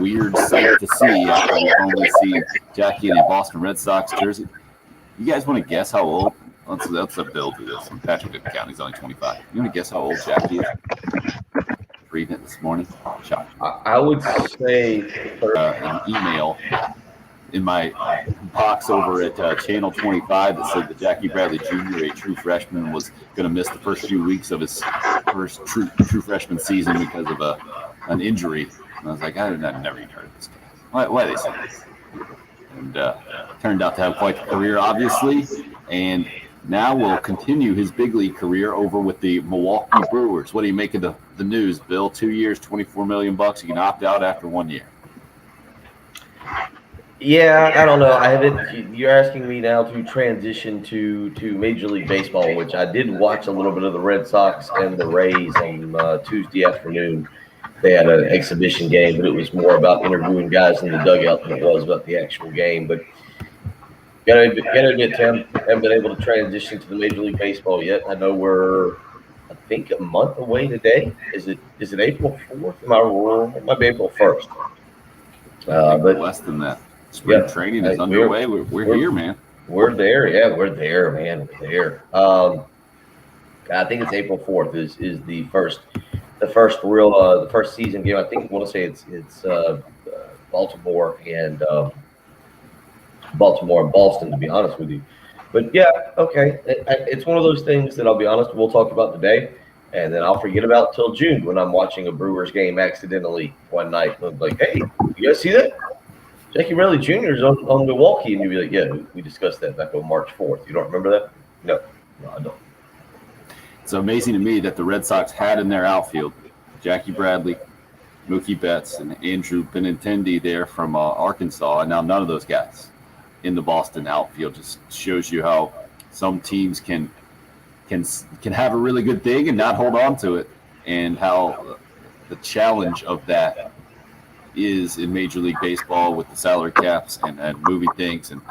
weird sight to see after we've only seen Jackie in a Boston Red Sox jersey. You guys want to guess how old? Let's Bill do this. Patrick didn't count. He's only 25. You want to guess how old Jackie is? Reading it this morning. Shock. I would say an email in my box over at Channel 25 that said that Jackie Bradley Jr., a true freshman, was going to miss the first few weeks of his first true freshman season because of an injury. And I was like, I've never even heard of this guy. Why they say this? And turned out to have quite the career, obviously, and now will continue his big league career over with the Milwaukee Brewers. What do you make of the news, Bill? 2 years, $24 million. You can opt out after 1 year. Yeah, I don't know. You're asking me now to transition to Major League Baseball, which I did watch a little bit of the Red Sox and the Rays on Tuesday afternoon. They had an exhibition game, but it was more about interviewing guys in the dugout than it was about the actual game. But gotta admit, Tim, haven't been able to transition to the Major League Baseball yet. I know we're, I think, a month away today. Is it April 4th? Am I wrong? It might be April 1st. But less than that. Spring training is underway. We're here, man. We're there. Yeah, we're there, man. We're there. I think it's April 4th is the first season game. I think I want to say it's Baltimore and Boston, to be honest with you. But yeah, okay. It's one of those things that I'll be honest, we'll talk about today, and then I'll forget about till June when I'm watching a Brewers game accidentally one night. I'm like, hey, you guys see that? Jackie Bradley Jr. is on Milwaukee, and you'll be like, yeah, we discussed that back on March 4th. You don't remember that? No, I don't. It's amazing to me that the Red Sox had in their outfield Jackie Bradley, Mookie Betts, and Andrew Benintendi there from Arkansas, and now none of those guys in the Boston outfield. Just shows you how some teams can have a really good thing and not hold on to it, and how the challenge of that is in Major League Baseball with the salary caps and moving things. And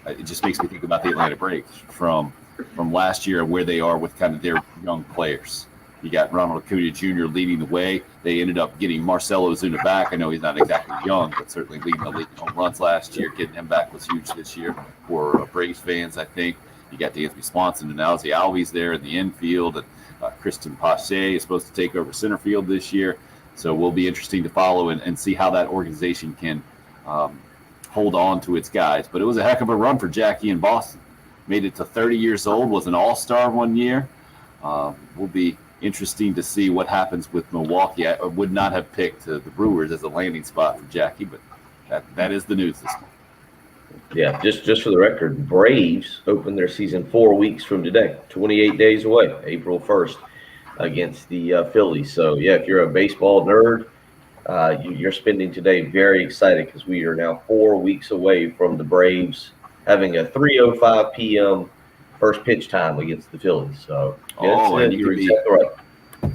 it just makes me think about the Atlanta Braves from last year and where they are with kind of their young players. You got Ronald Acuna Jr. leading the way. They ended up getting Marcell Ozuna back. I know he's not exactly young, but certainly leading the league in home runs last year. Getting him back was huge this year for Braves fans, I think. You got Dansby Swanson and Ozzie Albies there in the infield. And Kristen Pache is supposed to take over center field this year. So it will be interesting to follow and see how that organization can hold on to its guys. But it was a heck of a run for Jackie in Boston. Made it to 30 years old, was an all-star 1 year. Will be interesting to see what happens with Milwaukee. I would not have picked the Brewers as a landing spot for Jackie, but that is the news this morning. Yeah, just for the record, Braves open their season 4 weeks from today, 28 days away, April 1st. Against the Phillies. So, yeah, if you're a baseball nerd, you're spending today very excited because we are now 4 weeks away from the Braves having a 3:05 p.m. first pitch time against the Phillies. So, you're exactly right.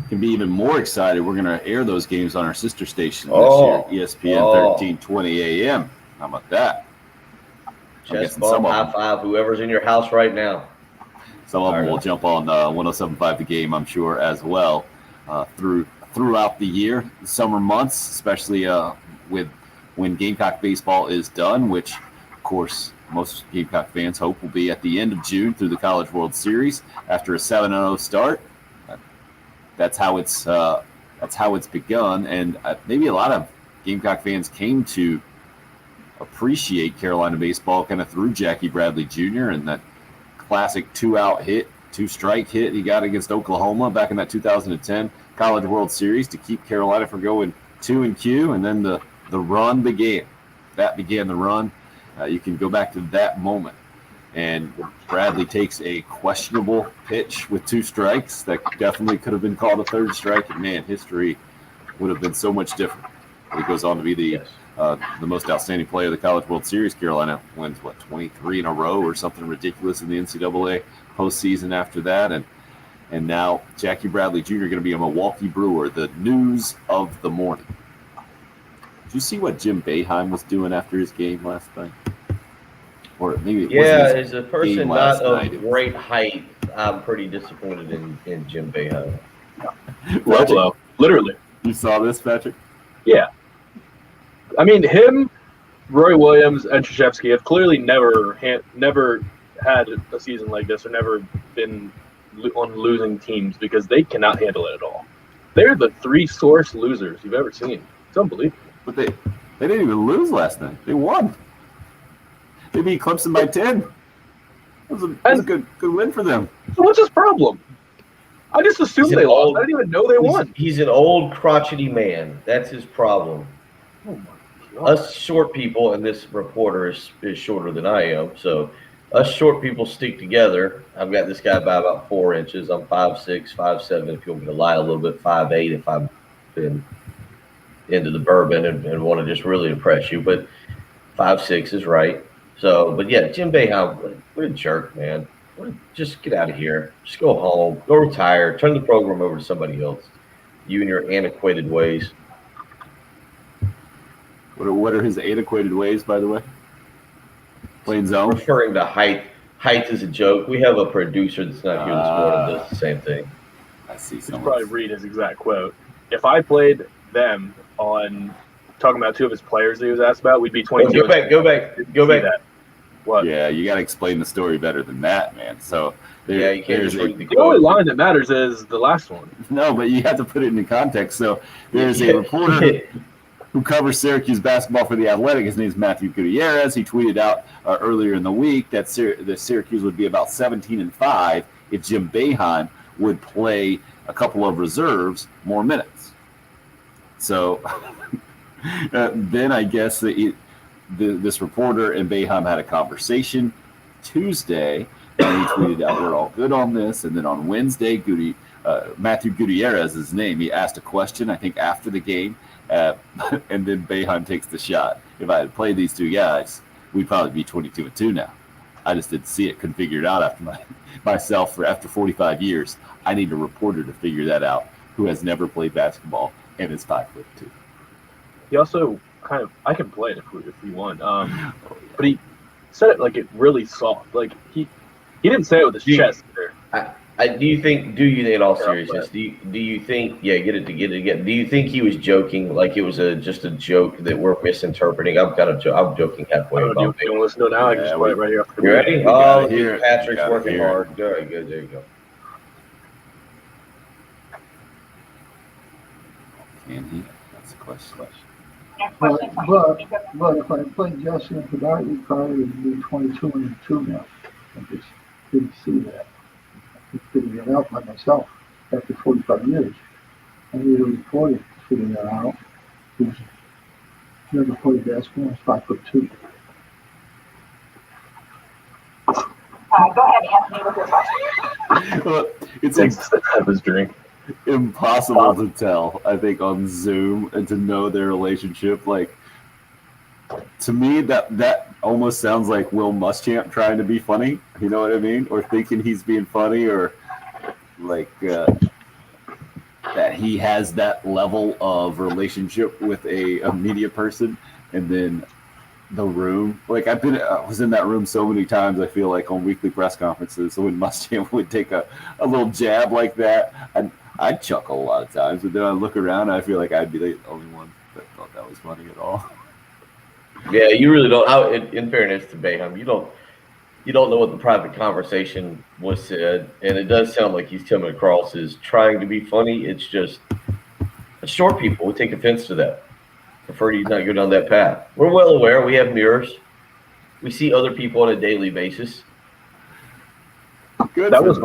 Can be even more excited. We're going to air those games on our sister station this year, ESPN 1320 AM. How about that? Chest bump, high five, whoever's in your house right now. Some of them will jump on 107.5 The Game, I'm sure, as well, throughout the year, the summer months, especially when Gamecock baseball is done, which, of course, most Gamecock fans hope will be at the end of June through the College World Series after a 7-0 start. That's how it's begun, and maybe a lot of Gamecock fans came to appreciate Carolina baseball kind of through Jackie Bradley Jr. and that classic 2-out hit, 2-strike hit he got against Oklahoma back in that 2010 College World Series to keep Carolina from going 2-Q, and then the run began. That began the run. You can go back to that moment, and Bradley takes a questionable pitch with 2 strikes that definitely could have been called a 3rd strike, and man, history would have been so much different. He goes on to be the most outstanding player of the College World Series. Carolina wins, 23 in a row or something ridiculous in the NCAA postseason after that. And now Jackie Bradley Jr. going to be a Milwaukee Brewer, the news of the morning. Did you see what Jim Boeheim was doing after his game last night? Or maybe it wasn't as a person not of great height, I'm pretty disappointed in Jim Boeheim. Well, literally. You saw this, Patrick? Yeah. I mean, him, Roy Williams, and Krzyzewski have clearly never had a season like this or never been on losing teams because they cannot handle it at all. They're the 3 source losers you've ever seen. It's unbelievable. But they didn't even lose last night. They won. They beat Clemson by 10. That was a good win for them. So what's his problem? I just assumed they lost. I didn't even know they won. He's an old crotchety man. That's his problem. Oh my God. Us short people, and this reporter is shorter than I am, so us short people stick together. I've got this guy by about 4 inches. I'm 5'6", 5'7", if you want me to lie a little bit, 5'8", if I've been into the bourbon and want to just really impress you. But 5'6" is right. So, but yeah, Jim Boeheim, what a jerk, man. Just get out of here. Just go home. Go retire. Turn the program over to somebody else. You and your antiquated ways. What are his antiquated ways, by the way? Plain zone? Referring to height. Height is a joke. We have a producer that's not here this morning that does the same thing. I see. You should probably read his exact quote. If I played them on talking about 2 of his players that he was asked about, we'd be 22. Go back. That. What? Yeah, you got to explain the story better than that, man. So yeah, you can't just read the quote. The only line that matters is the last one. No, but you have to put it into context. So there's a reporter who covers Syracuse basketball for The Athletic. His name is Matthew Gutierrez. He tweeted out earlier in the week that Syracuse would be about 17-5 if Jim Boeheim would play a couple of reserves more minutes. So then I guess this reporter and Boeheim had a conversation Tuesday, and he tweeted out, "We're all good on this." And then on Wednesday, Matthew Gutierrez, his name, he asked a question, I think, after the game, and then Boeheim takes the shot. If I had played these 2 guys, we'd probably be 22-2 now. I just didn't see it, couldn't figure it out after 45 years. I need a reporter to figure that out who has never played basketball and is 5'2". He also I can play it if we want. But he said it like it really soft. Like he didn't say it with his chest either. Do you think in all seriousness, do you think get it again. Do you think he was joking, like it was just a joke that we're misinterpreting? I'm joking halfway. You want to listen to it now? I can just play it right here after the You ready? Here, Patrick's working hard. All right, good. There you go. Can he? That's the question. But if I played Jesse and tonight, we'd probably be 22-2 now. I just didn't see that. I figured it out by myself after 45 years. I need a reporter to figure that out. Who's never played basketball, is 5'2". Go ahead, Anthony, with your question. Well, it's have his drink. Impossible to tell, I think, on Zoom and to know their relationship. Like, to me, that almost sounds like Will Muschamp trying to be funny. You know what I mean? Or thinking he's being funny, or like that he has that level of relationship with a media person, and then the room. Like I was in that room so many times. I feel like on weekly press conferences, so when Muschamp would take a little jab like that, I'd chuckle a lot of times, but then I look around and I feel like I'd be the only one that thought that was funny at all. Yeah, you really don't. In fairness to Boeheim, you don't know what the private conversation was said, and it does sound like he's coming across as trying to be funny. It's just short people would take offense to that. Prefer you not go down that path. We're well aware. We have mirrors. We see other people on a daily basis. Good. That was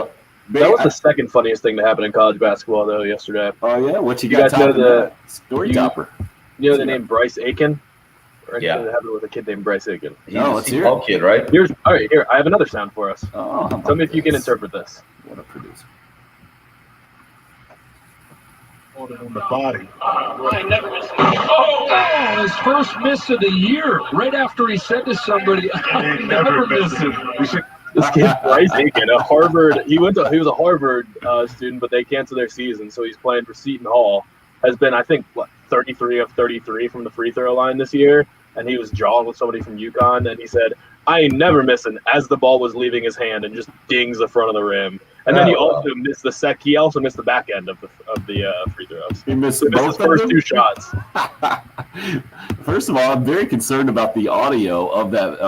the second funniest thing to happen in college basketball, though, yesterday. Oh, yeah? What you You got guys know topping that? Story topper. You know the name Bryce Aiken? Or Yeah. anything that happened with a kid named Bryce Aiken? He's No, a let's hear Seahawk it. kid, right? All right, here. I have another sound for us. Oh, how Tell me about if you can this? interpret this. What a producer. On the body. Oh, his first miss of the year, right after he said to somebody, "I never miss it." This kid, Bryce Aiken, he was a Harvard student, but they canceled their season, so he's playing for Seton Hall. Has been, I think, 33 of 33 from the free throw line this year, and he was jawing with somebody from UConn, and he said, "I ain't never missing," as the ball was leaving his hand and just dings the front of the rim. And then he also missed He also missed the back end of the free throws. He missed His both first of them? 2 shots. First of all, I'm very concerned about the audio of that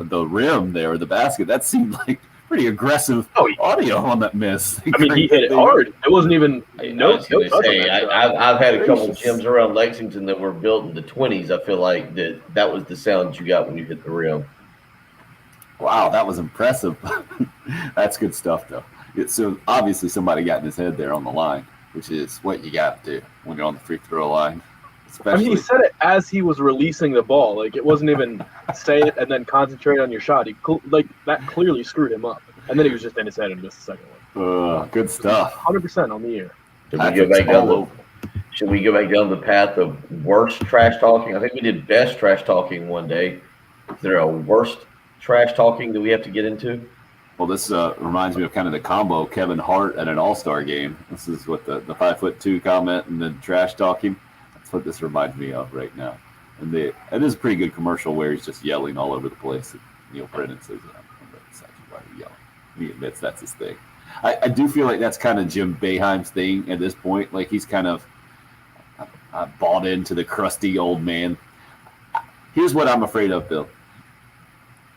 the rim there, or the basket. That seemed like pretty aggressive audio on that miss. I mean, he hit it hard. It wasn't even I was going to say, I've had a couple of gyms around Lexington that were built in the 20s. I feel like that was the sound you got when you hit the rim. Wow, that was impressive. That's good stuff, though. So obviously somebody got in his head there on the line, which is what you got to do when you're on the free throw line. Especially. He said it as he was releasing the ball. Like, it wasn't even say it and then concentrate on your shot. That clearly screwed him up. And then he was just in his head and missed the second one. Good stuff. 100% on the year. Should we go back down the path of worst trash talking? I think we did best trash talking one day. Is there a worst trash talking that we have to get into? Well, this reminds me of kind of the combo Kevin Hart at an All-Star game. This is what the 5'2" comment and then trash talking. That's what this reminds me of right now. And it is a pretty good commercial where he's just yelling all over the place. And Neil Brennan says, "That's actually why you're yelling." He admits that's his thing. I do feel like that's kind of Jim Boeheim's thing at this point. Like, he's kind of bought into the crusty old man. Here's what I'm afraid of, Bill.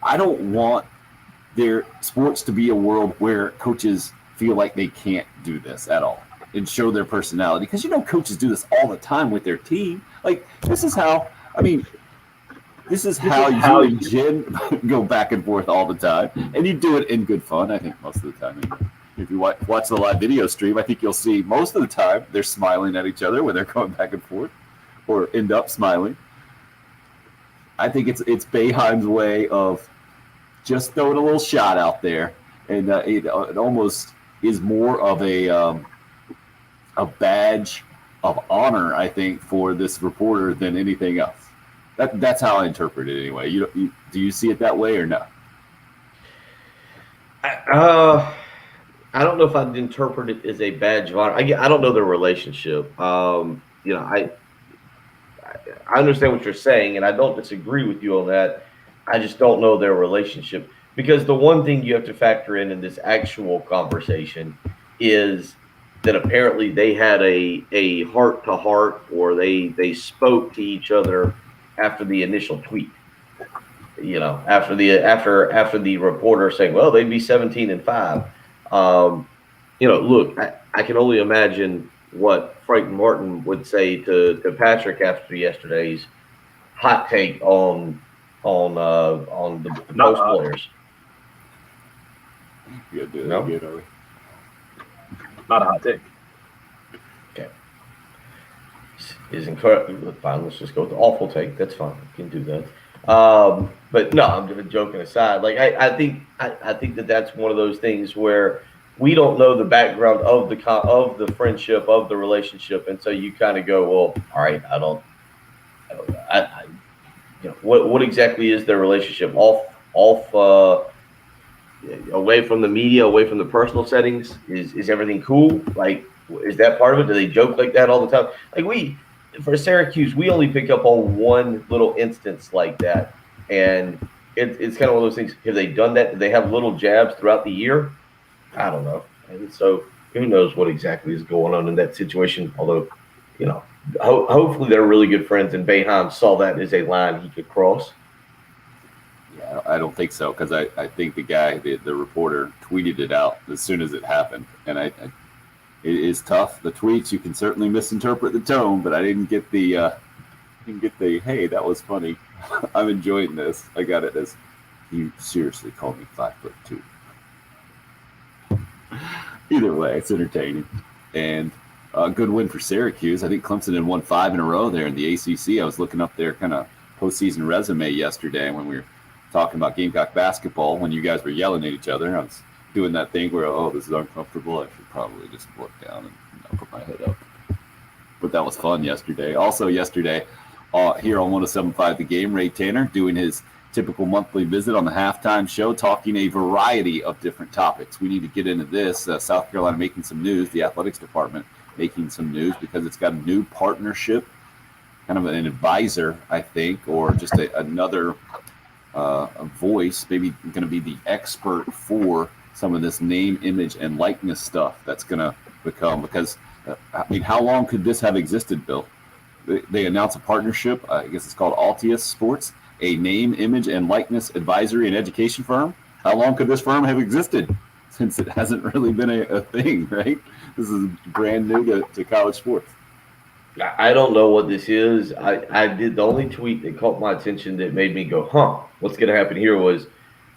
I don't want their sports to be a world where coaches feel like they can't do this at all and show their personality. Because, coaches do this all the time with their team. Like, this is how you and Jen go back and forth all the time. And you do it in good fun, I think, most of the time. If you watch the live video stream, I think you'll see most of the time they're smiling at each other when they're going back and forth or end up smiling. I think it's Boeheim's way of just throwing a little shot out there, and it almost is more of a badge of honor, I think, for this reporter than anything else. That's how I interpret it anyway. Do you see it that way or no? I don't know if I'd interpret it as a badge of honor. I don't know their relationship. I understand what you're saying, and I don't disagree with you on that. I just don't know their relationship, because the one thing you have to factor in this actual conversation is that apparently they had a heart to heart, or they spoke to each other after the initial tweet. After the reporter saying, well, they'd be 17-5. Look, I can only imagine what Frank Martin would say to Patrick after yesterday's hot take on the post players. You gotta do that again, are we? Not a hot take. Okay. Is incorrect. Fine, let's just go with the awful take. That's fine. We can do that. But no, I'm joking aside. Like, I think that's one of those things where we don't know the background of the friendship, of the relationship, and so you kind of go, well, all right, what exactly is their relationship? Off away from the media, away from the personal settings, is everything cool? Like, is that part of it? Do they joke like that all the time? Like, for Syracuse, we only pick up on one little instance like that, and it's kind of one of those things. Have they done that? Do they have little jabs throughout the year? I don't know. And so who knows what exactly is going on in that situation? Although, hopefully they're really good friends, and Boeheim saw that as a line he could cross. Yeah, I don't think so, because I think the guy, the reporter, tweeted it out as soon as it happened, and it is tough. The tweets, you can certainly misinterpret the tone, but I didn't get the hey, that was funny. I'm enjoying this. I got it as, you seriously called me 5'2". Either way, it's entertaining, and a good win for Syracuse. I think Clemson had won 5 in a row there in the ACC. I was looking up their kind of postseason resume yesterday when we were talking about Gamecock basketball, when you guys were yelling at each other. I was doing that thing where, this is uncomfortable. I should probably just look down and put my head up. But that was fun yesterday. Also yesterday, here on 107.5 The Game, Ray Tanner doing his typical monthly visit on the halftime show, talking a variety of different topics. We need to get into this. South Carolina making some news, the athletics department making some news, because it's got a new partnership, kind of an advisor, I think, or just another a voice, maybe going to be the expert for some of this name, image, and likeness stuff that's going to become. Because, I mean, how long could this have existed, Bill? They announced a partnership. I guess it's called Altius Sports, a name, image, and likeness advisory and education firm. How long could this firm have existed? Since it hasn't really been a thing, right? This is brand new to college sports. I don't know what this is. I did the only tweet that caught my attention that made me go, huh, what's going to happen here was,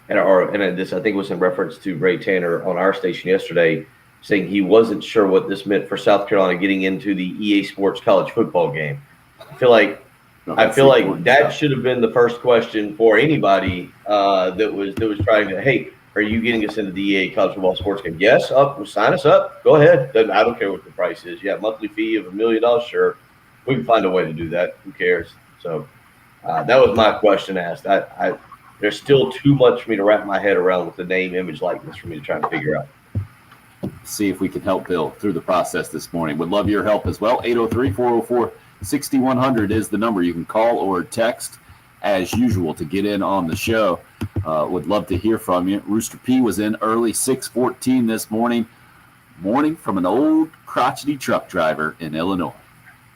and this I think was in reference to Ray Tanner on our station yesterday, saying he wasn't sure what this meant for South Carolina getting into the EA Sports college football game. I feel like that should have been the first question for anybody that was trying to, hey, are you getting us into the EA college football sports game? Yes, sign us up. Go ahead. I don't care what the price is. Yeah, monthly fee of $1 million. Sure, we can find a way to do that. Who cares? So that was my question asked. There's still too much for me to wrap my head around with the name, image, likeness for me to try and figure out. See if we can help Bill through the process this morning. Would love your help as well. 803-404-6100 is the number. You can call or text as usual to get in on the show. Would love to hear from you. Rooster P was in early, 6:14 this morning from an old crotchety truck driver in Illinois.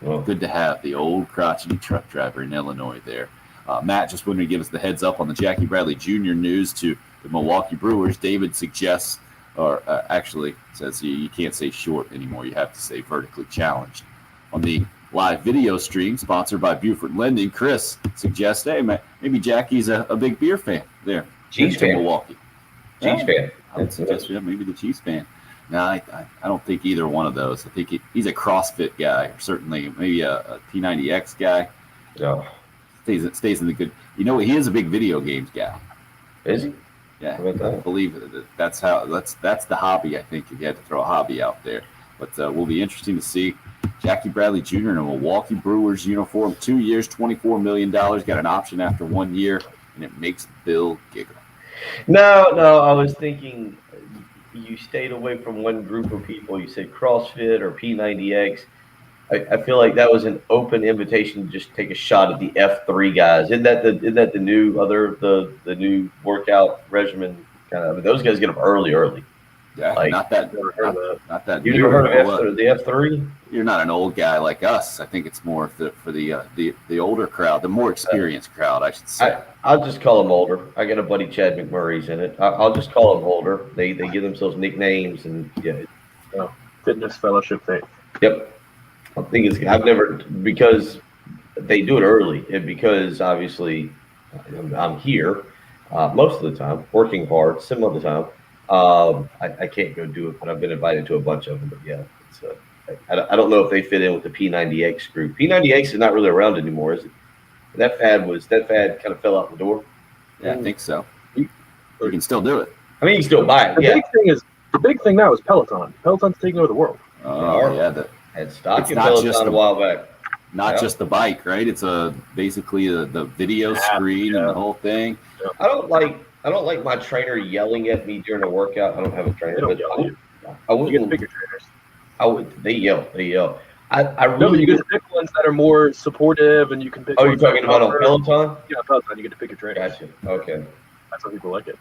Oh. Good to have the old crotchety truck driver in Illinois there. Matt just wanted to give us the heads up on the Jackie Bradley Jr. news to the Milwaukee Brewers. David suggests, or actually says you can't say short anymore. You have to say vertically challenged. On the live video stream sponsored by Buford Lending, Chris suggests, hey, maybe Jackie's a big beer fan there. Chiefs fan. Milwaukee. Chiefs fan. I would suggest maybe the Chiefs fan. No, I don't think either one of those. I think he's a CrossFit guy, or certainly maybe a P90X guy. No. Stays in the good. You know, he is a big video games guy. Is he? Yeah, How about that? I believe that's the hobby. I think if you had to throw a hobby out there, but will be interesting to see Jackie Bradley Jr. in a Milwaukee Brewers uniform. 2 years, $24 million. Got an option after 1 year, and it makes Bill giggle. No, I was thinking you stayed away from one group of people. You said CrossFit or P90X. I feel like that was an open invitation to just take a shot at the F3 guys. Isn't that the new the new workout regimen kind of? I mean, those guys get up early. Yeah, Like, not that. You never heard of the F3? You're not an old guy like us. I think it's more for the older crowd, the more experienced crowd, I should say. I'll just call them older. I got a buddy, Chad McMurray's in it. I'll just call them older. They give themselves nicknames and yeah. Fitness fellowship thing. Yep. I think because they do it early and because obviously I'm here most of the time, working hard, some of the time. I can't go do it, but I've been invited to a bunch of them. But yeah, it's I don't know if they fit in with the P90X group. P90X is not really around anymore, is it? That fad kind of fell out the door. Yeah, I think so. You can still do it. I mean, you can still buy it. The big thing now is Peloton. Peloton's taking over the world. Oh yeah, had stock it's in not just Peloton a while back. Not just the bike, right? It's basically the video screen and the whole thing. I don't like my trainer yelling at me during a workout. I don't have a trainer. They don't But yell at you. I You get to wouldn't. pick your trainers. They yell. I No, but really. you get to pick ones that are more supportive, and you can pick. Oh, you're ones that talking about on are- Peloton? Yeah, Peloton. You get to pick your trainers. Gotcha. Okay. That's how people like it.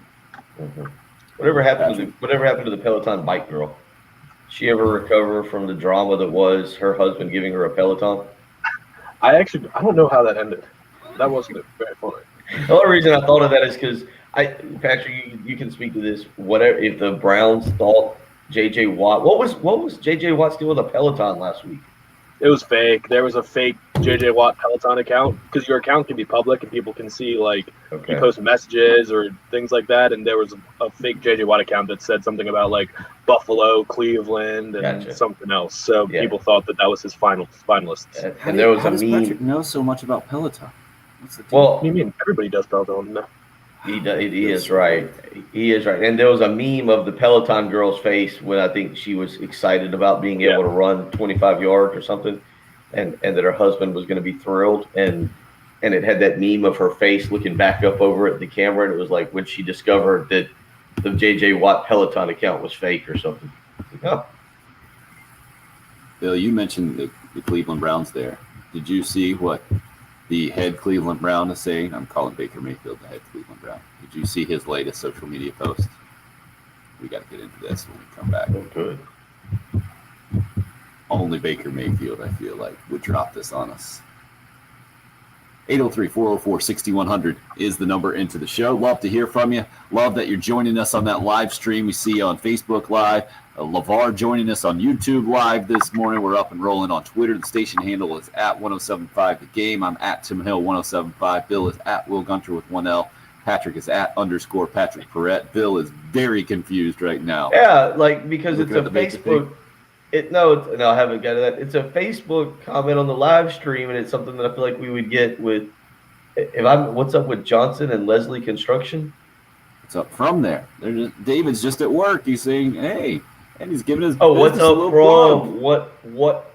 Mhm. Whatever happened to the Peloton bike girl? She ever recover from the drama that was her husband giving her a Peloton? I don't know how that ended. That wasn't very funny. The only reason I thought of that is because Patrick, you can speak to this. Whatever, if the Browns thought J.J. Watt, what was J.J. Watt doing with a Peloton last week? It was fake. There was a fake JJ Watt Peloton account because your account can be public and people can see you post messages or things like that. And there was a fake JJ Watt account that said something about like Buffalo, Cleveland, and Gotcha. something else. So Yeah. people thought that was his finalists. And there was how a does meme. Patrick know so much about Peloton? What's the deal? Well, What do you mean? Everybody does Peloton. No. he is right. He is right. And there was a meme of the Peloton girl's face when I think she was excited about being able to run 25 yards or something, and that her husband was going to be thrilled. And it had that meme of her face looking back up over at the camera, and it was like when she discovered that the J.J. Watt Peloton account was fake or something. Oh, Bill, you mentioned the Cleveland Browns there. Did you see what the head Cleveland Brown is saying? I'm calling Baker Mayfield the head Cleveland Brown. Did you see his latest social media post? We got to get into this when we come back. Oh, good. Only Baker Mayfield, I feel like, would drop this on us. 803-404-6100 is the number into the show. Love to hear from you. Love that you're joining us on that live stream we see on Facebook Live. LeVar joining us on YouTube Live this morning. We're up and rolling on Twitter. The station handle is at 1075 The Game. I'm at Tim Hill 1075. Bill is at Will Gunter with 1L. Patrick is at _ Patrick Perrette. Bill is very confused right now. Yeah, like because it's a at the Baker Facebook. No, I haven't got to that. It's a Facebook comment on the live stream, and it's something that I feel like we would get with. What's up with Johnson and Leslie Construction? It's up from there. David's just at work. He's saying, "Hey," and he's giving his. What's up from plug. What?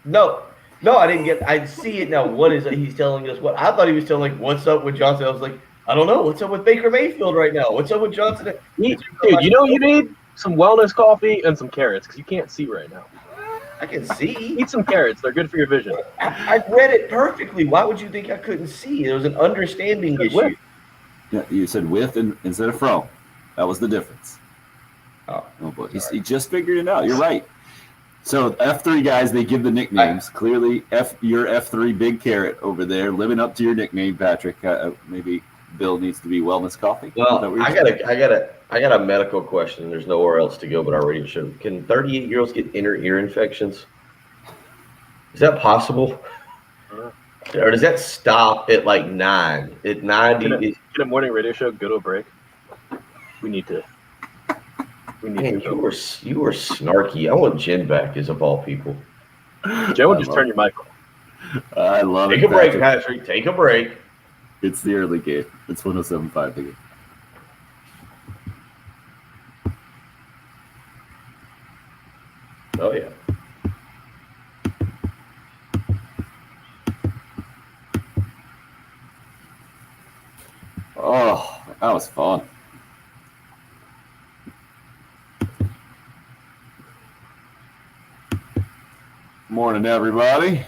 No, I didn't get. I see it now. What is it? He's telling us what? I thought he was telling what's up with Johnson. I was like, I don't know. What's up with Baker Mayfield right now? What's up with Johnson? Dude, you know you need some wellness coffee and some carrots because you can't see right now. I can see. Eat some carrots. They're good for your vision. I read it perfectly. Why would you think I couldn't see? There was an understanding issue. With. Yeah, you said with instead of from. That was the difference. Oh boy, he just figured it out. You're right. So F3 guys, they give the nicknames. Clearly, you're F3 Big Carrot over there, living up to your nickname, Patrick. Maybe Bill needs to be Wellness Coffee. Well, I got a medical question. There's nowhere else to go but our radio show. Can 38-year-olds get inner ear infections? Is that possible? Or does that stop at like 9? At 9, Can a morning radio show go to a break? We need to. Man, you were snarky. I want Jen back, as of all people. Jen would just turn your mic on. I love Take it. a break, Patrick. Take a break. It's the early game. It's 107.5 The Game. Oh, yeah. Oh, that was fun. Morning, everybody.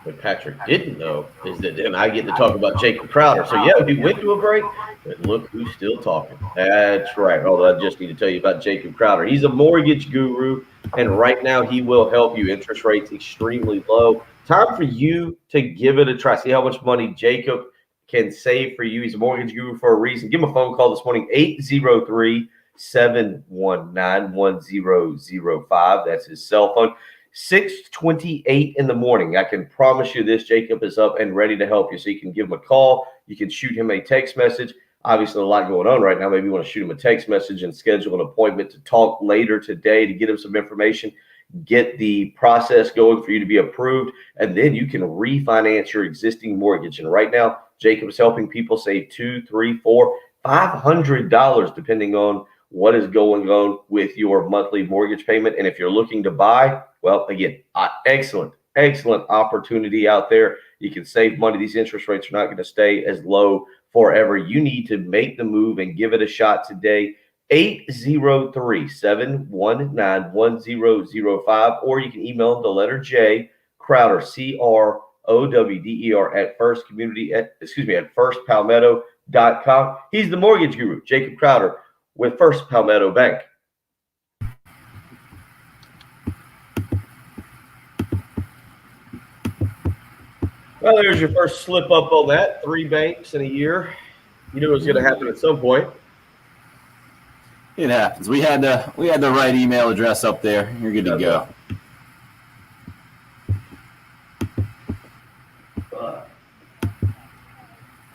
What Patrick didn't know is that then I get to talk about Jacob Crowder. So, yeah, we went to a break, but look who's still talking. That's right. Although I just need to tell you about Jacob Crowder. He's a mortgage guru, and right now he will help you. Interest rates extremely low. Time for you to give it a try. See how much money Jacob can save for you. He's a mortgage guru for a reason. Give him a phone call this morning, 803-719-1005. That's his cell phone. 6:28 in the morning. I can promise you this, Jacob is up and ready to help you. So you can give him a call. You can shoot him a text message. Obviously, a lot going on right now. Maybe you want to shoot him a text message and schedule an appointment to talk later today to get him some information, get the process going for you to be approved, and then you can refinance your existing mortgage. And right now, Jacob is helping people save $200, $300, $400, $500, depending on what is going on with your monthly mortgage payment. And if you're looking to buy, well, again, excellent opportunity out there. You can save money. These interest rates are not going to stay as low forever. You need to make the move and give it a shot today. 803-719-1005, or you can email them the letter J, Crowder, CROWDER at firstpalmetto.com. He's the mortgage guru, Jacob Crowder, with First Palmetto Bank. Well, there's your first slip up on that. 3 banks in a year. You knew it was going to happen at some point. It happens. We had the right email address up there. You're good to go.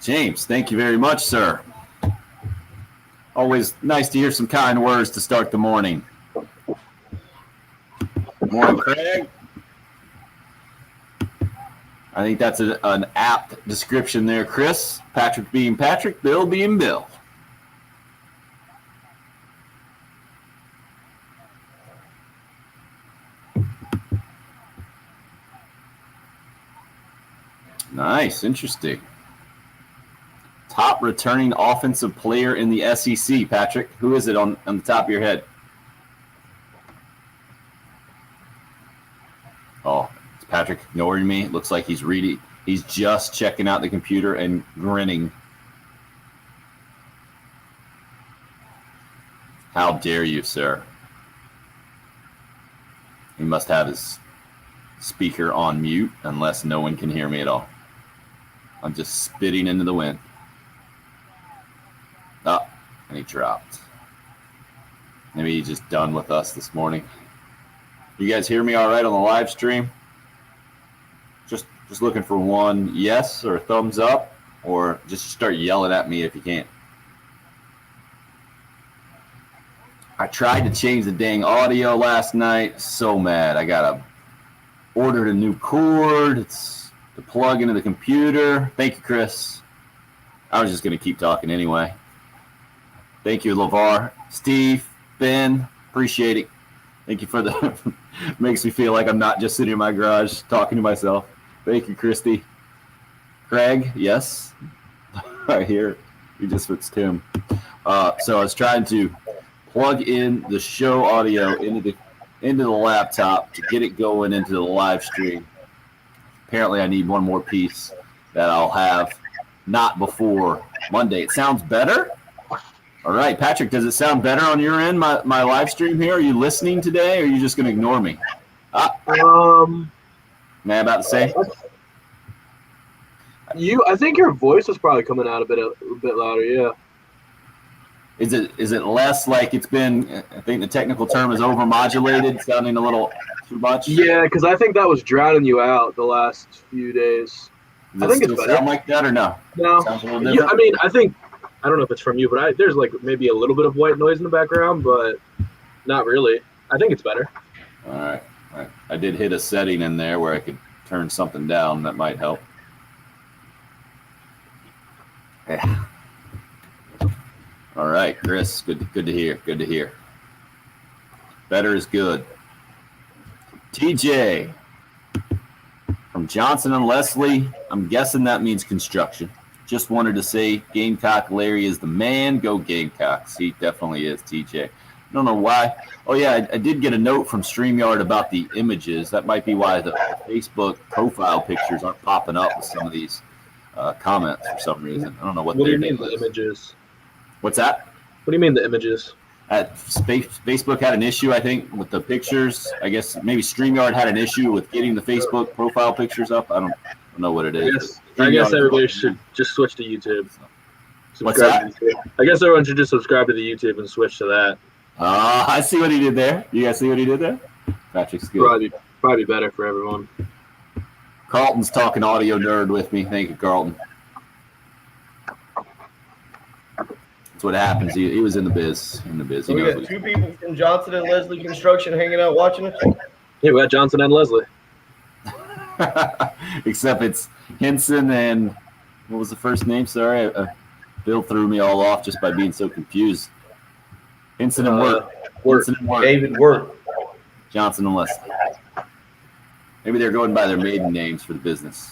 James, thank you very much, sir. Always nice to hear some kind words to start the morning. Morning, Craig. I think that's an apt description there, Chris. Patrick being Patrick, Bill being Bill. Nice, interesting. Top returning offensive player in the SEC, Patrick. Who is it on the top of your head? Oh, it's Patrick. Patrick ignoring me. It looks like he's reading. He's just checking out the computer and grinning. How dare you, sir? He must have his speaker on mute unless no one can hear me at all. I'm just spitting into the wind. Oh, and he dropped. Maybe he's just done with us this morning. You guys hear me all right on the live stream? Just looking for one yes or a thumbs up, or just start yelling at me if you can't. I tried to change the dang audio last night. So mad. I ordered a new cord. It's to plug into the computer. Thank you, Chris. I was just going to keep talking anyway. Thank you, LeVar. Steve, Ben, appreciate it. Thank you for the makes me feel like I'm not just sitting in my garage talking to myself. Thank you, Christy. Craig, yes. I hear you just fixed Tim. So I was trying to plug in the show audio into the laptop to get it going into the live stream. Apparently, I need one more piece that I'll have not before Monday. It sounds better? All right, Patrick, does it sound better on your end, my live stream here? Are you listening today, or are you just going to ignore me? Am I about to say? I think your voice is probably coming out a bit louder, yeah. Is it less like it's been, I think the technical term is overmodulated, sounding a little too much? Yeah, because I think that was drowning you out the last few days. Does it still sound like that or no? No. Sounds a little different? I mean, I don't know if it's from you, but there's like maybe a little bit of white noise in the background, but not really. I think it's better. All right. I did hit a setting in there where I could turn something down. That might help. Yeah. All right, Chris. Good to hear. Good to hear. Better is good. TJ from Johnson and Leslie. I'm guessing that means construction. Just wanted to say Gamecock Larry is the man. Go Gamecocks. He definitely is, TJ. I don't know why. Oh, yeah, I did get a note from StreamYard about the images. That might be why the Facebook profile pictures aren't popping up with some of these comments for some reason. I don't know what do you their mean, name the is. images? What's that? What do you mean, the images? Facebook had an issue, I think, with the pictures. I guess maybe StreamYard had an issue with getting the Facebook profile pictures up. I don't know what it is. I guess everybody should just switch to YouTube. What's that? I guess everyone should just subscribe to the YouTube and switch to that. I see what he did there. You guys see what he did there? Patrick's good. Probably better for everyone. Carlton's talking audio nerd with me. Thank you, Carlton. That's what happens. He was in the biz. So we got two people from Johnson and Leslie Construction hanging out watching us. Yeah, we got Johnson and Leslie. Except it's Henson and what was the first name? Sorry, Bill threw me all off just by being so confused. Henson and Wirt. Henson and Wirt. David Wirt. Johnson and Leslie. Maybe they're going by their maiden names for the business.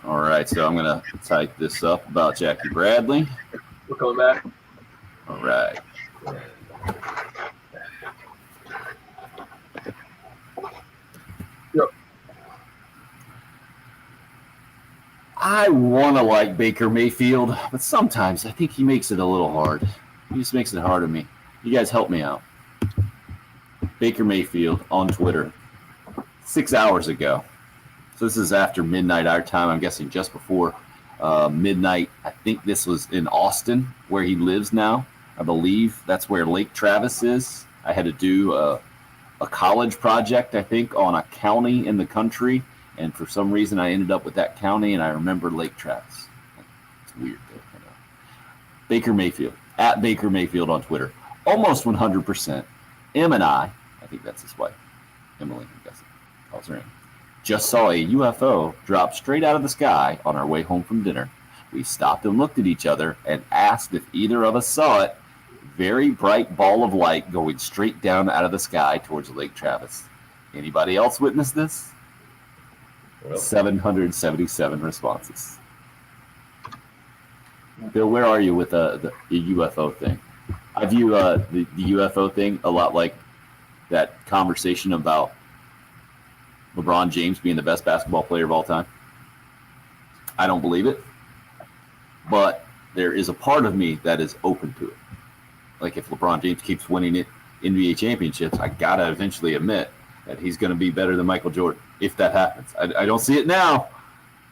All right, so I'm going to type this up about Jackie Bradley. We're coming back. All right. Yep. I want to like Baker Mayfield, but sometimes I think he makes it a little hard. He just makes it hard on me. You guys help me out. Baker Mayfield on Twitter 6 hours ago. So this is after midnight our time. I'm guessing just before midnight. I think this was in Austin, where he lives now. I believe that's where Lake Travis is. I had to do a college project, I think, on a county in the country. And for some reason, I ended up with that county, and I remember Lake Travis. It's weird, though. You know. Baker Mayfield, at Baker Mayfield on Twitter. Almost 100%. M and I think that's his wife, Emily, I guess calls her in. Just saw a UFO drop straight out of the sky on our way home from dinner. We stopped and looked at each other and asked if either of us saw it. Very bright ball of light going straight down out of the sky towards Lake Travis. Anybody else witness this? Well, 777 responses. Bill, where are you with the UFO thing? I view the UFO thing a lot like that conversation about LeBron James being the best basketball player of all time. I don't believe it, but there is a part of me that is open to it. Like if LeBron James keeps winning it NBA championships, I gotta eventually admit that he's going to be better than Michael Jordan if that happens. I don't see it now,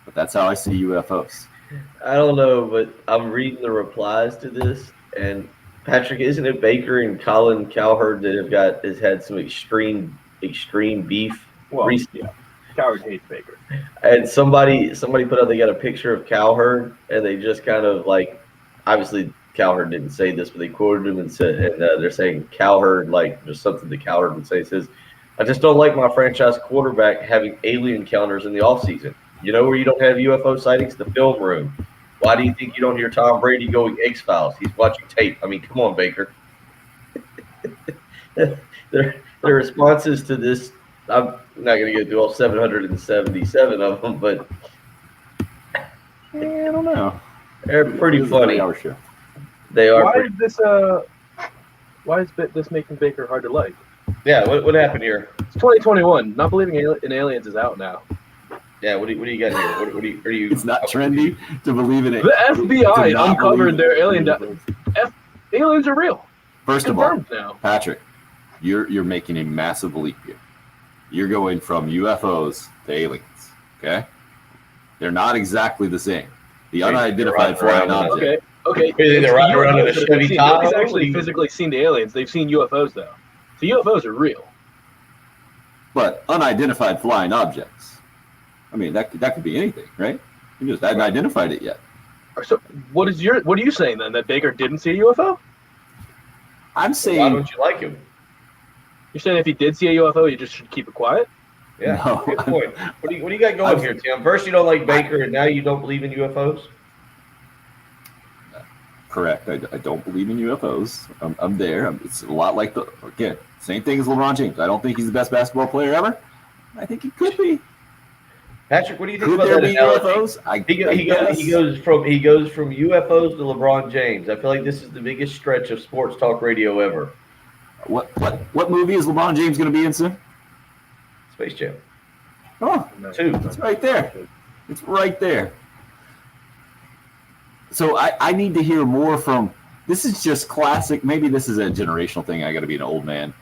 but that's how I see UFOs. I don't know, but I'm reading the replies to this, and Patrick, isn't it Baker and Colin Cowherd that has had some extreme beef? Well, recently? yeah. Coward hates Baker. And somebody put out, they got a picture of Cowherd, and they just kind of like, obviously Cowherd didn't say this, but they quoted him and said, and they're saying Cowherd, like just something that Cowherd would say. It says, "I just don't like my franchise quarterback having alien encounters in the offseason. You know where you don't have UFO sightings? The film room. Why do you think you don't hear Tom Brady going X-Files? He's watching tape. I mean, come on, Baker." Their responses to this, I'm not going to get through all 777 of them, but I don't know. they're pretty funny. Show. They are. Why is this making Baker hard to like? Yeah, what happened here? It's 2021. Not believing in aliens is out now. Yeah, what do you got here? What are you? It's not trendy to believe in it. The FBI To not uncovered believe their in alien. Aliens are real. First of all, Confirmed now. Patrick, you're making a massive leap here. You're going from UFOs to aliens. Okay, they're not exactly the same. The unidentified flying object. Okay. They're riding around in a Chevy Tahoe? Nobody's actually physically seen the aliens. They've seen UFOs though. So UFOs are real. But unidentified flying objects. I mean, that could be anything, right? You just hadn't identified it yet. So what are you saying then? That Baker didn't see a UFO? I'm Why saying don't you like him? You're saying if he did see a UFO, you just should keep it quiet? Yeah, No. good point. What do you got going here, Tim? First you don't like Baker, and now you don't believe in UFOs? correct. I don't believe in UFOs. I'm there. It's a lot like same thing as LeBron James. I don't think he's the best basketball player ever. I think he could be. Patrick, what do you think Could about there that be analogy? UFOs? He goes from UFOs to LeBron James. I feel like this is the biggest stretch of sports talk radio ever. What movie is LeBron James going to be in soon? Space Jam. Oh, 2. it's right there. It's right there. So I need to hear more from. This is just classic. Maybe this is a generational thing. I got to be an old man.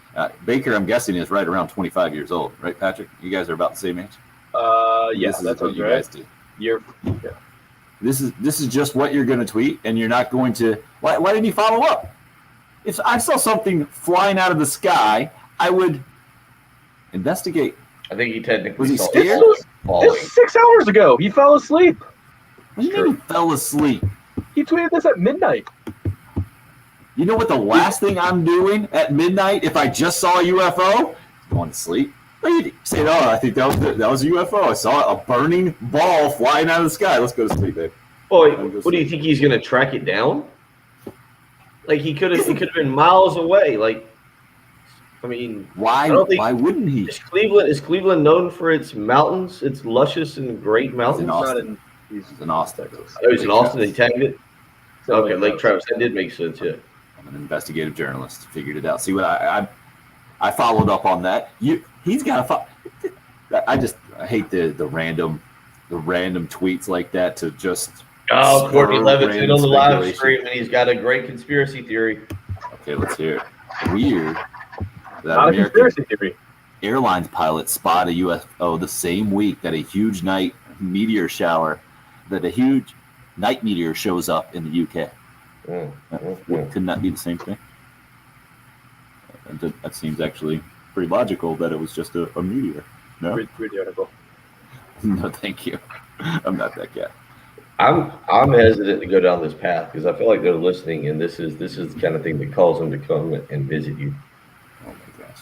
Baker, I'm guessing, is right around 25 years old, right, Patrick? You guys are about the same age. Yes, That's what you guys do. Yeah. This is just what you're going to tweet, and you're not going to. Why didn't you follow up? If I saw something flying out of the sky, I would investigate. I think he technically Was he saw scared? it falling. This was 6 hours ago. He fell asleep. What do you mean he fell asleep? He tweeted this at midnight. You know what the last thing I'm doing at midnight if I just saw a UFO? Going to sleep. You say, oh, I think that was a UFO. I saw a burning ball flying out of the sky. Let's go to sleep, babe. Boy, what do you think he's going to track it down? Like he could have been miles away. Like, I mean, Why wouldn't he? Is Cleveland known for its mountains? Its luscious and great mountains. He's in Austin. Oh, he's in Austin. They tagged it. Okay, Lake Travis. That did make sense. Yeah. I'm an investigative journalist. Figured it out. See what I followed up on that. He's got to. I hate the random tweets like that to just. Oh, Courtney Levitt's in on the live speculation. stream, and he's got a great conspiracy theory. Okay, let's hear it. Weird that Not a American conspiracy theory. Airlines pilots spot a UFO the same week that a huge night meteor shower shows up in the UK. Couldn't that be the same thing? That seems actually pretty logical that it was just a meteor. No? Read the article. No, thank you. I'm not that guy. I'm hesitant to go down this path because I feel like they're listening, and this is the kind of thing that calls them to come and visit you. Oh my gosh.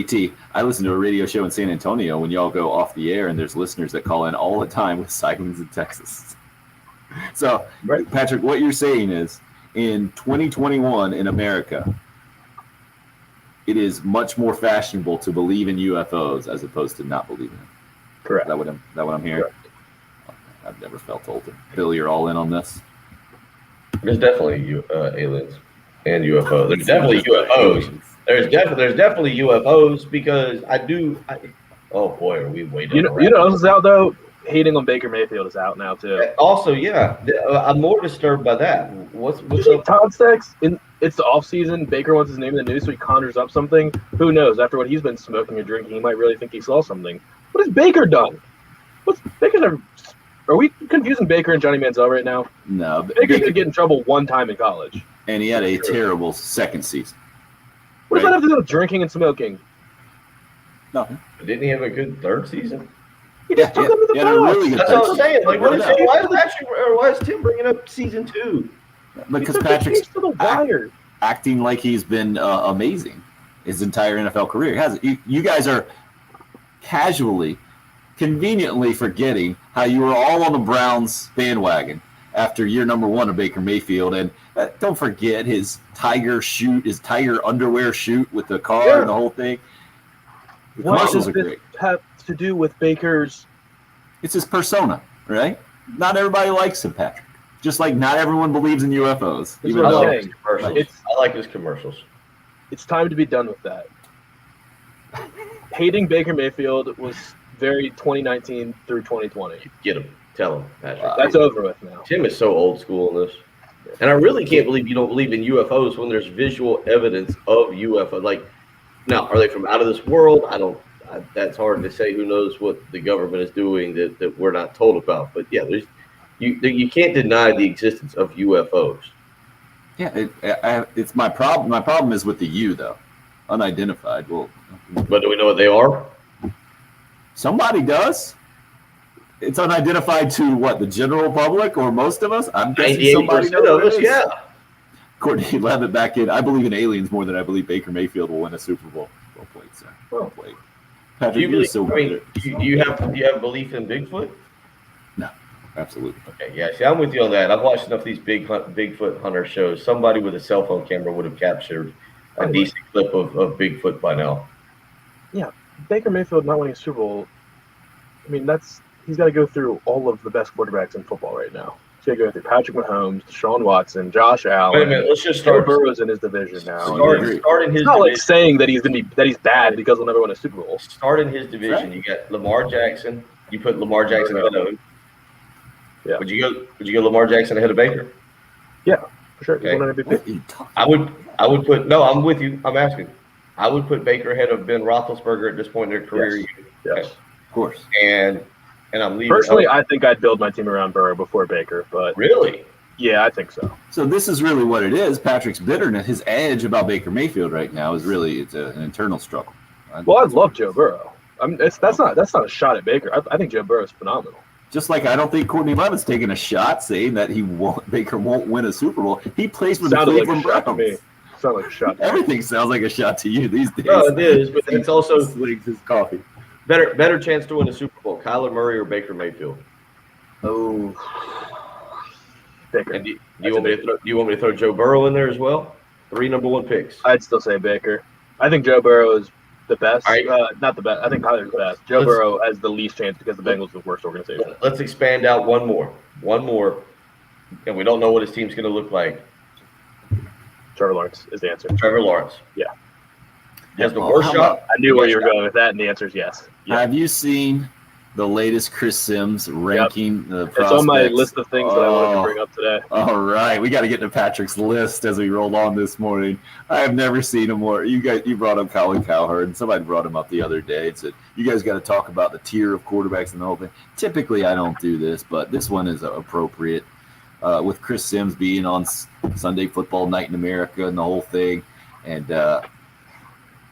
KT, I listen to a radio show in San Antonio when y'all go off the air, and there's listeners that call in all the time with sightings in Texas. So, Right. Patrick, what you're saying is, in 2021 in America, it is much more fashionable to believe in UFOs as opposed to not believing them. Correct. Is that what I'm hearing? Correct. I've never felt older. Bill, you're all in on this? There's definitely aliens. and UFO. There's definitely UFOs. There's definitely UFOs because oh boy, are we way down the You know else is out though? Hating on Baker Mayfield is out now too. Also, yeah, I'm more disturbed by that. What's up? Todd Stacks, it's the off season. Baker wants his name in the news, so he conjures up something. Who knows? After what he's been smoking or drinking, he might really think he saw something. What has Baker done? What's Baker never? Are we confusing Baker and Johnny Manziel right now? No, Baker could get in trouble one time in college, and he had a terrible second season. What does that have to do with drinking and smoking? Nothing. Didn't he have a good third season? He just took them to the playoffs. Really good That's what I'm saying. Like, why is Tim bringing up season 2? Because Patrick's to the wire. acting like he's been amazing his entire NFL career. He hasn't. You guys are casually, conveniently forgetting how you were all on the Browns bandwagon after year number 1 of Baker Mayfield. And don't forget his tiger underwear shoot with the car and the whole thing. The commercials are great. Have to do with Baker's? It's his persona, right? Not everybody likes him, Patrick. Just like not everyone believes in UFOs. Even though I like his commercials. It's time to be done with that. Hating Baker Mayfield was very 2019 through 2020. Get him. Tell him, Patrick. That's over with now. Tim is so old school in this. And I really can't believe you don't believe in UFOs when there's visual evidence of UFO. Like, now, are they from out of this world? That's hard to say. Who knows what the government is doing that we're not told about. But yeah, you can't deny the existence of UFOs. Yeah, it's my problem. My problem is with the U, though. Unidentified. Well, but do we know what they are? Somebody does. It's unidentified to what, the general public or most of us? I'm guessing somebody knows. Yeah. Courtney Levitt back in. I believe in aliens more than I believe Baker Mayfield will win a Super Bowl. Well played, sir. Well played. Patrick, do you have belief in Bigfoot? No, absolutely. Okay, yeah. See, I'm with you on that. I've watched enough of these Bigfoot hunter shows. Somebody with a cell phone camera would have captured a decent clip of Bigfoot by now. Yeah, Baker Mayfield not winning a Super Bowl. I mean, he's got to go through all of the best quarterbacks in football right now. He's got to go through Patrick Mahomes, Deshaun Watson, Josh Allen. Wait a minute, let's just start. Joe Burrow's in his division now. Start in his it's not like saying that he's bad because he'll never win a Super Bowl. Start in his division. Right. You got Lamar Jackson. You put Lamar Jackson ahead of him. Yeah. Would you go Lamar Jackson ahead of Baker? Yeah, for sure. Okay. I would put. No, I'm with you. I'm asking. I would put Baker ahead of Ben Roethlisberger at this point in their career. Yes. Okay. Of course. And I'm leaving. Personally, I think I'd build my team around Burrow before Baker, but really, yeah, I think so. So this is really what it is. Patrick's bitterness, his edge about Baker Mayfield right now is really an internal struggle. Well, I love Joe Burrow. That's not a shot at Baker. I think Joe Burrow is phenomenal. Just like I don't think Courtney Levitt's taking a shot saying that Baker won't win a Super Bowl. He plays for the Cleveland Browns. Sounds like a shot. Everything sounds like a shot to you these days. No, it is, but it's also slings his coffee. Better chance to win a Super Bowl, Kyler Murray or Baker Mayfield? Oh, Baker. And do you want me to throw Joe Burrow in there as well? 3 number 1 picks. I'd still say Baker. I think Joe Burrow is the best. Right. Not the best. I think Kyler's the best. Joe Burrow has the least chance because the Bengals are the worst organization. Let's expand out one more, and we don't know what his team's going to look like. Trevor Lawrence is the answer. Trevor Lawrence. Yeah. He has the worst shot. I knew where you were going with that, and the answer is yes. Yeah. Have you seen the latest Chris Sims ranking the prospects? It's on my list of things that I wanted to bring up today. All right. We got to get to Patrick's list as we roll on this morning. I have never seen him more. You brought up Colin Cowherd, and somebody brought him up the other day and said, you guys got to talk about the tier of quarterbacks and the whole thing. Typically, I don't do this, but this one is appropriate. With Chris Sims being on Sunday Football Night in America and the whole thing, and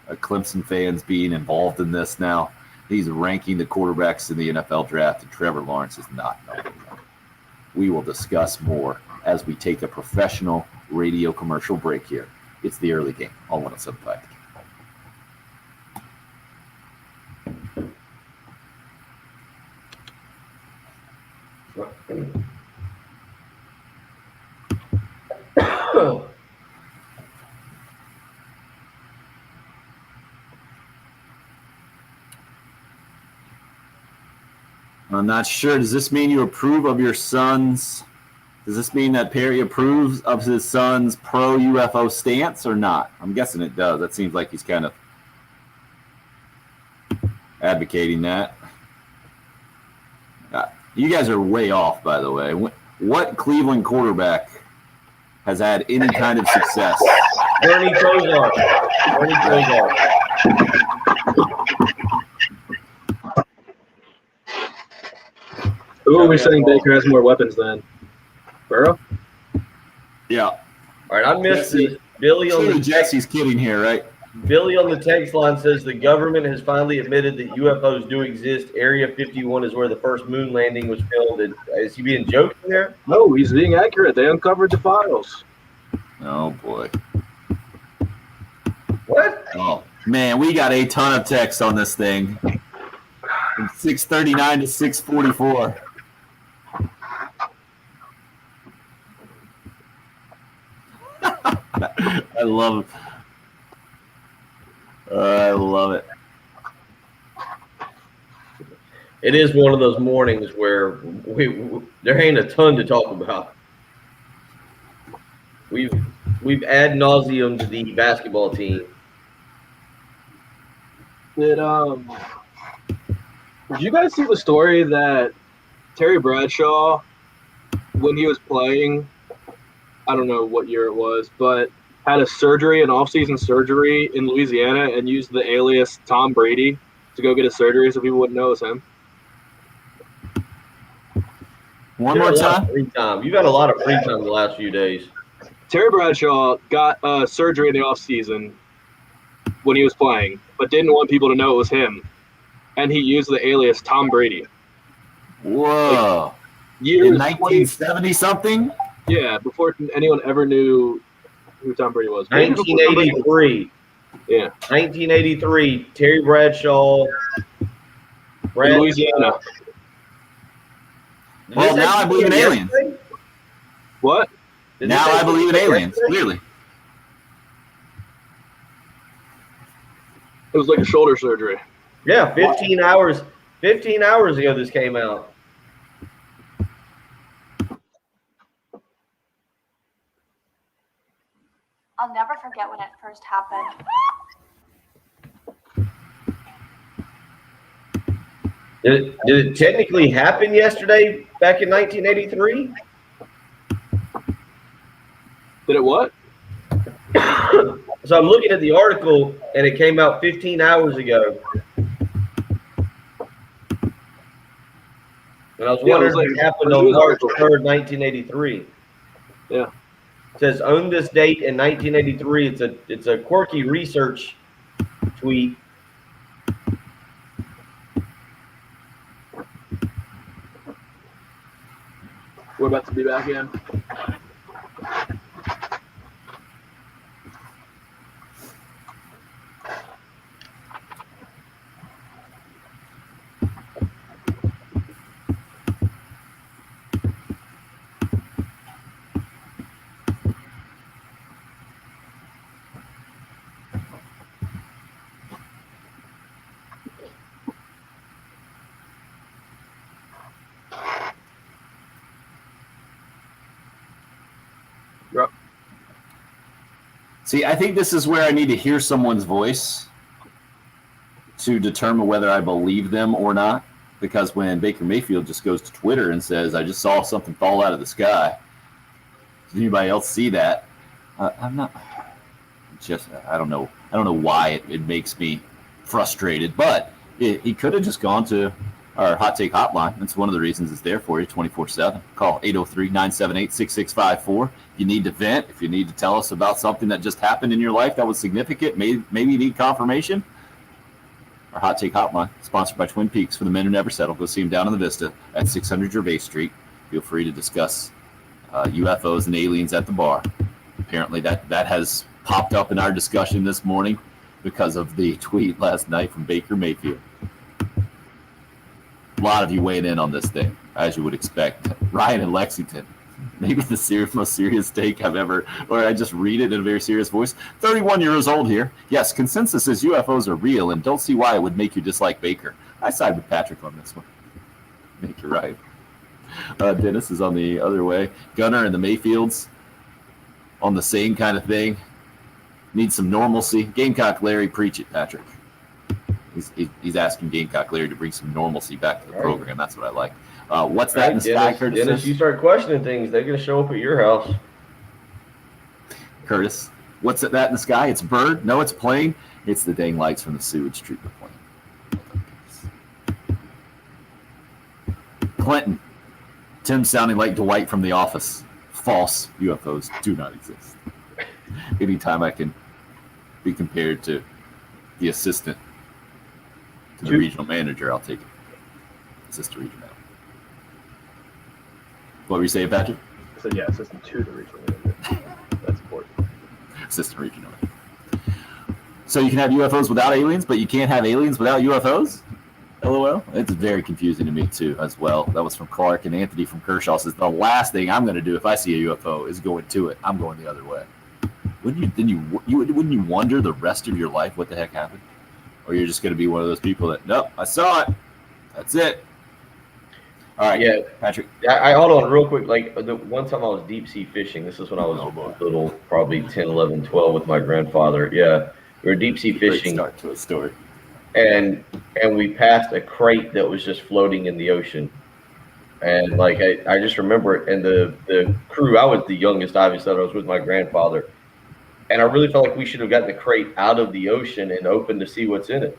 Clemson fans being involved in this now. He's ranking the quarterbacks in the NFL draft, and Trevor Lawrence is not number 1. We will discuss more as we take a professional radio commercial break here. It's the early game on 107.5. I'm not sure. Does this mean you approve of your son's Does this mean that Perry approves of his son's pro-UFO stance or not? I'm guessing it does. That seems like he's kind of advocating that. You guys are way off, by the way. What Cleveland quarterback has had any kind of success? Bernie Kosar. Bernie Kosar. Who are we saying Baker has more weapons than? Burrow? Yeah. All right, I missed this. Billy on the Jesse's kidding here, right? Billy on the text line says the government has finally admitted that UFOs do exist. Area 51 is where the first moon landing was filmed. Is he being joking there? No, he's being accurate. They uncovered the files. Oh, boy. What? Oh, man, we got a ton of text on this thing. From 6:39 to 6:44. I love it. I love it. It is one of those mornings where there ain't a ton to talk about. We've ad nauseum to the basketball team. Did you guys see the story that Terry Bradshaw, when he was playing, I don't know what year it was, but had a surgery, an off-season surgery in Louisiana, and used the alias Tom Brady to go get a surgery so people wouldn't know it was him? One more time. Free time. You've had a lot of free time the last few days. Terry Bradshaw got surgery in the offseason when he was playing, but didn't want people to know it was him. And he used the alias Tom Brady. Whoa. Years In 1970-something? Yeah, before anyone ever knew who Tom Brady was. 1983. Yeah. 1983. Terry Bradshaw. Louisiana. Well, now I believe in aliens. What? Now I believe in aliens, clearly. It was like a shoulder surgery. Yeah, 15 hours. 15 hours ago this came out. I'll never forget when it first happened. Did it technically happen yesterday back in 1983? Did it what? So I'm looking at the article, and it came out 15 hours ago. And I was wondering if it happened on March 3rd, 1983. Yeah. It says, on this date in 1983, it's a quirky research tweet. We're about to be back in. See, I think this is where I need to hear someone's voice to determine whether I believe them or not. Because when Baker Mayfield just goes to Twitter and says, I just saw something fall out of the sky. Does anybody else see that? I'm not just, I don't know why it makes me frustrated, but he could have just gone to our Hot Take Hotline. That's one of the reasons it's there for you 24/7. Call 803-978-6654. If you need to vent, if you need to tell us about something that just happened in your life that was significant, maybe you need confirmation. Our Hot Take Hotline, sponsored by Twin Peaks for the men who never settle. Go see them down in the Vista at 600 Gervais Street. Feel free to discuss UFOs and aliens at the bar. Apparently that has popped up in our discussion this morning because of the tweet last night from Baker Mayfield. A lot of you weighed in on this thing, as you would expect. Ryan in Lexington, maybe the most serious take I've ever, or I just read it in a very serious voice. 31 years old here. Yes, consensus is UFOs are real and don't see why it would make you dislike Baker. I side with Patrick on this one. Make you right. Dennis is on the other way. Gunner and the Mayfields on the same kind of thing. Need some normalcy. Gamecock Larry, preach it, Patrick. He's asking Gamecock Larry to bring some normalcy back to the program. That's what I like. What's that in the sky, Curtis? Dennis, you start questioning things, they're going to show up at your house. Curtis, what's that in the sky? It's a bird? No, it's a plane. It's the dang lights from the sewage treatment plant. Clinton, Tim sounding like Dwight from The Office. False. UFOs do not exist. Anytime I can be compared to the assistant to the regional manager, I'll take it. Assistant regional manager. What were you saying, Patrick? I said, yeah, assistant to the regional manager. That's important. Assistant regional manager. So you can have UFOs without aliens, but you can't have aliens without UFOs? LOL. It's very confusing to me too, as well. That was from Clark, and Anthony from Kershaw says the last thing I'm going to do if I see a UFO is going to it. I'm going the other way. Wouldn't you wonder the rest of your life what the heck happened? Or you're just going to be one of those people that, nope, I saw it. That's it. All right, yeah, Patrick. I hold on real quick. Like the one time I was deep sea fishing. This is when I was little, probably 10, 11, 12 with my grandfather. Yeah, we were deep sea fishing. Great start to a story. And we passed a crate that was just floating in the ocean. And like I just remember it. And the crew, I was the youngest, obviously. I was with my grandfather. And I really felt like we should have gotten the crate out of the ocean and opened to see what's in it.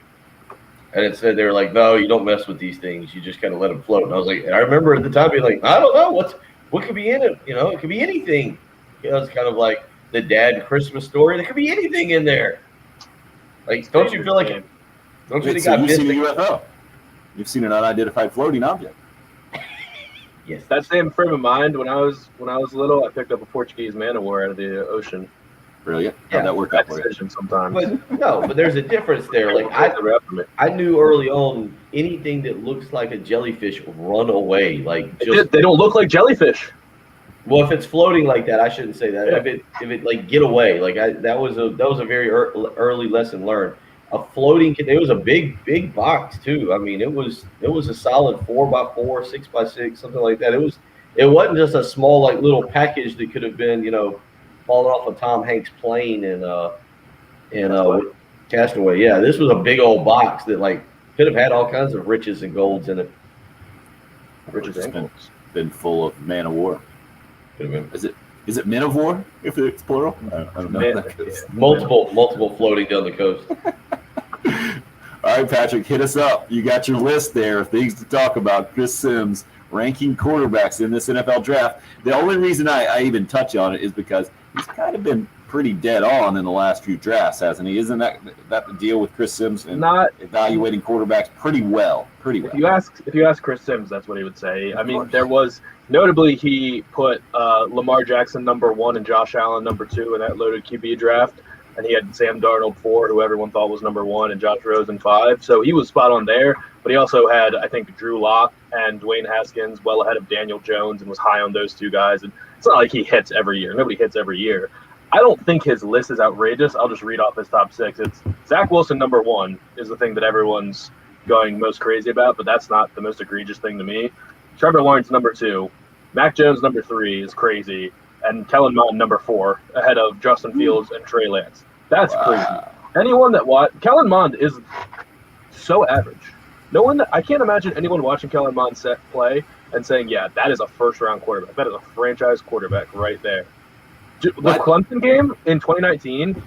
And instead they were like, no, you don't mess with these things. You just kind of let them float. And I was like, and I remember at the time being like, I don't know what could be in it. You know, it could be anything. You know, it's kind of like the dad Christmas story. There could be anything in there. Like, don't you feel like it? Don't you think so you've seen a UFO? You've seen an unidentified floating object. Yes. That same frame of mind, when I was little, I picked up a Portuguese man of war out of the ocean. Brilliant. How'd that work out for you? Decision sometimes. But there's a difference there. Like I knew early on, anything that looks like a jellyfish will run away. Like they don't look like jellyfish. Well, if it's floating like that, I shouldn't say that. Yeah. If it like get away, like that was a very early lesson learned. A floating, it was a big box too. I mean, it was a solid 4x4, 6x6, something like that. It wasn't just a small like little package that could have been, you know, falling off of Tom Hanks' plane in Castaway. Yeah, this was a big old box that like could have had all kinds of riches and golds in it. Riches and golds. Been full of man of war. Is it men of war if it's plural? I don't know. Multiple floating down the coast. All right, Patrick, hit us up. You got your list there of things to talk about. Chris Sims ranking quarterbacks in this NFL draft. The only reason I even touch on it is because he's kind of been pretty dead on in the last few drafts, hasn't he? Isn't that the deal with Chris Sims and not evaluating quarterbacks pretty well? If you ask Chris Sims, that's what he would say. I mean, there was notably he put Lamar Jackson #1 and Josh Allen #2 in that loaded QB draft, and he had Sam Darnold 4, who everyone thought was #1, and Josh Rosen 5. So he was spot on there. But he also had, I think, Drew Lock and Dwayne Haskins well ahead of Daniel Jones and was high on those two guys. And it's not like he hits every year. Nobody hits every year. I don't think his list is outrageous. I'll just read off his top 6. It's Zach Wilson #1 is the thing that everyone's going most crazy about, but that's not the most egregious thing to me. Trevor Lawrence #2. Mac Jones #3 is crazy. And Kellen Mond #4 ahead of Justin Fields and Trey Lance. That's crazy. Anyone that Kellen Mond is so average. I can't imagine anyone watching Kellen Mond play and saying, yeah, that is a first-round quarterback. That is a franchise quarterback right there. The Clemson game in 2019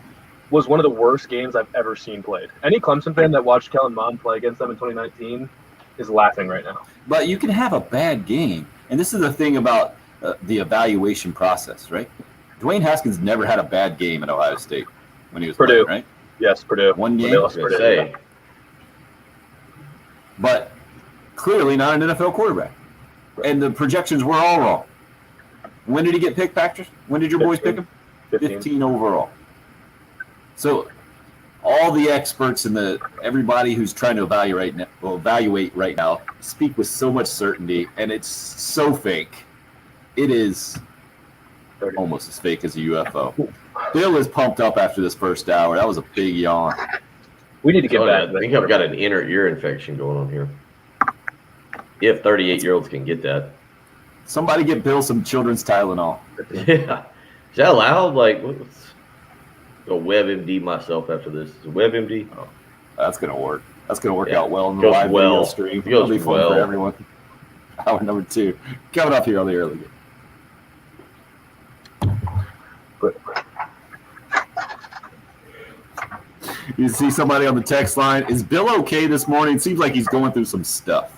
was one of the worst games I've ever seen played. Any Clemson fan that watched Kellen Mond play against them in 2019 is laughing right now. But you can have a bad game. And this is the thing about the evaluation process, right? Dwayne Haskins never had a bad game at Ohio State when he was Purdue, playing, right? Yes, Purdue. One game. Purdue. But clearly not an NFL quarterback. And the projections were all wrong. When did he get picked, Patrick? When did your boys pick him? 15 overall. So all the experts and everybody who's trying to evaluate right now speak with so much certainty, and it's so fake. It is almost as fake as a UFO. Bill is pumped up after this first hour. That was a big yawn. We need to get back. I think I've got an inner ear infection going on here. If 38-year-olds can get that. Somebody get Bill some children's Tylenol. Yeah. Is that allowed? Like, what's go WebMD myself after this? Is it WebMD? Oh, that's gonna work. That's gonna work Yeah. out well in the Goes live well. video stream. Goes It'll be fun well. for everyone. Hour number 2 coming up here on the early game. You see somebody on the text line. Is Bill okay this morning? Seems like he's going through some stuff.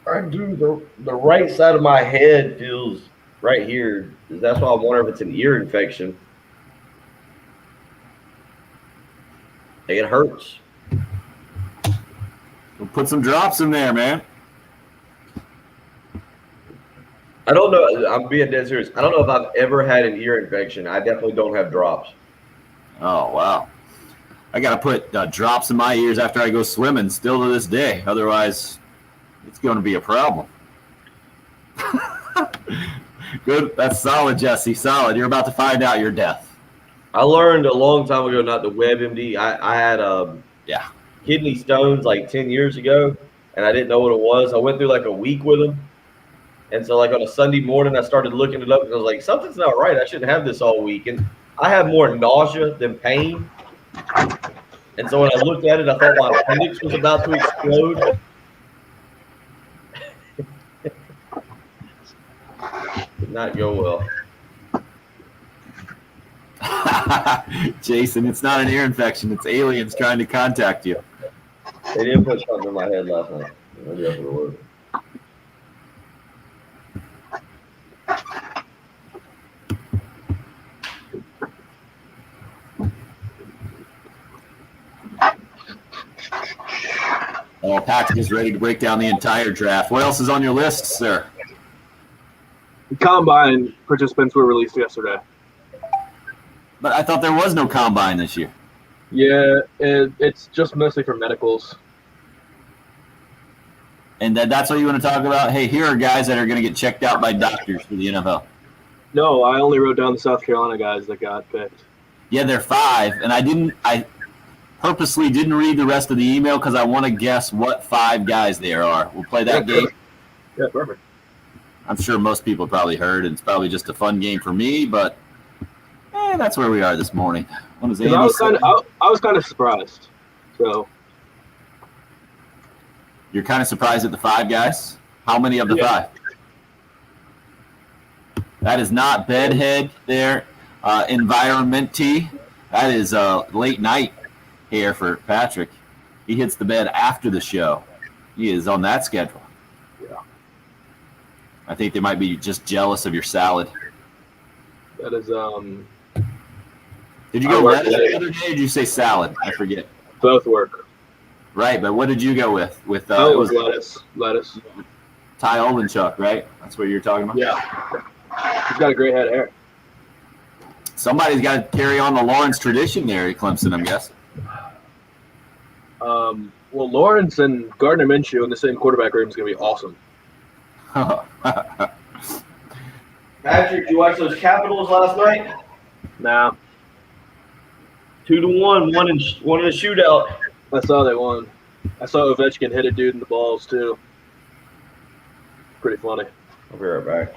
I do. The right side of my head feels right here. That's why I wonder if it's an ear infection. It hurts. We'll put some drops in there, man. I don't know. I'm being dead serious. I don't know if I've ever had an ear infection. I definitely don't have drops. Oh, wow. I got to put drops in my ears after I go swimming still to this day. Otherwise, it's going to be a problem. Good. That's solid, Jesse. Solid. You're about to find out your death. I learned a long time ago not to WebMD. I had kidney stones like 10 years ago, and I didn't know what it was. I went through like a week with them. And so like on a Sunday morning, I started looking it up, and I was like, something's not right. I shouldn't have this all week. And I have more nausea than pain. And so when I looked at it, I thought my appendix was about to explode. Did not go well. Jason, it's not an ear infection. It's aliens trying to contact you. They didn't put something in my head last night. Maybe that's what it was. Oh, Patrick is ready to break down the entire draft. What else is on your list, sir? Combine participants were released yesterday. But I thought there was no combine this year. Yeah, it's just mostly for medicals. And that's what you want to talk about? Hey, here are guys that are going to get checked out by doctors for the NFL. No, I only wrote down the South Carolina guys that got picked. Yeah, they're 5, and I purposely didn't read the rest of the email because I want to guess what 5 guys there are. We'll play that game. Yeah, perfect. I'm sure most people probably heard, and it's probably just a fun game for me, but that's where we are this morning. What is Andy I was kind of surprised. So you're kind of surprised at the 5 guys? How many of the 5? That is not bedhead there. Environment T. That is late night here for Patrick. He hits the bed after the show. He is on that schedule. Yeah. I think they might be just jealous of your salad. That is Did you go lettuce the other day, or did you say salad? I forget. both work. Right, but what did you go with? It was lettuce. Ty Olenchuk, right? That's what you're talking about? Yeah. He's got a great head of hair. Somebody's got to carry on the Lawrence tradition there at Clemson, I'm guessing. Well, Lawrence and Gardner Minshew in the same quarterback room is going to be awesome. Patrick, you watch those Capitals last night? Nah, 2-1, one in the shootout. I saw they won. I saw Ovechkin hit a dude in the balls, too. Pretty funny. I'll be right back.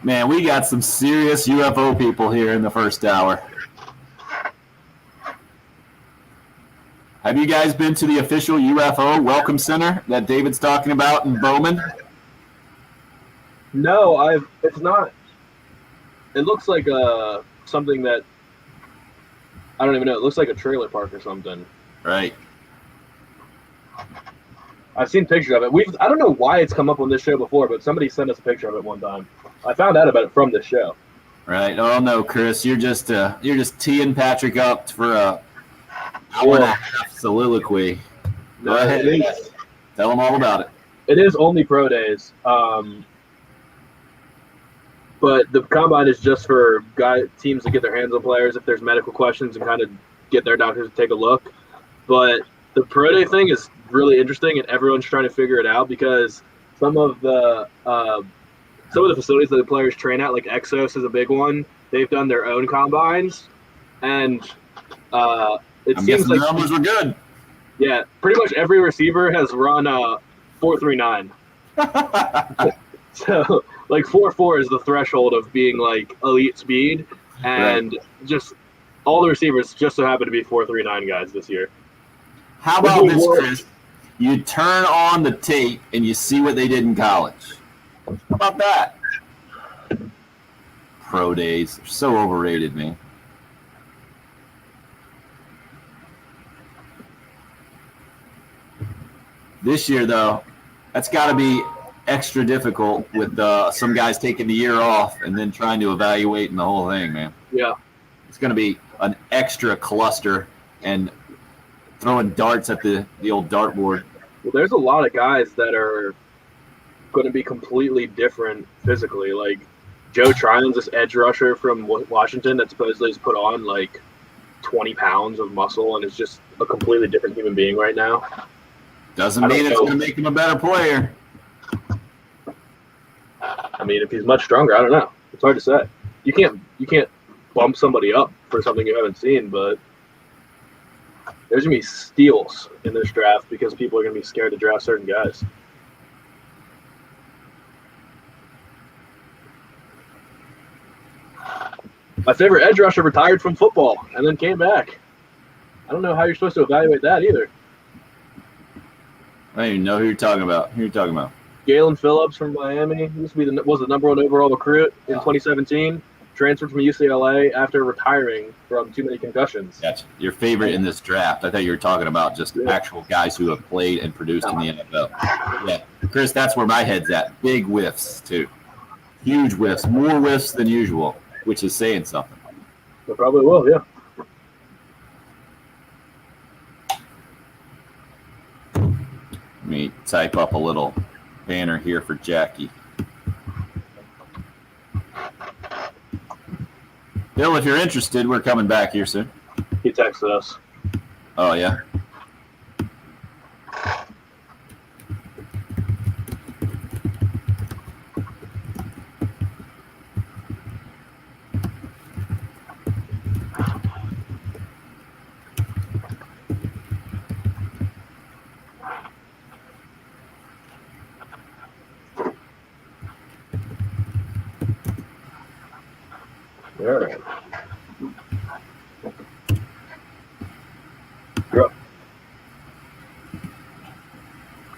Man, we got some serious UFO people here in the first hour. Have you guys been to the official UFO Welcome Center that David's talking about in Bowman? No, it's not. It looks like something that I don't even know. It looks like a trailer park or something. Right. I've seen pictures of it. I don't know why it's come up on this show before, but somebody sent us a picture of it one time. I found out about it from this show. Right. Oh no, Chris, you're just teeing Patrick up for a hour and a half soliloquy. Go ahead. Tell him all about it. It is only pro days. But the combine is just for teams to get their hands on players if there's medical questions and kind of get their doctors to take a look. But the pro day thing is really interesting, and everyone's trying to figure it out because some of the facilities that the players train at, like Exos is a big one. They've done their own combines, and it I'm seems guessing like the numbers were good. Yeah, pretty much every receiver has run 4.39. So like 4.4 is the threshold of being like elite speed, and just all the receivers just so happen to be 4.39 guys this year. How about this, Chris? You turn on the tape and you see what they did in college. How about that? Pro days are so overrated, man. This year, though, that's got to be extra difficult with some guys taking the year off and then trying to evaluate and the whole thing, man. Yeah. It's going to be an extra cluster and throwing darts at the old dartboard. Well, there's a lot of guys that are going to be completely different physically. Like Joe Tryon's this edge rusher from Washington that supposedly has put on like 20 pounds of muscle and is just a completely different human being right now. Doesn't mean it's going to make him a better player. I mean, if he's much stronger, I don't know. It's hard to say. You can't bump somebody up for something you haven't seen, but there's going to be steals in this draft because people are going to be scared to draft certain guys. My favorite edge rusher retired from football and then came back. I don't know how you're supposed to evaluate that either. I don't even know who you're talking about. Galen Phillips from Miami. He used to be was the number 1 overall recruit in 2017. Transferred from UCLA after retiring from too many concussions. That's your favorite in this draft. I thought you were talking about just actual guys who have played and produced in the NFL. Yeah, Chris, that's where my head's at. Big whiffs, too. Huge whiffs. More whiffs than usual, which is saying something. They probably will, yeah. Let me type up a little banner here for Jackie. Bill, if you're interested, we're coming back here soon. He texted us. Oh, yeah? All right.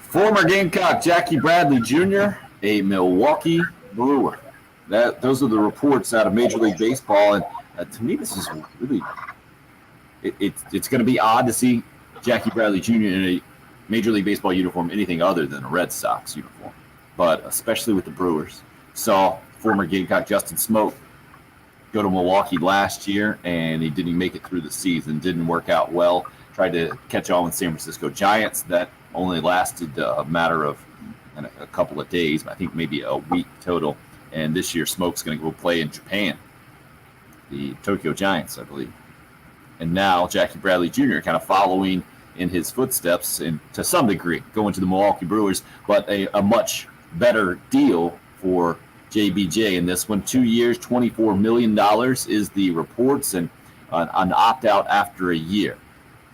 Former Gamecock Jackie Bradley Jr., a Milwaukee Brewer. Those are the reports out of Major League Baseball, and to me, this is really it's going to be odd to see Jackie Bradley Jr. in a Major League Baseball uniform, anything other than a Red Sox uniform, but especially with the Brewers. Saw former Gamecock Justin Smoke go to Milwaukee last year, and he didn't make it through the season. Didn't work out well. Tried to catch on with San Francisco Giants. That only lasted a matter of a couple of days. I think maybe a week total. And this year, Smoke's going to go play in Japan, the Tokyo Giants, I believe. And now Jackie Bradley Jr. kind of following in his footsteps, and to some degree going to the Milwaukee Brewers, but a much better deal for JBJ in this one. 2 years, $24 million is the reports, and an opt-out after a year.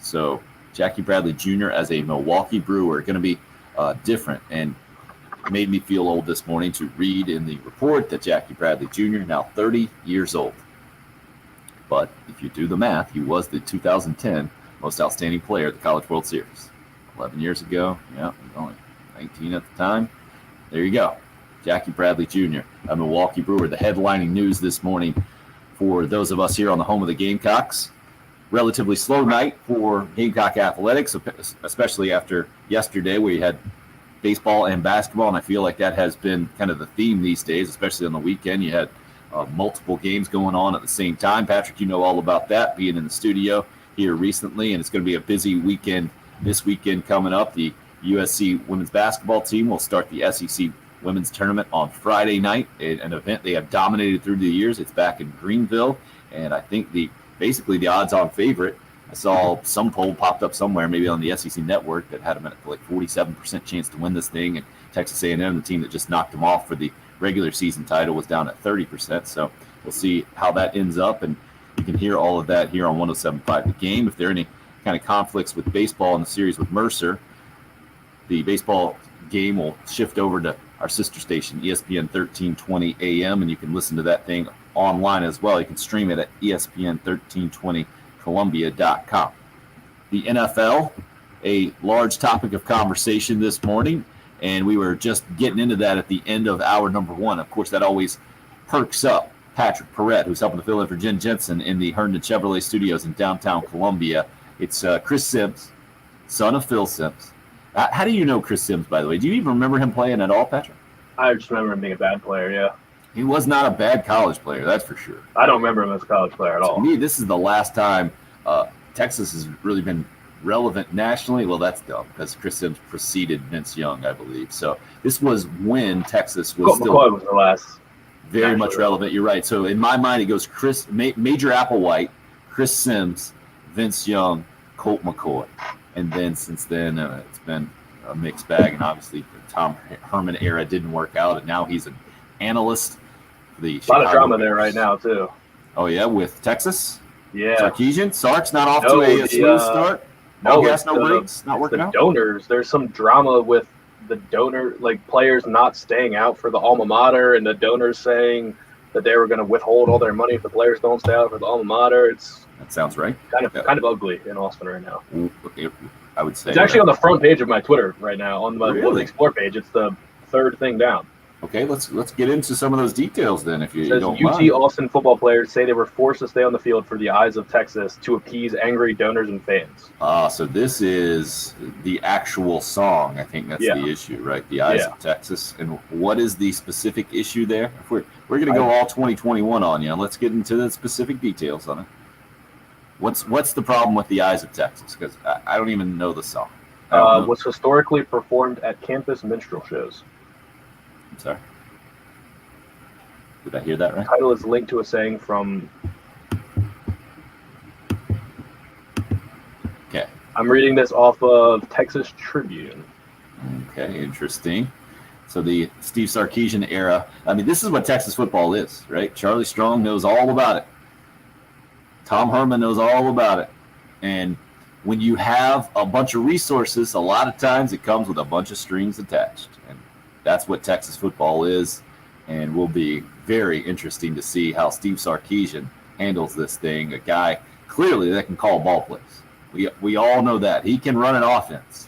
So Jackie Bradley Jr. as a Milwaukee Brewer going to be different, and made me feel old this morning to read in the report that Jackie Bradley Jr. now 30 years old. But if you do the math, he was the 2010 most outstanding player at the College World Series. 11 years ago, yeah, he was only 19 at the time. There you go. Jackie Bradley Jr., a Milwaukee Brewer. The headlining news this morning for those of us here on the home of the Gamecocks. Relatively slow night for Gamecock athletics, especially after yesterday we had baseball and basketball, and I feel like that has been kind of the theme these days, especially on the weekend. You had multiple games going on at the same time. Patrick, you know all about that, being in the studio here recently, and it's going to be a busy weekend this weekend coming up. The USC women's basketball team will start the SEC women's tournament on Friday night, an event they have dominated through the years. It's back in Greenville, and I think basically the odds-on favorite. I saw some poll popped up somewhere, maybe on the SEC network, that had them at like 47% chance to win this thing, and Texas A&M, the team that just knocked them off for the regular season title, was down at 30%. So we'll see how that ends up, and you can hear all of that here on 107.5 The Game. If there are any kind of conflicts with baseball in the series with Mercer, the baseball game will shift over to our sister station, ESPN 1320 AM, and you can listen to that thing online as well. You can stream it at ESPN1320Columbia.com. The NFL, a large topic of conversation this morning, and we were just getting into that at the end of hour number 1. Of course, that always perks up Patrick Perrette, who's helping to fill in for Jen Jensen in the Herndon Chevrolet Studios in downtown Columbia. It's Chris Sims, son of Phil Sims. How do you know Chris Sims, by the way? Do you even remember him playing at all, Patrick? I just remember him being a bad player, yeah. He was not a bad college player, that's for sure. I don't remember him as a college player at all. To me, this is the last time Texas has really been relevant nationally. Well, that's dumb because Chris Sims preceded Vince Young, I believe. So this was when Texas was Colt still McCoy was the last. very much relevant. You're right. So in my mind, it goes Major Applewhite, Chris Sims, Vince Young, Colt McCoy. And then since then, it's been a mixed bag. And obviously, the Tom Herman era didn't work out. And now he's an analyst for the A lot of drama there right now, too. Oh, yeah, with Texas? Yeah. Sarkeesian? Sark's not off to a smooth start? No gas, no brakes? Not working out? Donors. There's some drama with the donor, like players not staying out for the alma mater, and the donors saying that they were going to withhold all their money if the players don't stay out for the alma mater. It's That sounds right. kind of ugly in Austin right now. I would say. It's actually on the front page of my Twitter right now, on my Really? Explore page. It's the third thing down. Okay, let's get into some of those details then, if you It says don't UT mind. Austin football players say they were forced to stay on the field for the eyes of Texas to appease angry donors and fans. So this is the actual song. I think that's the issue, right? The Eyes of Texas. And what is the specific issue there? If we're going to go all 2021 on you. Let's get into the specific details on it. What's the problem with the Eyes of Texas? Because I don't even know the song. Was historically performed at campus minstrel shows. I'm sorry. Did I hear that right? The title is linked to a saying from. Okay. I'm reading this off of Texas Tribune. Okay, interesting. So the Steve Sarkeesian era. I mean, this is what Texas football is, right? Charlie Strong knows all about it. Tom Herman knows all about it. And when you have a bunch of resources, a lot of times it comes with a bunch of strings attached. And that's what Texas football is. And will be very interesting to see how Steve Sarkeesian handles this thing. A guy clearly that can call ball plays. We all know that. He can run an offense.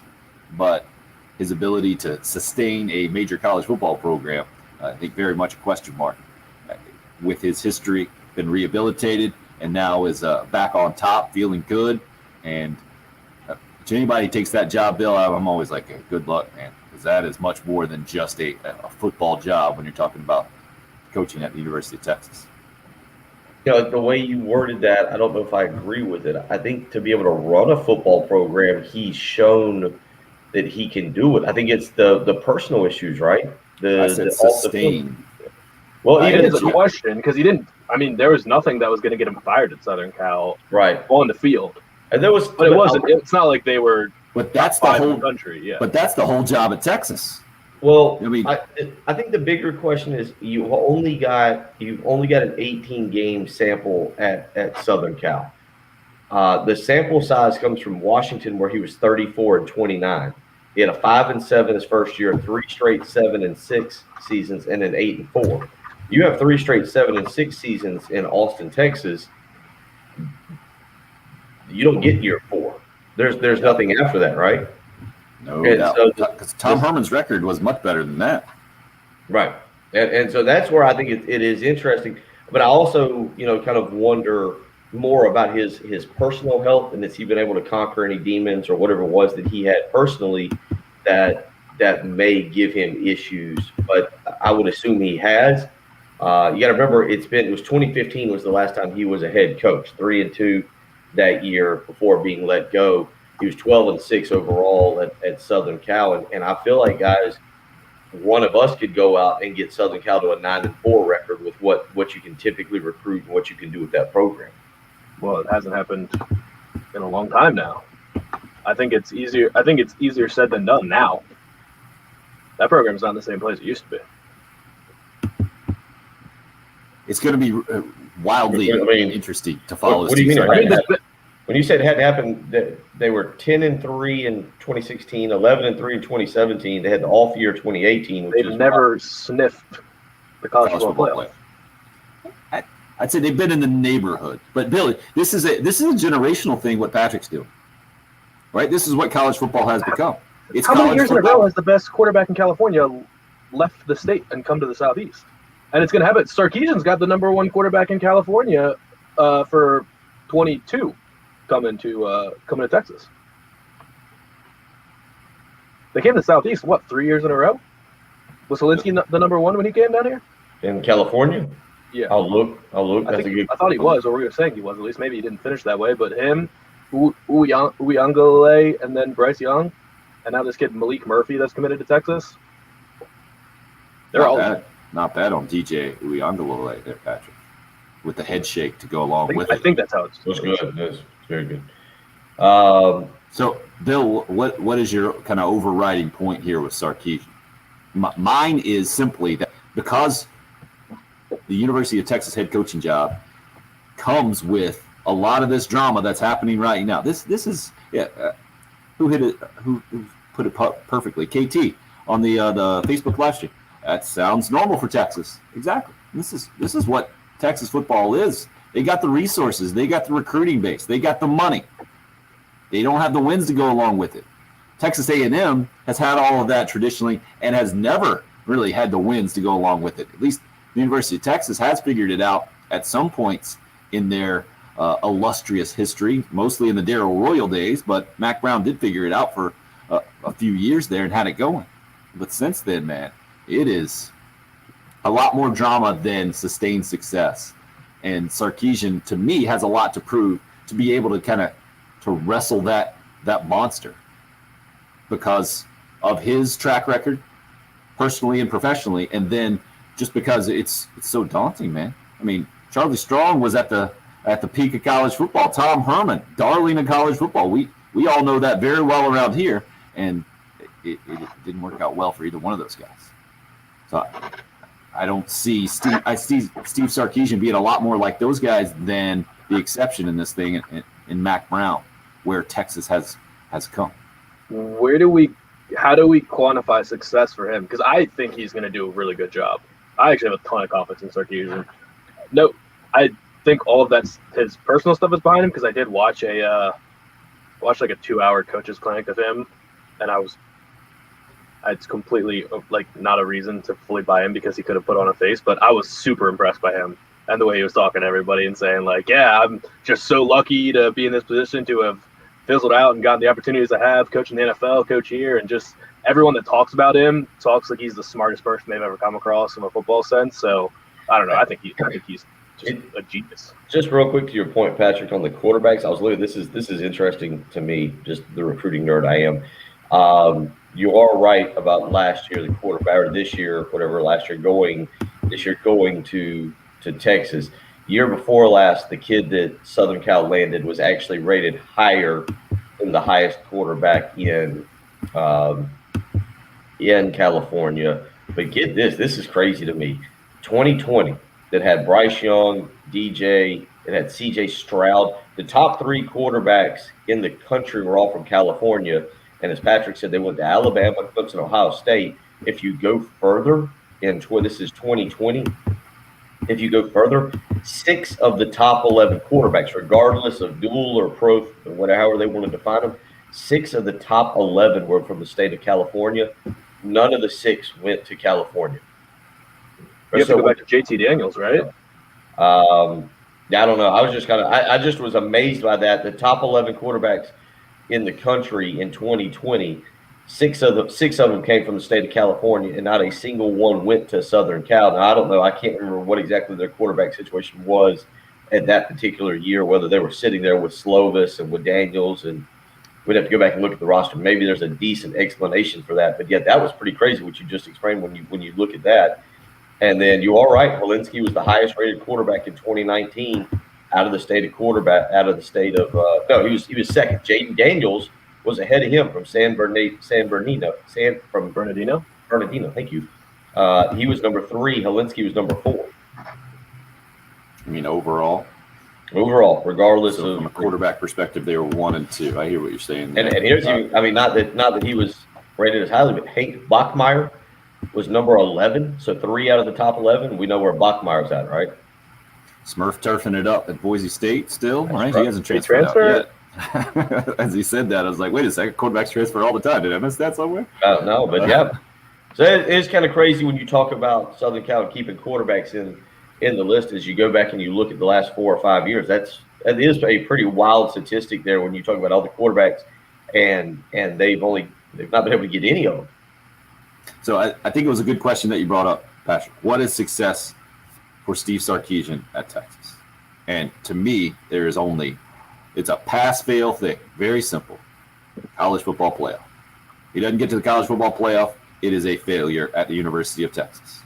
But his ability to sustain a major college football program, I think very much a question mark. With his history, been rehabilitated, and now is back on top, feeling good. And to anybody who takes that job, Bill, I'm always like, hey, good luck, man, because that is much more than just a football job when you're talking about coaching at the University of Texas. You know, the way you worded that, I don't know if I agree with it. I think to be able to run a football program, he's shown that he can do it. I think it's the personal issues, right? I said sustain. Well, It even is a question because he didn't. I mean, there was nothing that was going to get him fired at Southern Cal right on the field. And there was, But it wasn't. It's not like they were. But that's the five in whole the country. Yeah. But that's the whole job at Texas. Well, I mean, I think the bigger question is you've only got an 18-game sample at Southern Cal. The sample size comes from Washington, where he was 34-29. He had a 5-7 his first year, 3 straight 7-6 seasons, and then 8-4. You have 3 straight 7-6 seasons in Austin, Texas. You don't get year 4. There's nothing after that, right? No doubt. Because Tom Herman's record was much better than that. Right. And so that's where I think it is interesting. But I also, kind of wonder more about his personal health, and has he been able to conquer any demons or whatever it was that he had personally that may give him issues. But I would assume he has. You got to remember, it was 2015 was the last time he was a head coach, 3-2 that year before being let go. He was 12-6 overall at Southern Cal, and I feel like, guys, one of us could go out and get Southern Cal to a 9-4 record with what you can typically recruit and what you can do with that program. Well, it hasn't happened in a long time now. I think it's easier said than done now. That program's not in the same place it used to be. It's going to be wildly interesting to follow. What do you mean? When you said it hadn't happened, that they were 10-3 in 2016, 11-3 in 2017. They had the off year 2018, which They've is never sniffed the college football playoff. I'd say they've been in the neighborhood. But Billy, this is a generational thing. What Patrick's doing, right? This is what college football has become. It's How many college years in a football. row has the best quarterback in California left the state and come to the Southeast? And it's going to happen. Sarkeesian's got the number one quarterback in California for 22 coming to Texas. They came to the Southeast, 3 years in a row? Was Helinski the number one when he came down here? in California. Yeah. I'll look. I thought he was, or we were saying he was. At least maybe he didn't finish that way. But him, Uyangale, and then Bryce Young, and now this kid Malik Murphy that's committed to Texas. They're not bad on DJ Uyangale there, Patrick, with the head shake to go along with it. I think that's how it's. It's good. It's very good. So, Bill, what is your kind of overriding point here with Sarkeesian? Mine is simply that because the University of Texas head coaching job comes with a lot of this drama that's happening right now. This is who hit it? Who put it perfectly? KT on the Facebook live stream. That sounds normal for Texas. Exactly. This is what Texas football is. They got the resources. They got the recruiting base. They got the money. They don't have the wins to go along with it. Texas A&M has had all of that traditionally and has never really had the wins to go along with it. At least the University of Texas has figured it out at some points in their illustrious history, mostly in the Darrell Royal days, but Mac Brown did figure it out for a few years there and had it going. But since then, man, it is a lot more drama than sustained success. And Sarkeesian, to me, has a lot to prove to be able to kind of to wrestle that monster because of his track record, personally and professionally, and then just because it's so daunting, man. I mean, Charlie Strong was at the peak of college football. Tom Herman, darling of college football. We all know that very well around here, and it didn't work out well for either one of those guys. So I don't see Steve. I see Steve Sarkeesian being a lot more like those guys than the exception in this thing in Mac Brown, where Texas has come. How do we quantify success for him? Because I think he's going to do a really good job. I actually have a ton of confidence in Sarkeesian. No, I think all of that's his personal stuff is behind him because I did watch like a 2-hour coaches clinic of him, and it's completely like not a reason to fully buy him because he could have put on a face, but I was super impressed by him and the way he was talking to everybody and saying like, yeah, I'm just so lucky to be in this position to have fizzled out and gotten the opportunities I have, coaching the NFL, coach here, and just everyone that talks about him talks like he's the smartest person they've ever come across from a football sense. So I don't know. I think he's just a genius. Just real quick to your point, Patrick, on the quarterbacks, I was looking. This is interesting to me, just the recruiting nerd I am. You are right about last year, the quarterback, or this year, whatever, this year going to Texas. Year before last, the kid that Southern Cal landed was actually rated higher than the highest quarterback in California. But get this is crazy to me. 2020, that had Bryce Young, DJ, it had CJ Stroud. The top 3 quarterbacks in the country were all from California. And as Patrick said, they went to Alabama, Clemson, Ohio State. If you go further, this is 2020, if you go further, 6 of the top 11 quarterbacks, regardless of dual or pro, or whatever they want to define them, 6 of the top 11 were from the state of California. None of the 6 went to California. You have to go back to JT Daniels, right? I don't know. I was just I just was amazed by that. The top 11 quarterbacks in the country in 2020, 6 of them came from the state of California, and not a single one went to Southern Cal. Now, I don't know. I can't remember what exactly their quarterback situation was at that particular year, whether they were sitting there with Slovis and with Daniels, and we'd have to go back and look at the roster. Maybe there's a decent explanation for that, but yet that was pretty crazy what you just explained when you look at that. And then you are right. Helinski was the highest rated quarterback in 2019 out of the state of he was second. Jaden Daniels was ahead of him from San Bernardino. Thank you. He was number 3. Helinski was number 4. I mean, overall. overall, regardless So of from a quarterback perspective, they were 1 and 2. I hear what you're saying. And here's even, I mean, not that he was rated as highly, but Hank Bachmeier was number 11, so 3 out of the top 11. We know where Bachmeier's at, right? Smurf turfing it up at Boise State still, right? He hasn't He transferred out transferred? yet. As he said that, I was like, wait a second, quarterbacks transfer all the time. Did I miss that somewhere? No, but yeah. So it is kind of crazy when you talk about Southern Cal keeping quarterbacks in the list. As you go back and you look at the last 4 or 5 years, that is a pretty wild statistic there when you talk about all the quarterbacks, and they've not been able to get any of them. So I think it was a good question that you brought up, Patrick. What is success for Steve Sarkeesian at Texas? And to me, it's a pass-fail thing. Very simple. College football playoff. He doesn't get to the college football playoff, it is a failure at the University of Texas.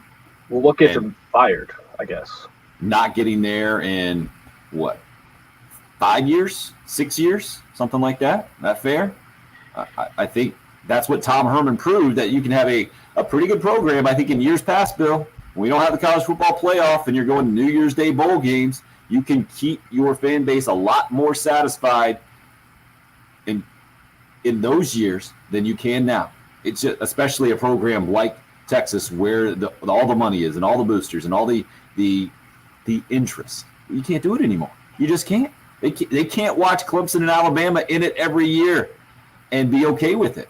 Well, what gets him fired, I guess? Not getting there in, 5 years, 6 years, something like that? That fair? I think that's what Tom Herman proved, that you can have a pretty good program. I think in years past, Bill, when we don't have the college football playoff and you're going to New Year's Day bowl games, you can keep your fan base a lot more satisfied in those years than you can now. It's just, especially a program like Texas where all the money is and all the boosters and all the interest. You can't do it anymore. You just can't. They can't watch Clemson and Alabama in it every year and be okay with it.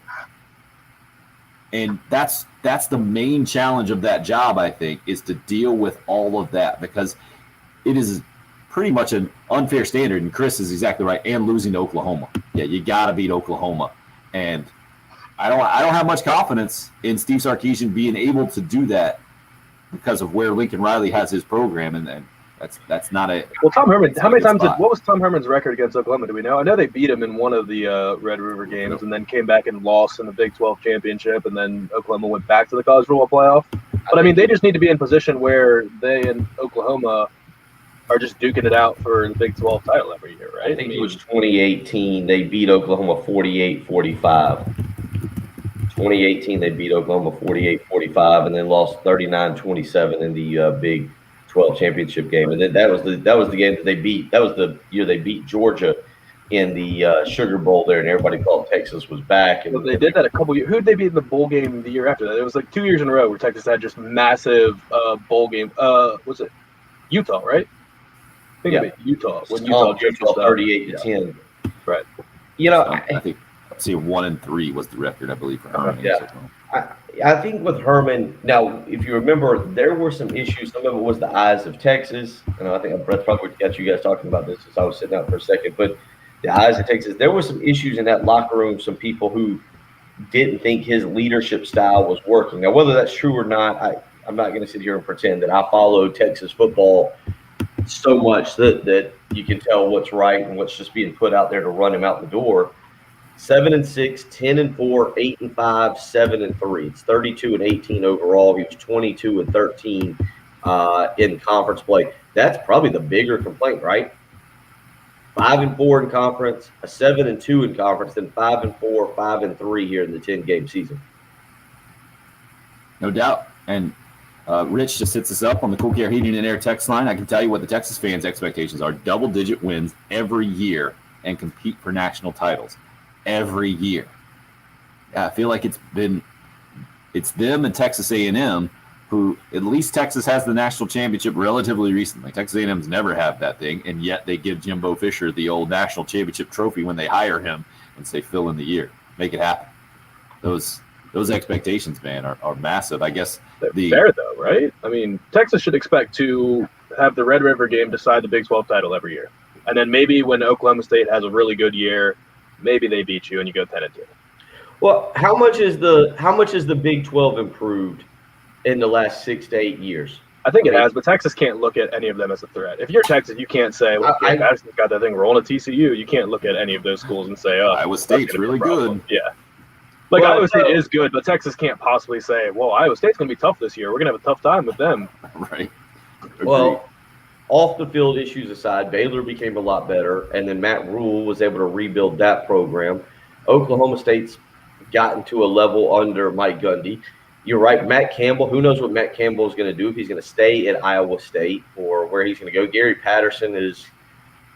And that's the main challenge of that job, I think, is to deal with all of that, because it is pretty much an unfair standard, and Chris is exactly right, and losing to Oklahoma. Yeah, you got to beat Oklahoma. And I don't have much confidence in Steve Sarkeesian being able to do that because of where Lincoln Riley has his program, and that's not a. Well, Tom Herman, how many times what was Tom Herman's record against Oklahoma? Do we know? I know they beat him in one of the Red River games, and then came back and lost in the Big 12 championship, and then Oklahoma went back to the college football playoff. But I mean, they just need to be in position where they and Oklahoma are just duking it out for the Big 12 title every year, right? I think it was 2018. They beat Oklahoma 48-45. 2018, they beat Oklahoma 48-45, and then lost 39-27 in the Big 12 championship game. And then that was the game that they beat. That was the year they beat Georgia in the Sugar Bowl there, and everybody thought Texas was back. And well, they did that a couple years. Who did they beat in the bowl game the year after that? It was like 2 years in a row where Texas had just massive bowl game. Was it Utah, right? I think Utah. When Utah 38-10. Right. You know, I think 1-3 was the record, I believe, for Herman. Yeah. I think with Herman, now, if you remember, there were some issues. Some of it was the eyes of Texas. And I think Brett probably got you guys talking about this as I was sitting out for a second. But the eyes of Texas, there were some issues in that locker room, some people who didn't think his leadership style was working. Now, whether that's true or not, I'm not going to sit here and pretend that I follow Texas football so much that you can tell what's right and what's just being put out there to run him out the door. 7-6, 10-4, 8-5, 7-3. It's 32-18 overall. He was 22-13 in conference play. That's probably the bigger complaint, right? 5-4 in conference, a 7-2 in conference, then 5-4, 5-3 here in the 10-game season. No doubt. And Rich just hits us up on the Cool Care Heating and Air text line. I can tell you what the Texas fans' expectations are: double-digit wins every year and compete for national titles every year. I feel like it's them and Texas A&M, who at least Texas has the national championship relatively recently. Texas A&M's never had that thing, and yet they give Jimbo Fisher the old national championship trophy when they hire him and say, fill in the year, make it happen. Those expectations, man, are massive. I guess they're fair, though, right? I mean, Texas should expect to have the Red River game decide the Big 12 title every year. And then maybe when Oklahoma State has a really good year, maybe they beat you and you go 10-2. Well, how much is the Big 12 improved in the last 6 to 8 years? I think it has, but Texas can't look at any of them as a threat. If you're Texas, you can't say, well, Texas got that thing rolling at TCU. You can't look at any of those schools and say, oh, Iowa State's really good. Yeah. Like, Iowa State is good, but Texas can't possibly say, well, Iowa State's going to be tough this year. We're going to have a tough time with them. Right. Agreed. Well, off the field issues aside, Baylor became a lot better, and then Matt Rule was able to rebuild that program. Oklahoma State's gotten to a level under Mike Gundy. You're right, Matt Campbell. Who knows what Matt Campbell is going to do, if he's going to stay at Iowa State or where he's going to go. Gary Patterson is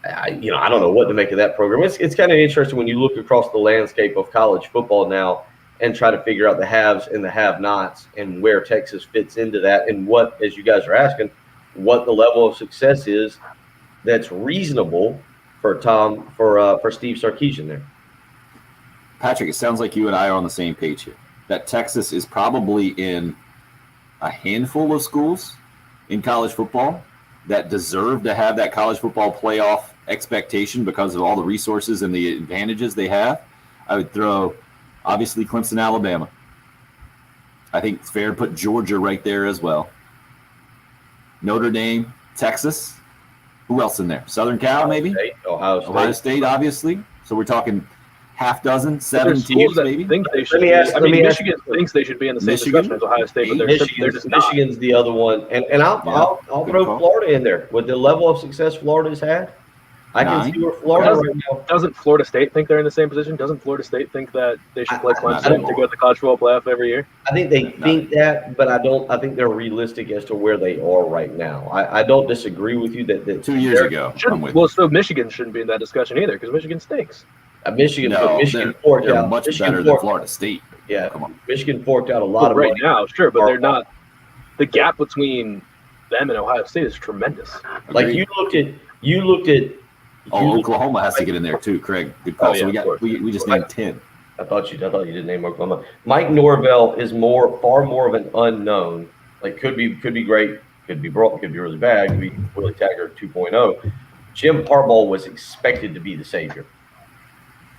I don't know what to make of that program. It's kind of interesting when you look across the landscape of college football now and try to figure out the haves and the have-nots and where Texas fits into that, and what, as you guys are asking, what the level of success is that's reasonable for Steve Sarkeesian there. Patrick, it sounds like you and I are on the same page here. That Texas is probably in a handful of schools in college football that deserve to have that college football playoff expectation because of all the resources and the advantages they have. I would throw, obviously, Clemson, Alabama. I think it's fair to put Georgia right there as well. Notre Dame, Texas. Who else in there? Southern Cal, maybe? Ohio State, obviously. So we're talking half dozen, 7 teams, maybe. Think they should Michigan thinks they should be in the same discussion as Ohio State, but they're just not. Michigan's the other one, and I'll throw Florida in there with the level of success Florida's had. I can see where Florida right now. Doesn't Florida State think they're in the same position? Doesn't Florida State think that they should play Clemson to go to the college football playoff every year? I think they think that, but I think they're realistic as to where they are right now. I don't disagree with you that 2 years ago. So Michigan shouldn't be in that discussion either because Michigan stinks. Michigan forked out much better than Florida State. Yeah, come on. Michigan forked out a lot of right money. now, sure, but they're not. The gap between them and Ohio State is tremendous. Like you looked at. Oklahoma has to get in there too, Craig. Good call. So we just named 10. I thought you didn't name Oklahoma. Mike Norvell is far more of an unknown. Like could be great, could be broke, could be really bad, could be Willie Taggart 2.0. Jim Harbaugh was expected to be the savior.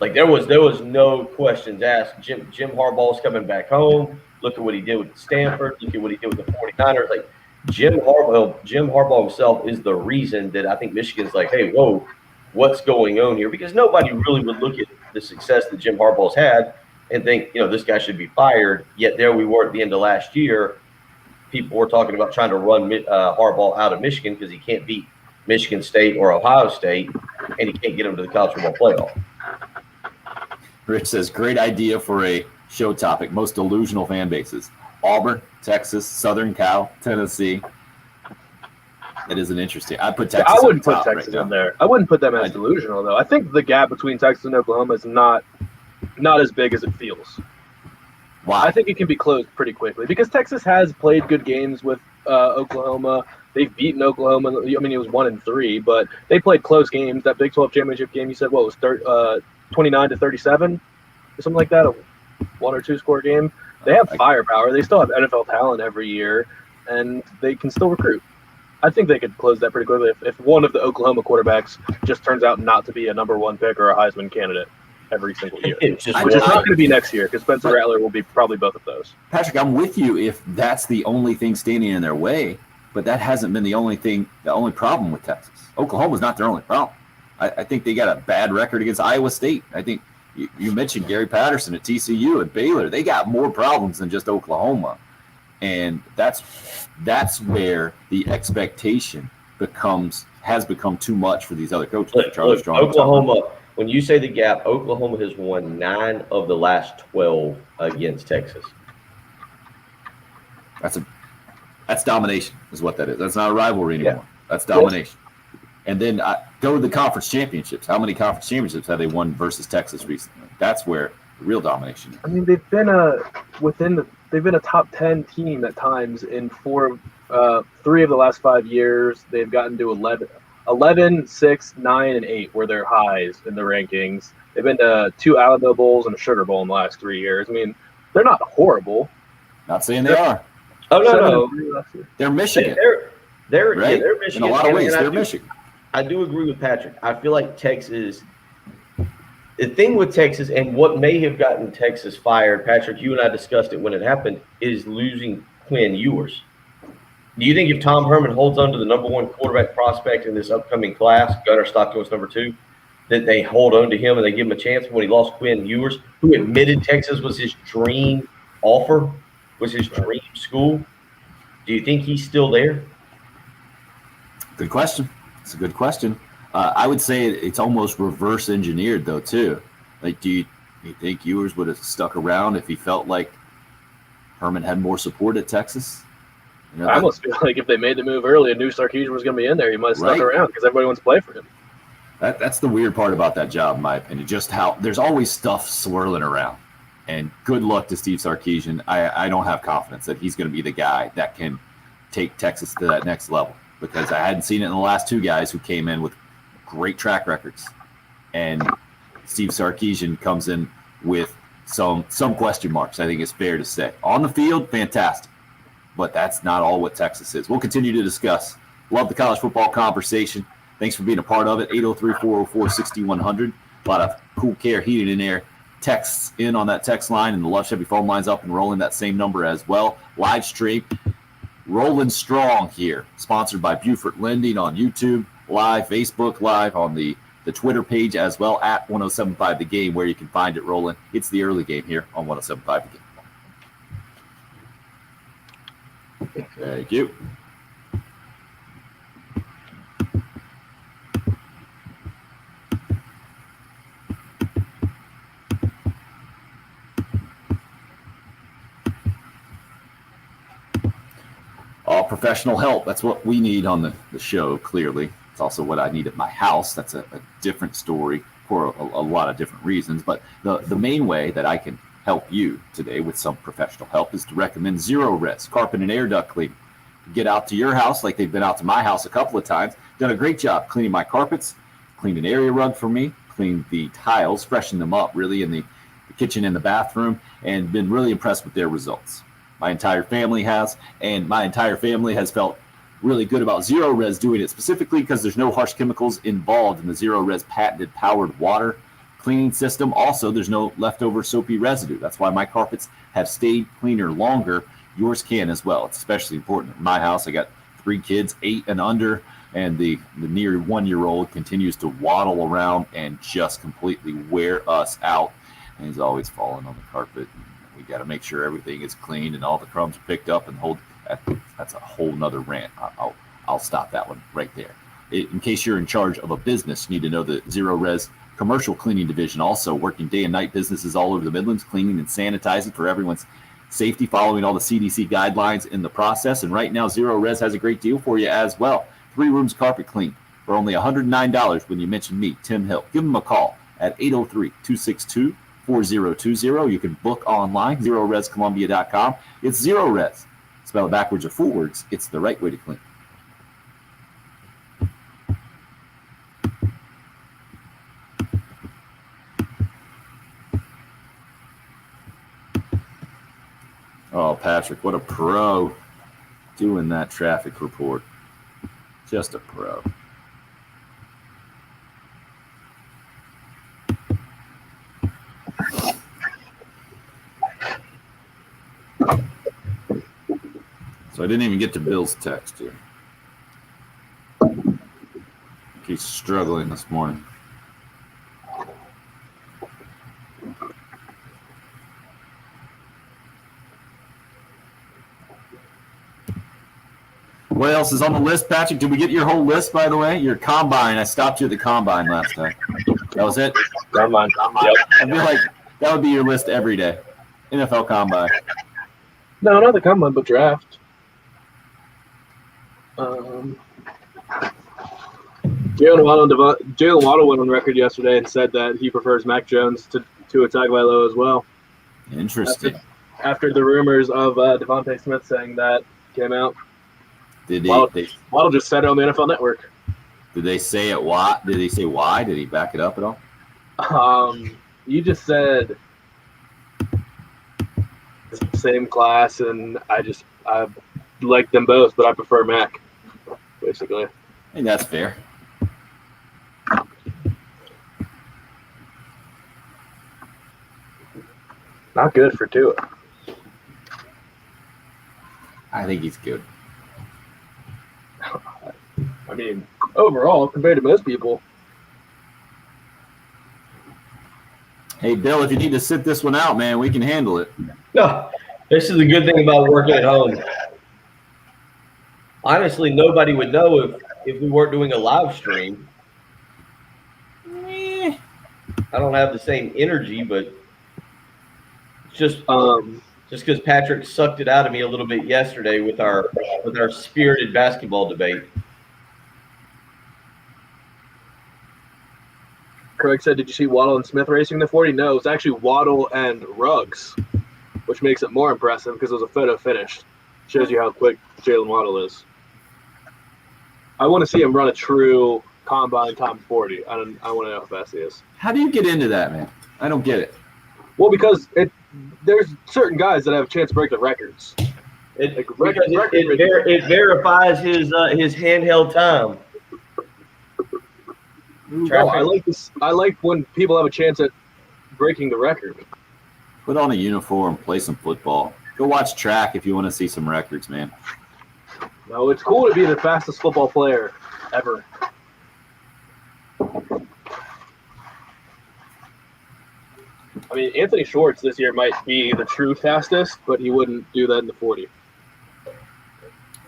Like there was no questions asked. Jim Harbaugh's coming back home. Look at what he did with Stanford. Look at what he did with the 49ers. Like Jim Harbaugh himself is the reason that I think Michigan's like, hey, whoa, what's going on here? Because nobody really would look at the success that Jim Harbaugh's had and think, this guy should be fired. Yet there we were at the end of last year. People were talking about trying to run Harbaugh out of Michigan because he can't beat Michigan State or Ohio State, and he can't get them to the college football playoff. Rich says, great idea for a show topic. Most delusional fan bases. Auburn, Texas, Southern Cal, Tennessee. It is an interesting. I put Texas. I wouldn't put Texas in there. I wouldn't put them as delusional though. I think the gap between Texas and Oklahoma is not as big as it feels. Wow. I think it can be closed pretty quickly because Texas has played good games with Oklahoma. They've beaten Oklahoma. I mean, it was 1-3, but they played close games. That Big 12 championship game, you said, what was 29-37 or something like that, a 1 or 2 score game. They have firepower. They still have NFL talent every year, and they can still recruit. I think they could close that pretty quickly if one of the Oklahoma quarterbacks just turns out not to be a number 1 pick or a Heisman candidate every single year. It's not going to be next year because Spencer Rattler will be probably both of those. Patrick, I'm with you if that's the only thing standing in their way, but that hasn't been the only problem with Texas. Oklahoma's not their only problem. I think they got a bad record against Iowa State. I think you mentioned Gary Patterson at TCU and Baylor. They got more problems than just Oklahoma. And that's where the expectation has become too much for these other coaches. Look, Oklahoma, when you say the gap, Oklahoma has won 9 of the last 12 against Texas. That's domination is what that is. That's not a rivalry anymore. Yeah. That's domination. And then go to the conference championships. How many conference championships have they won versus Texas recently? That's where the real domination is. I mean, they've been a top 10 team at times in 3 of the last 5 years. They've gotten to 11, 6, 9, and 8 were their highs in the rankings. They've been to 2 Alamo Bowls and a Sugar Bowl in the last 3 years. I mean, they're not horrible. Not saying they are. Oh, no. They're Michigan. They're right? They're Michigan. In a lot of ways, they're Michigan. I do agree with Patrick. I feel like Texas – the thing with Texas and what may have gotten Texas fired, Patrick, you and I discussed it when it happened, is losing Quinn Ewers. Do you think if Tom Herman holds on to the number 1 quarterback prospect in this upcoming class, Gunnar Stockton was number 2, that they hold on to him and they give him a chance when he lost Quinn Ewers, who admitted Texas was his dream offer, was his dream school? Do you think he's still there? Good question. It's a good question. I would say it's almost reverse engineered, though, too. Like, do you think Ewers would have stuck around if he felt like Herman had more support at Texas? I almost feel like if they made the move early and knew Sarkeesian was going to be in there, he might have stuck around because everybody wants to play for him. That's the weird part about that job, in my opinion. Just how there's always stuff swirling around. And good luck to Steve Sarkeesian. I don't have confidence that he's going to be the guy that can take Texas to that next level, because I hadn't seen it in the last two guys who came in with great track records. And Steve Sarkeesian comes in with some question marks, I think it's fair to say. On the field, fantastic. But that's not all what Texas is. We'll continue to discuss. Love the college football conversation. Thanks for being a part of it. 803-404-6100. A lot of cool care, heated and air texts in on that text line, and the Love Chevy phone line's up and rolling, that same number as well. Live stream, rolling strong here. Sponsored by Buford Lending on YouTube Live, Facebook Live, on the Twitter page as well, at 1075 The Game, where you can find it rolling. It's the early game here on 1075 The Game. Thank you. All professional help. That's what we need on the show, clearly. It's also what I need at my house. That's a different story for a lot of different reasons. But the main way that I can help you today with some professional help is to recommend Zero Res Carpet and Air Duct Cleaning. Get out to your house like they've been out to my house a couple of times. Done a great job cleaning my carpets, cleaned an area rug for me, cleaned the tiles, freshened them up really in the kitchen and the bathroom, and been really impressed with their results. My entire family has, and my entire family has felt really good about Zero Res doing it, specifically because there's no harsh chemicals involved in the Zero Res patented powered water cleaning system. Also, there's no leftover soapy residue. That's why my carpets have stayed cleaner longer. Yours can as well. It's especially important. In my house, I got 3 kids, 8 and under, and the near 1-year-old continues to waddle around and just completely wear us out. And he's always falling on the carpet. We got to make sure everything is clean and all the crumbs are picked up and hold. That's a whole nother rant. I'll stop that one right there. In case you're in charge of a business, you need to know that Zero Res Commercial Cleaning Division, also working day and night businesses all over the Midlands, cleaning and sanitizing for everyone's safety, following all the CDC guidelines in the process. And right now, Zero Res has a great deal for you as well. 3 rooms carpet clean for only $109 when you mention me, Tim Hill. Give them a call at 803-262-4020. You can book online, ZeroResColumbia.com. It's Zero Res. Spell it backwards or forwards. It's the right way to clean. Oh, Patrick, what a pro doing that traffic report. Just a pro. So I didn't even get to Bill's text here. He's struggling this morning. What else is on the list, Patrick? Did we get your whole list, by the way? Your combine. I stopped you at the combine last time. That was it? Combine. Yep. I feel like that would be your list every day. NFL combine. No, not the combine, but draft. Jalen Waddle went on record yesterday and said that he prefers Mac Jones to Tagovailoa as well. Interesting. After the rumors of Devontae Smith saying that came out. Waddle just said it on the NFL Network. Did they say it? Why? Did they say why? Did he back it up at all? You just said same class, and I like them both, but I prefer Mac, basically. I think that's fair. Not good for Tua. I think he's good. I mean, overall, compared to most people. Hey, Bill, if you need to sit this one out, man, we can handle it. No, this is the good thing about working at home. Honestly, nobody would know if we weren't doing a live stream. I don't have the same energy, but it's just because Patrick sucked it out of me a little bit yesterday with our spirited basketball debate. Craig said, did you see Waddle and Smith racing the 40? No, it's actually Waddle and Ruggs, which makes it more impressive because it was a photo finish. Shows you how quick Jalen Waddle is. I want to see him run a true combine top 40. I want to know how fast he is. How do you get into that, man? I don't get it. Well, because there's certain guys that have a chance to break the records. It verifies his handheld time. No, I like this. I like when people have a chance at breaking the record. Put on a uniform, play some football. Go watch track if you want to see some records, man. No, it's cool to be the fastest football player ever. I mean, Anthony Schwartz this year might be the true fastest, but he wouldn't do that in the 40.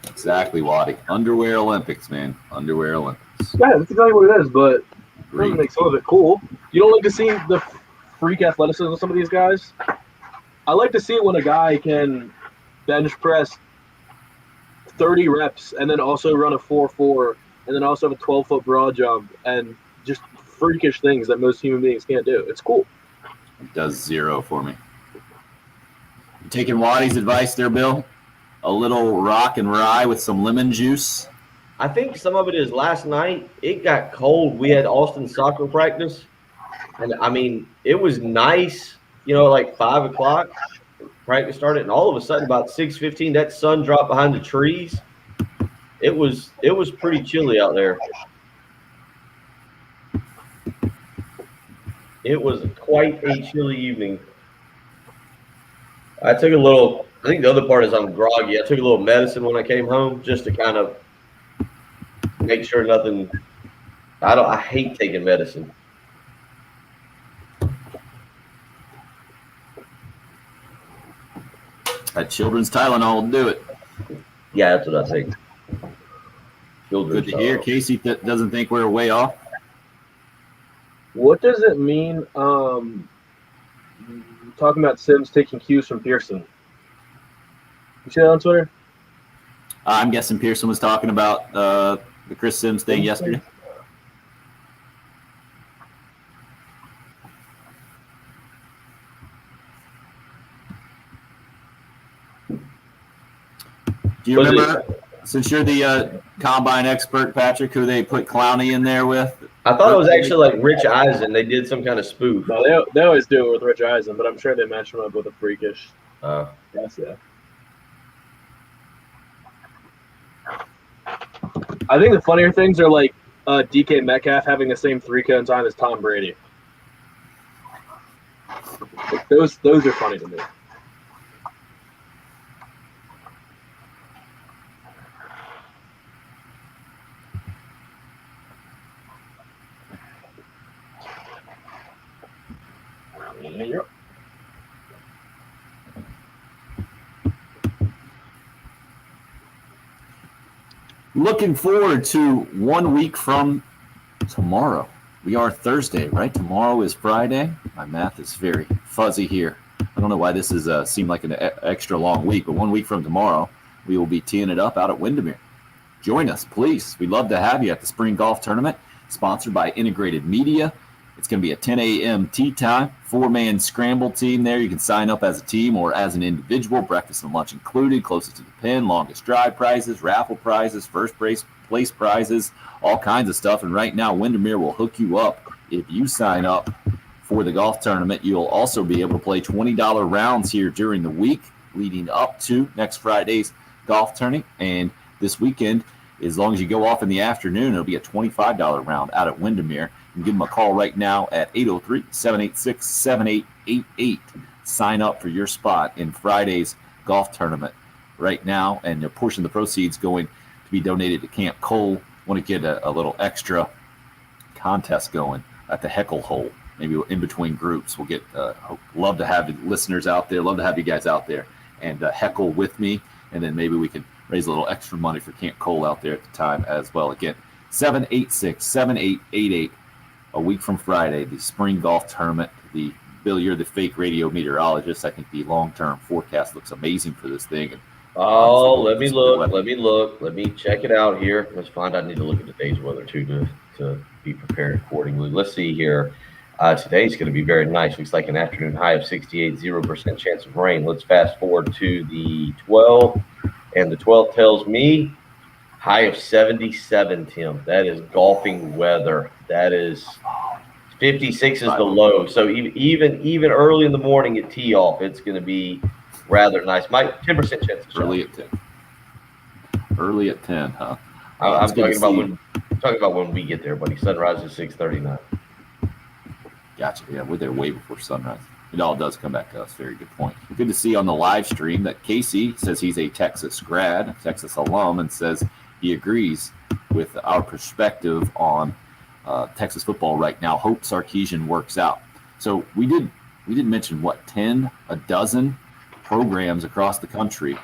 Exactly, Waddy. Underwear Olympics, man. Underwear Olympics. Yeah, that's exactly what it is, but it Agreed. doesn't make some of it cool. You don't like to see the freak athleticism of some of these guys? I like to see it when a guy can bench press 30 reps and then also run a 4.4 and then also have a 12-foot broad jump and just freakish things that most human beings can't do. It's cool. It does zero for me. You taking Waddy's advice there, Bill? A little rock and rye with some lemon juice. I think some of it is last night. It got cold. We had Austin soccer practice. And, I mean, it was nice, like 5 o'clock. Practice started, and all of a sudden, about 6:15, that sun dropped behind the trees. It was pretty chilly out there. It was quite a chilly evening. I think the other part is I'm groggy. I took a little medicine when I came home just to kind of make sure nothing. I hate taking medicine. That children's Tylenol will do it. Yeah, that's what I think. Good to hear. Casey doesn't think we're way off. What does it mean talking about Sims taking cues from Pearson? You see that on Twitter? I'm guessing Pearson was talking about the Chris Sims thing yesterday. Do you remember, since you're the combine expert, Patrick, who they put Clowney in there with? I thought it was actually like Rich Eisen. They did some kind of spoof. No, they always do it with Rich Eisen, but I'm sure they match him up with a freakish. Yes, yeah. I think the funnier things are like DK Metcalf having the same 3-cone time as Tom Brady. Those are funny to me. Yep. Looking forward to 1 week from tomorrow. We are Thursday, right? Tomorrow is Friday. My math is very fuzzy here. I don't know why this is seemed like an extra long week, but 1 week from tomorrow, we will be teeing it up out at Windermere. Join us, please. We'd love to have you at the Spring Golf Tournament, sponsored by Integrated Media. It's going to be a 10 a.m. tee time, 4-man scramble team there. You can sign up as a team or as an individual, breakfast and lunch included, closest to the pin, longest drive prizes, raffle prizes, first place prizes, all kinds of stuff. And right now, Windermere will hook you up. If you sign up for the golf tournament, you'll also be able to play $20 rounds here during the week leading up to next Friday's golf tournament. And this weekend, as long as you go off in the afternoon, it'll be a $25 round out at Windermere. You can give them a call right now at 803-786-7888. Sign up for your spot in Friday's golf tournament right now, and a portion of the proceeds going to be donated to Camp Cole. Want to get a little extra contest going at the Heckle Hole, maybe in between groups. We'll get love to have listeners out there, love to have you guys out there and heckle with me, and then maybe we can raise a little extra money for Camp Cole out there at the time as well. Again, 786-7888. A week from Friday, the spring golf tournament. Bill, you're the fake radio meteorologist. I think the long-term forecast looks amazing for this thing. Let me look. Let me check it out here. Let's find. I need to look at the day's weather too to be prepared accordingly. Let's see here. Today's going to be very nice. Looks like an afternoon high of 68, 0% chance of rain. Let's fast forward to the 12th, and the 12th tells me high of 77, Tim. That is golfing weather. That is 56 is the low. So even early in the morning at tee off, it's going to be rather nice. 10% chance of Early at 10. Early at 10, huh? I'm talking about when we get there, buddy. Sunrise is 6:39. Gotcha. Yeah, we're there way before sunrise. It all does come back to us. Very good point. Good to see on the live stream that Casey says he's a Texas grad, a Texas alum, and says he agrees with our perspective on Texas football right now. Hope Sarkeesian works out. So we did mention, what, 10, a dozen programs across the country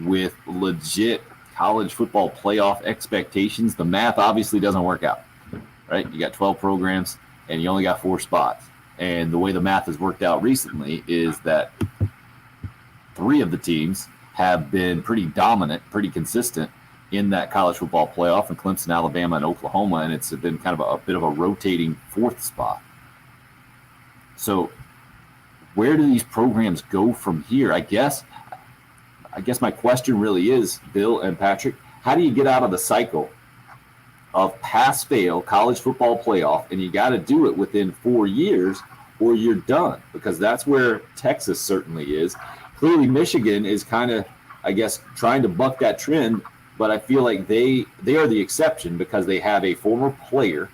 with legit college football playoff expectations. The math obviously doesn't work out, right? You got 12 programs and you only got 4 spots. And the way the math has worked out recently is that 3 of the teams have been pretty dominant, pretty consistent in that college football playoff, in Clemson, Alabama, and Oklahoma, and it's been kind of a bit of a rotating 4th spot. So where do these programs go from here? I guess my question really is, Bill and Patrick, how do you get out of the cycle of pass-fail college football playoff, and you got to do it within 4 years or you're done? Because that's where Texas certainly is. Clearly, Michigan is kind of, I guess, trying to buck that trend, but I feel like they are the exception because they have a former player,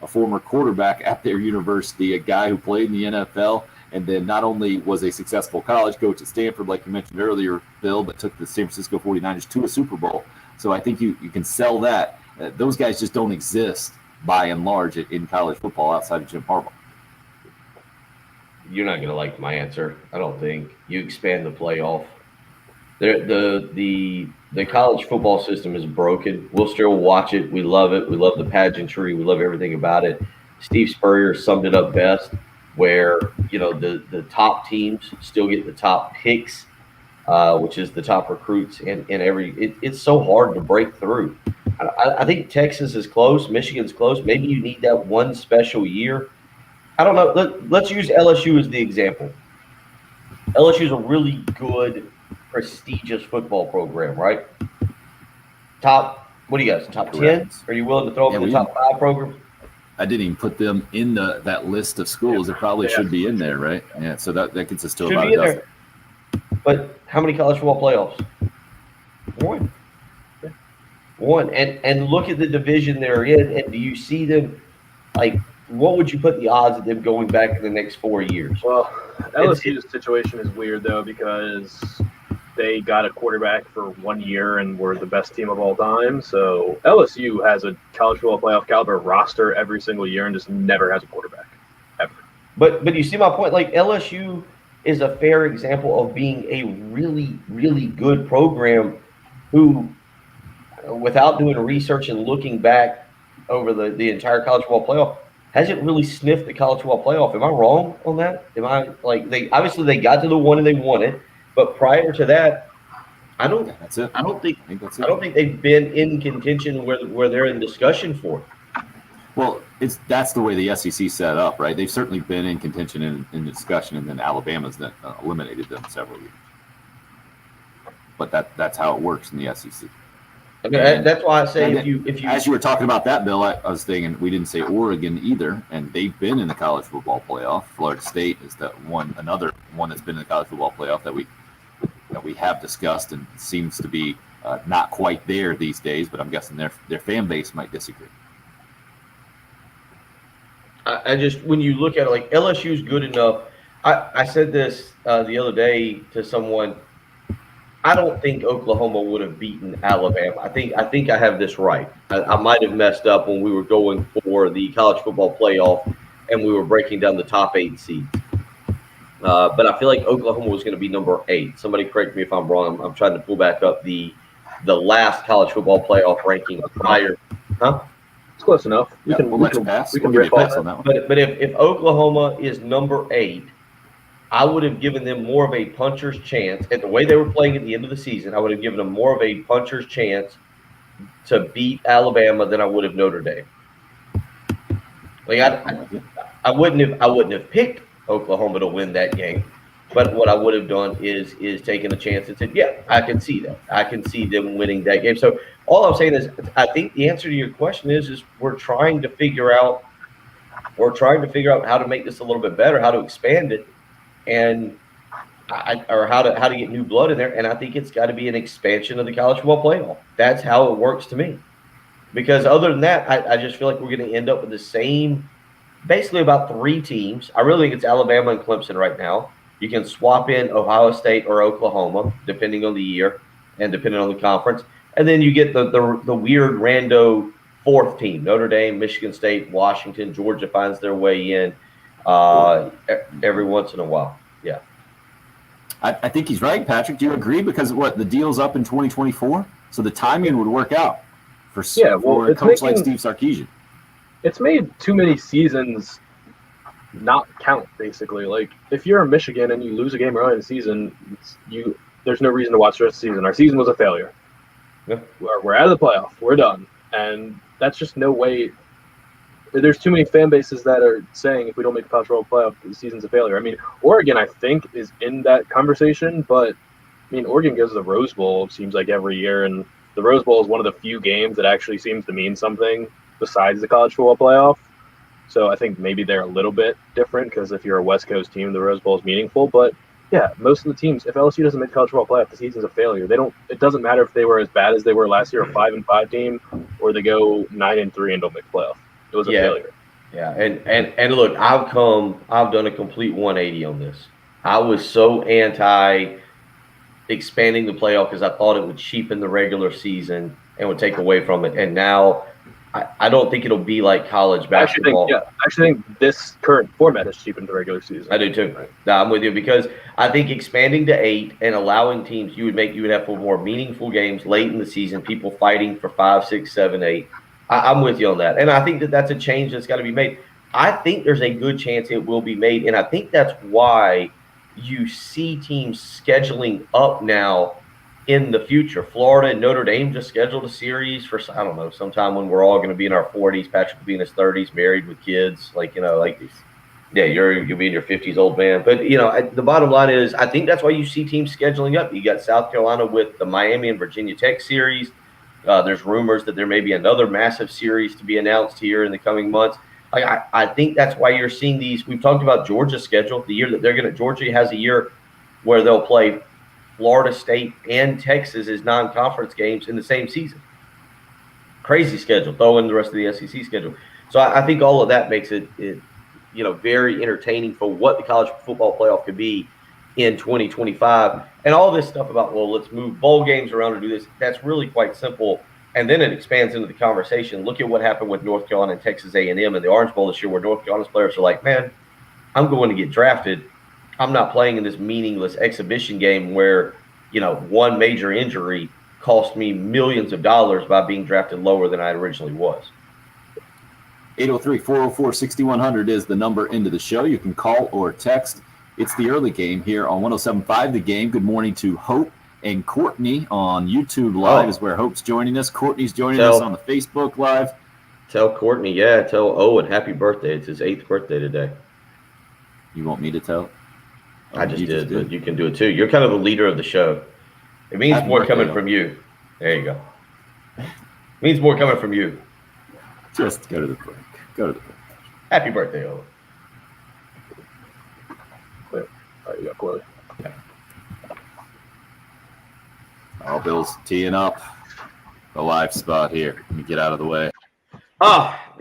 a former quarterback at their university, a guy who played in the NFL, and then not only was a successful college coach at Stanford, like you mentioned earlier, Bill, but took the San Francisco 49ers to a Super Bowl. So I think you can sell that. Those guys just don't exist by and large in college football outside of Jim Harbaugh. You're not going to like my answer, I don't think. You expand the playoff. The college football system is broken. We'll still watch it. We love it. We love the pageantry. We love everything about it. Steve Spurrier summed it up best, where the top teams still get the top picks, which is the top recruits, and it's so hard to break through. I think Texas is close. Michigan's close. Maybe you need that one special year. I don't know. Let's use LSU as the example. LSU is a really good, prestigious football program, right? What do you guys? Top 10? Are you willing to throw up the top 5 programs? I didn't even put them in that list of schools. It probably should be in there, right? Yeah, so that gets us to about a dozen. But how many college football playoffs? 1. 1. And look at the division they're in, and do you see them, like, what would you put the odds of them going back in the next 4 years? Well, LSU's situation is weird, though, because they got a quarterback for 1 year and were the best team of all time. So LSU has a college football playoff caliber roster every single year and just never has a quarterback, ever. But you see my point? Like, LSU is a fair example of being a really, really good program who, without doing research and looking back over the entire college football playoff, hasn't really sniffed the college football playoff. Am I wrong on that? Am I like they got to the one and they won it, but prior to that, I don't think they've been in contention where they're in discussion for it. Well, that's the way the SEC set up, right? They've certainly been in contention in discussion, and then Alabama's eliminated them several years. But that's how it works in the SEC. Okay, that's why I say if you as you were talking about that, Bill, I was thinking we didn't say Oregon either, and they've been in the college football playoff. Florida State is another one that's been in the college football playoff that we have discussed, and seems to be not quite there these days. But I'm guessing their fan base might disagree. I just, when you look at it, like, LSU is good enough. I said this the other day to someone. I don't think Oklahoma would have beaten Alabama. I think I have this right. I might have messed up when we were going for the college football playoff and we were breaking down the top 8 seeds. But I feel like Oklahoma was going to be number 8. Somebody correct me if I'm wrong. I'm trying to pull back up the last college football playoff ranking prior. Huh? It's close enough. We can pass. We can get pass on that one. But if Oklahoma is number 8, I would have given them more of a puncher's chance. At the way they were playing at the end of the season, I would have given them more of a puncher's chance to beat Alabama than I would have Notre Dame. Like I wouldn't have picked Oklahoma to win that game, but what I would have done is taken a chance and said, yeah, I can see that. I can see them winning that game. So all I'm saying is, I think the answer to your question is we're trying to figure out how to make this a little bit better, how to expand it, and or how to get new blood in there. And I think it's got to be an expansion of the college football playoff. That's how it works to me. Because other than that, I just feel like we're going to end up with the same, basically about 3 teams. I really think it's Alabama and Clemson right now. You can swap in Ohio State or Oklahoma, depending on the year and depending on the conference. And then you get the weird rando 4th team, Notre Dame, Michigan State, Washington, Georgia finds their way in every once in a while. Yeah. I think he's right, Patrick. Do you agree? Because the deal's up in 2024, so the timing would work out for a coach like Steve Sarkeesian. It's made too many seasons not count, basically. Like, if you're in Michigan and you lose a game early in the season, there's no reason to watch the rest of the season. Our season was a failure. Yeah. We're out of the playoff. We're done. And that's just no way. There's too many fan bases that are saying if we don't make the college football playoff, the season's a failure. I mean, Oregon, I think, is in that conversation, but I mean, Oregon goes to the Rose Bowl, it seems like, every year, and the Rose Bowl is one of the few games that actually seems to mean something besides the college football playoff. So I think maybe they're a little bit different because if you're a West Coast team, the Rose Bowl is meaningful. But yeah, most of the teams, if LSU doesn't make the college football playoff, the season's a failure. It doesn't matter if they were as bad as they were last year, a 5-5 team, or they go 9-3 and don't make the playoff. It was a failure. Yeah, and look, I've done a complete 180 on this. I was so anti expanding the playoff because I thought it would cheapen the regular season and would take away from it. And now I don't think it'll be like college basketball. I actually think this current format has cheapened the regular season. I do too. No, I'm with you because I think expanding to 8 and allowing teams, you would have for more meaningful games late in the season, people fighting for 5, 6, 7, 8. I'm with you on that. And I think that's a change that's got to be made. I think there's a good chance it will be made. And I think that's why you see teams scheduling up now in the future. Florida and Notre Dame just scheduled a series for, I don't know, sometime when we're all going to be in our 40s, Patrick will be in his 30s, married with kids. Yeah, you'll be in your 50s, old man. But, the bottom line is I think that's why you see teams scheduling up. You got South Carolina with the Miami and Virginia Tech series. There's rumors that there may be another massive series to be announced here in the coming months. I think that's why you're seeing these. We've talked about Georgia's schedule. The year that Georgia has a year where they'll play Florida State and Texas as non-conference games in the same season. Crazy schedule. Throw in the rest of the SEC schedule. So I think all of that makes it very entertaining for what the college football playoff could be in 2025. And all this stuff about, let's move bowl games around and do this, that's really quite simple. And then it expands into the conversation. Look at what happened with North Carolina and Texas A&M in the Orange Bowl this year, where North Carolina's players are like, man, I'm going to get drafted. I'm not playing in this meaningless exhibition game where, one major injury cost me millions of dollars by being drafted lower than I originally was. 803-404-6100 is the number into the show. You can call or text. It's the early game here on 107.5 The Game. Good morning to Hope and Courtney on YouTube Live is where Hope's joining us. Courtney's joining us on the Facebook Live. Tell Courtney, tell Owen happy birthday. It's his 8th birthday today. You want me to tell? I just did, but you can do it too. You're kind of the leader of the show. It means happy more coming from you. There you go. It means more coming from you. Just go to the break. Happy birthday, Owen. All right, you got Corley. Yeah. All Bill's teeing up the live spot here. Let me get out of the way.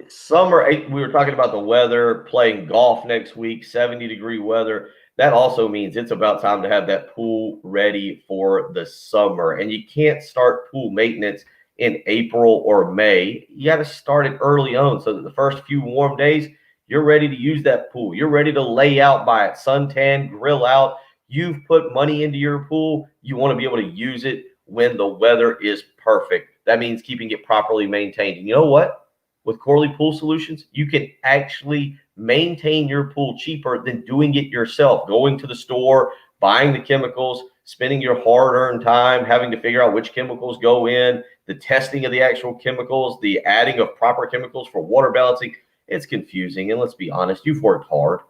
Summer. We were talking about the weather, playing golf next week, 70-degree weather. That also means it's about time to have that pool ready for the summer. And you can't start pool maintenance in April or May. You got to start it early on so that the first few warm days, you're ready to use that pool. You're ready to lay out by it, suntan, grill out. You've put money into your pool. You want to be able to use it when the weather is perfect. That means keeping it properly maintained. And you know what? With Corley Pool Solutions, you can actually maintain your pool cheaper than doing it yourself, going to the store, buying the chemicals, spending your hard-earned time, having to figure out which chemicals go in, the testing of the actual chemicals, the adding of proper chemicals for water balancing. It's confusing. And let's be honest, you've worked hard.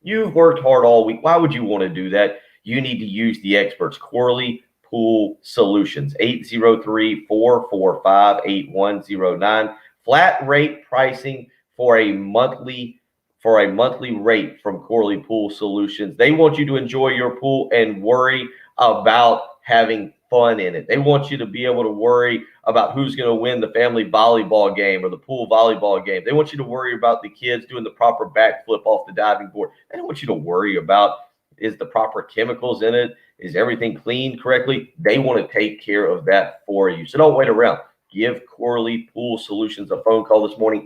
You've worked hard all week. Why would you want to do that? You need to use the experts. Corley Pool Solutions, 803-445-8109. Flat rate pricing for a monthly rate from Corley Pool Solutions. They want you to enjoy your pool and worry about having fun in it. They want you to be able to worry about who's going to win the family volleyball game or the pool volleyball game. They want you to worry about the kids doing the proper backflip off the diving board. They don't want you to worry about, is the proper chemicals in it? Is everything cleaned correctly? They want to take care of that for you. So don't wait around. Give Corley Pool Solutions a phone call this morning,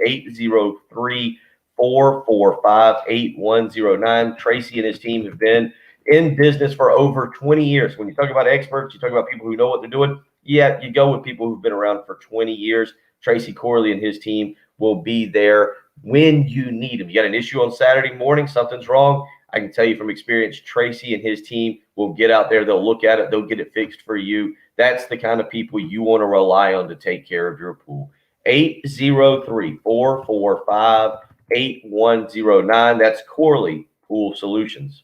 803-445-8109. Tracy and his team have been in business for over 20 years. When you talk about experts, you talk about people who know what they're doing. Yeah, you go with people who've been around for 20 years. Tracy Corley and his team will be there when you need them. You got an issue on Saturday morning, something's wrong. I can tell you from experience, Tracy and his team will get out there. They'll look at it. They'll get it fixed for you. That's the kind of people you want to rely on to take care of your pool. 803-445-8109. That's Corley Pool Solutions.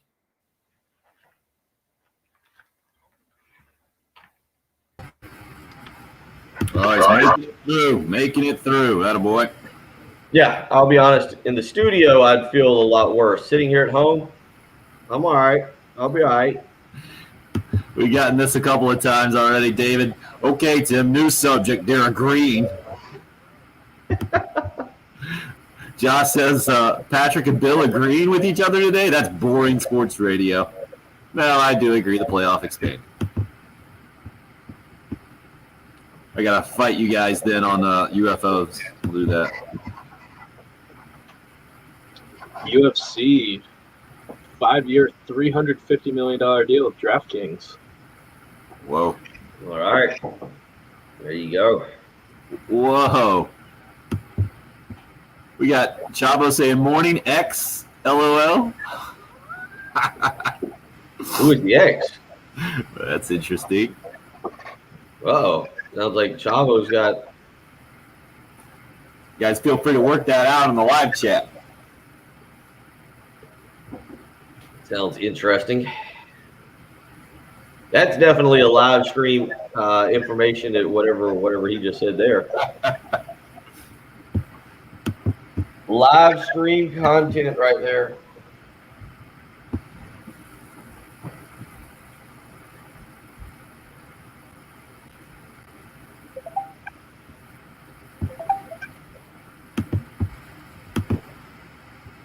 Oh, he's making it through. Attaboy. Yeah, I'll be honest. In the studio, I'd feel a lot worse. Sitting here at home, I'm all right. I'll be all right. We've gotten this a couple of times already, David. Okay, Tim, new subject. They're agreeing. Josh says Patrick and Bill agreeing with each other today? That's boring sports radio. No, I do agree the playoff expand. I got to fight you guys then on UFOs. We'll do that. UFC, 5-year, $350 million deal with DraftKings. Whoa. All right. There you go. Whoa. We got Chavo saying morning X, LOL. Who is the X? That's interesting. Uh-oh. Sounds like Chavo's got. You guys feel free to work that out in the live chat. Sounds interesting. That's definitely a live stream information that whatever he just said there. Live stream content right there.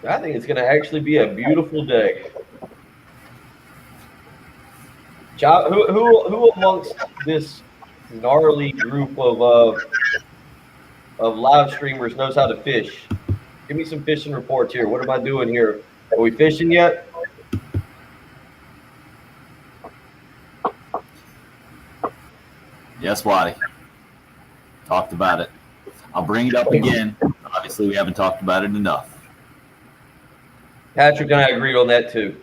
I think it's going to actually be a beautiful day. Who amongst this gnarly group of live streamers knows how to fish? Give me some fishing reports here. What am I doing here? Are we fishing yet? Yes, Waddy. Talked about it. I'll bring it up again. Obviously, we haven't talked about it enough. Patrick and I agreed on that too.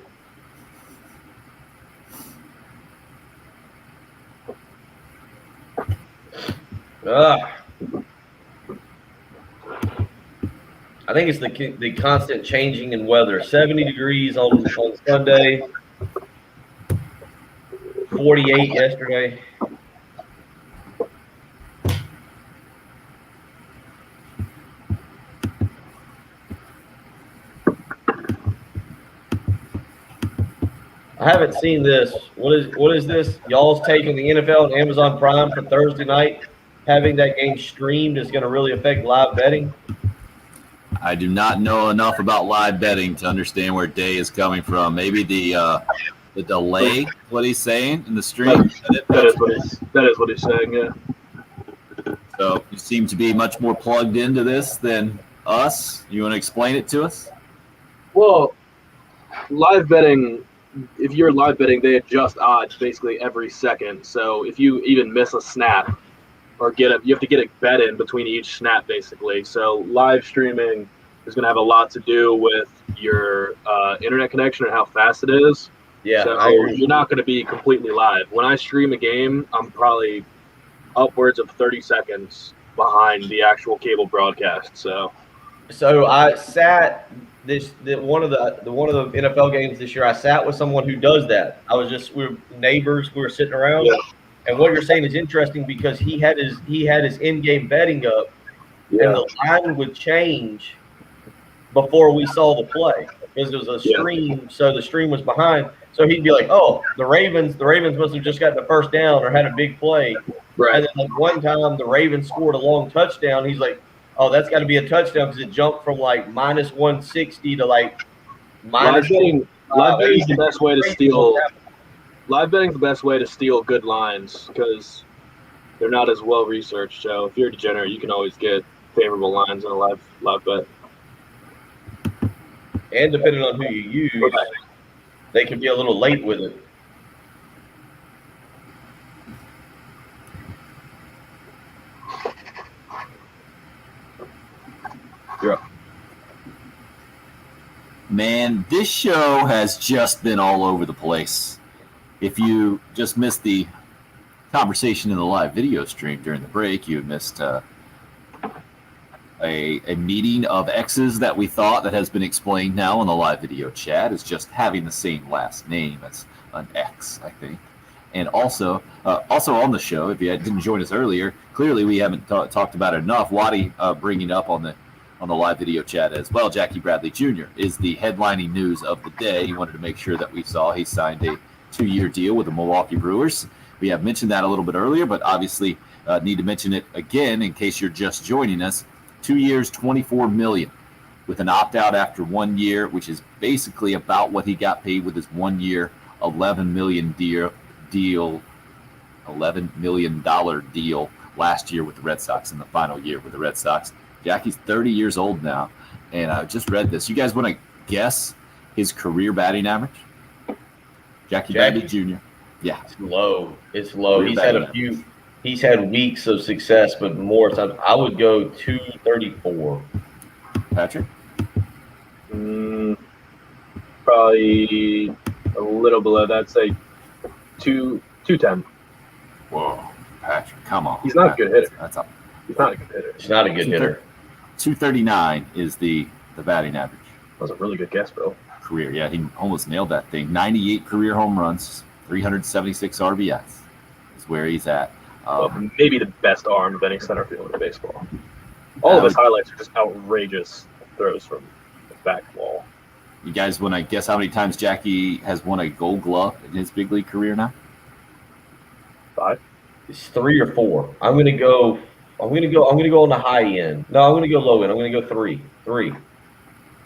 I think it's the constant changing in weather. 70 degrees on Sunday, 48 yesterday. I haven't seen this. What is this? Y'all's taking the NFL and Amazon Prime for Thursday night. Having that game streamed is going to really affect live betting. I do not know enough about live betting to understand where Day is coming from. Maybe the delay, what he's saying in the stream. That is what he's saying, yeah. So you seem to be much more plugged into this than us. You want to explain it to us? Well, live betting, if you're live betting, they adjust odds basically every second. So if you even miss a snap or you have to get a bet in between each snap basically. So live streaming is going to have a lot to do with your internet connection and how fast it is. Yeah, so you're not going to be completely live. When I stream a game, I'm probably upwards of 30 seconds behind the actual cable broadcast. So So I sat one of the NFL games this year. I sat with someone who does that. We were neighbors. We were sitting around, and what you're saying is interesting because he had his in-game betting up, and the line would change before we saw the play because it was a stream. So the stream was behind. So he'd be like, "Oh, the Ravens must have just gotten the first down or had a big play." Right. And then like one time the Ravens scored a long touchdown. He's like, "Oh, that's got to be a touchdown because it jumped from like minus 160 to like minus." Live betting is the best way to steal. Live betting is the best way to steal good lines because they're not as well researched. So if you're a degenerate, you can always get favorable lines in a live bet. And depending on who you use, they can be a little late with it. You're up. Man, this show has just been all over the place. If you just missed the conversation in the live video stream during the break, you missed a meeting of X's that we thought that has been explained now in the live video chat is just having the same last name as an X, I think. And also on the show, if you didn't join us earlier, clearly we haven't talked about it enough. Waddy bringing up on the live video chat as well. Jackie Bradley Jr. is the headlining news of the day. He wanted to make sure that we saw he signed a 2-year deal with the Milwaukee Brewers. We have mentioned that a little bit earlier, but obviously need to mention it again in case you're just joining us. 2 years, $24 million, with an opt-out after 1 year, which is basically about what he got paid with his 1 year, $11 million deal last year with the Red Sox in the final year with the Red Sox. Jackie's 30 years old now, and I just read this. You guys want to guess his career batting average? Jackie Bradley Jr. Yeah, it's low. He's had weeks of success, but more times I would go 234. Patrick? Probably a little below that. Say 210. Whoa, Patrick, come on. He's not a good hitter. He's not a good hitter. He's not a good hitter. 239 is the batting average. That was a really good guess, Bill. Career, yeah, he almost nailed that thing. 98 career home runs, 376 RBIs is where he's at. Maybe the best arm of any center fielder in baseball. All of his highlights are just outrageous throws from the back wall. You guys want to guess how many times Jackie has won a Gold Glove in his big league career now? 5. It's 3 or 4. I'm gonna go on the high end. No, I'm gonna go low end. I'm gonna go 3. 3.